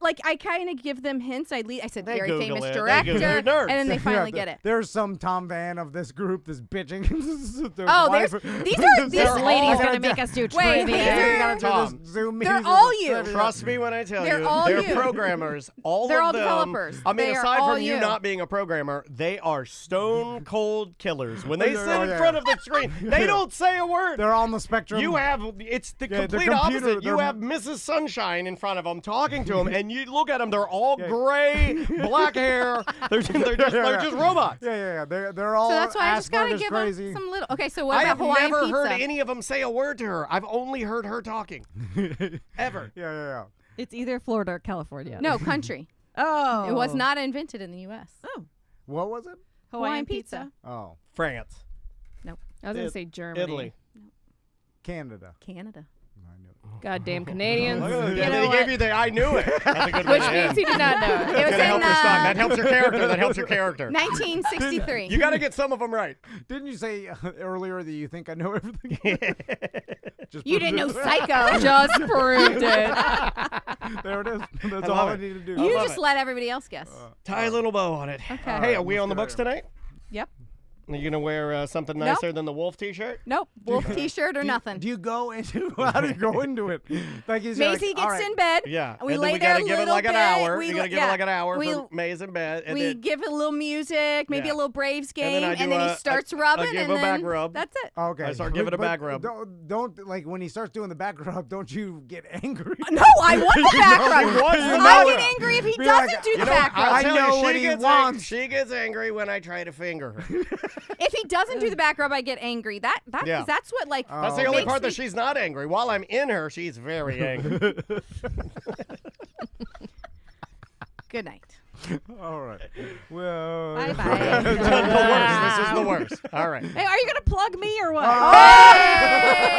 like I kind of give them hints. I said They very Google famous it. They director, Google it. and Nerds. then they Yeah, finally get it. There's some Tom Van of this group that's bitching. Oh, these are This all- lady's gonna make us do Wait, trivia. these are- Tom, They're all you. Trust me when I tell They're you, all they're you. programmers. They're of all them, developers. I mean, They are aside all from you you. not being a programmer, they are stone cold killers. When they Oh, sit in yeah. front of the screen, they don't say a word. They're on the spectrum. You have it's the Yeah, the complete computer, opposite. You they're- have Mrs. Sunshine in front of them talking to them, and you look at them. They're all gray, black hair. They're just robots. Yeah. They're all So that's why I just gotta Asperger's give crazy. them some little. Okay, so what I about have Hawaiian never pizza? heard any of them say a word to her. I've only heard her talking. Ever. Yeah. It's either Florida or California. No, country. Oh. It was not invented in the U.S. Oh. What was it? Hawaiian pizza. Oh, France. I was going to say Germany. Italy. Canada. Canada. I knew. Goddamn Canadians. Look at that. You And know then he what? gave you the I knew it. That's a good way Which to means end. he did not know it. It was Gonna in help your stock. That helps your character. That helps your character. 1963. You got to get some of them right. Didn't you say earlier that you think I know everything? Just You proved didn't know it. Psycho. Just proved it. There it is. That's I all love I it. need to do. You love just it. let everybody else guess. Tie a little bow on it. Okay. Hey, are we let's on the get books it. tonight? Yep. Are you gonna wear something Nope. nicer than the wolf T-shirt? Nope. Wolf T-shirt or nothing. Do you go into how do you go into it? Like you say, Maisie like, gets all right, in bed. Yeah. And we and lay then we there gotta a give it little like an bit. hour. We You gotta li- give it yeah. like an hour We- for Maze in bed. And We then, give it a little music, maybe Yeah. a little Braves And then game, I and do then a- he starts I rubbing, give and a then back rub. that's it. Okay. I start giving it a But back rub. Don't like when he starts doing the back rub. Don't you get angry? No, I want the back rub. wants the I back get rub. angry if he Be doesn't like, do the You know, back I'll rub. I tell know you, what she he gets wants. She gets angry when I try to finger her. If he doesn't do the back rub, I get angry. Yeah. That's what like. That's the only makes part that me- she's not angry. While I'm in her, she's very angry. Good night. All right. Well. Bye-bye. the worst. This is the worst. All right. Hey, are you gonna plug me or what?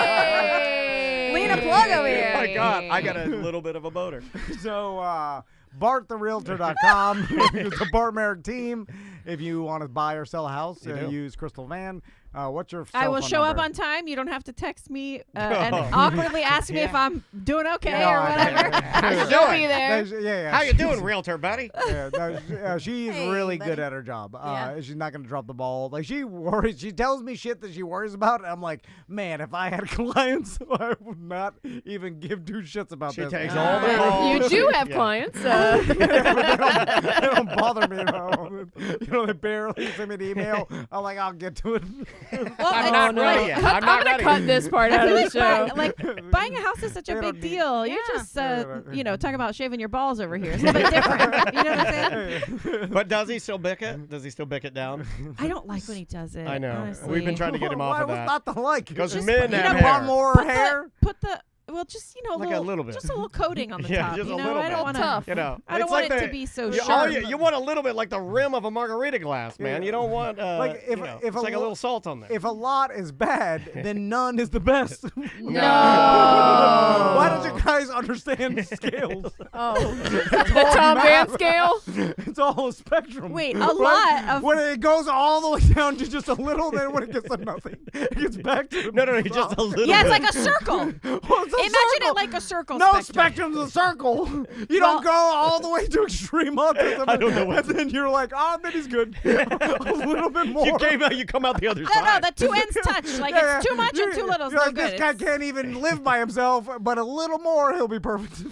Hey! Lena plug over here. Oh my God, I got a little bit of a boner. So, BartTheRealtor.com. It's a Bart Merrick team. If you want to buy or sell a house, You do. use Crystal Van. What's your I cell will phone show up number? on time. You don't have to text me and Oh. awkwardly ask me if I'm doing okay No, or whatever. How you She'll doing? be there. Yeah. How you doing, realtor buddy? Yeah, no, she's Hey, really buddy. good at her job. Yeah. She's not gonna drop the ball. Like she worries. She tells me shit that she worries about. And I'm like, man, if I had clients, I would not even give two shits about She this. takes all the calls. You do have Yeah. clients. They don't bother me at all. They barely send me an email. I'm like, I'll get to it. I'm not ready yet. I'm not ready. Cut this part out of the show. Buying a house is such a They big don't need- deal. You're Yeah. just, talking about shaving your balls over here. It's a bit different. You know what I'm saying? But does he still bick it? Does he still bick it down? I don't like when he does it. I know. Honestly. We've been trying to get him off Why of was that. not the like? Because Just, men you have know, hair. want more Put hair. Just Like a little bit. just a little coating on the Yeah, top. just You a know, little I don't bit. want Tough. You know, I don't it's want like it to be so you, sharp. you want a little bit like the rim of a margarita glass, man. Yeah. You don't want Like, if- you know, if it's a like a lo- little salt on there. If a lot is bad, then none is the best. No. Why don't you guys understand scales? Oh. The Tom Van scale? It's all a spectrum. Wait, a Right? lot of- when it goes all the way down to just a little, then when it gets to nothing, it gets back to no, just a little Yeah, it's bit. like a circle. Well, it's a Imagine circle. it like a circle No, spectrum. spectrum's a circle. You don't go all the way to extreme autism. I don't know what- And then you're like, oh, then he's good. A little bit more. You come out the other No, side. the two ends touch. Like Yeah, it's too much and too little. It's You're no like, good. this guy It's- can't even live by himself, but a little more, he'll be perfect.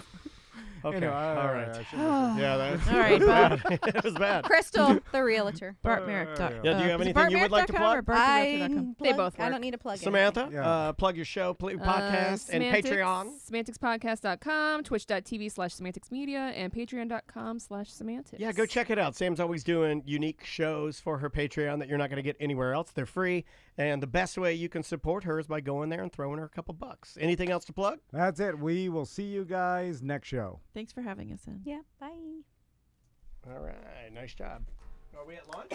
Okay, Anyway, all right. I shouldn't Yeah, that's All right, Bob. it was bad. Crystal, the realtor. BartMerrick. Yeah, do you have anything you would like to plug? They both I work. don't need to plug Samantha, Yeah. plug your show, podcast, and Patreon. Semanticspodcast.com, twitch.tv/semanticsmedia, and patreon.com/semantics. Yeah, go check it out. Sam's always doing unique shows for her Patreon that you're not going to get anywhere else. They're free, and the best way you can support her is by going there and throwing her a couple bucks. Anything else to plug? That's it. We will see you guys next show. Thanks for having us in. Yeah, bye. All right, nice job. Are we at lunch?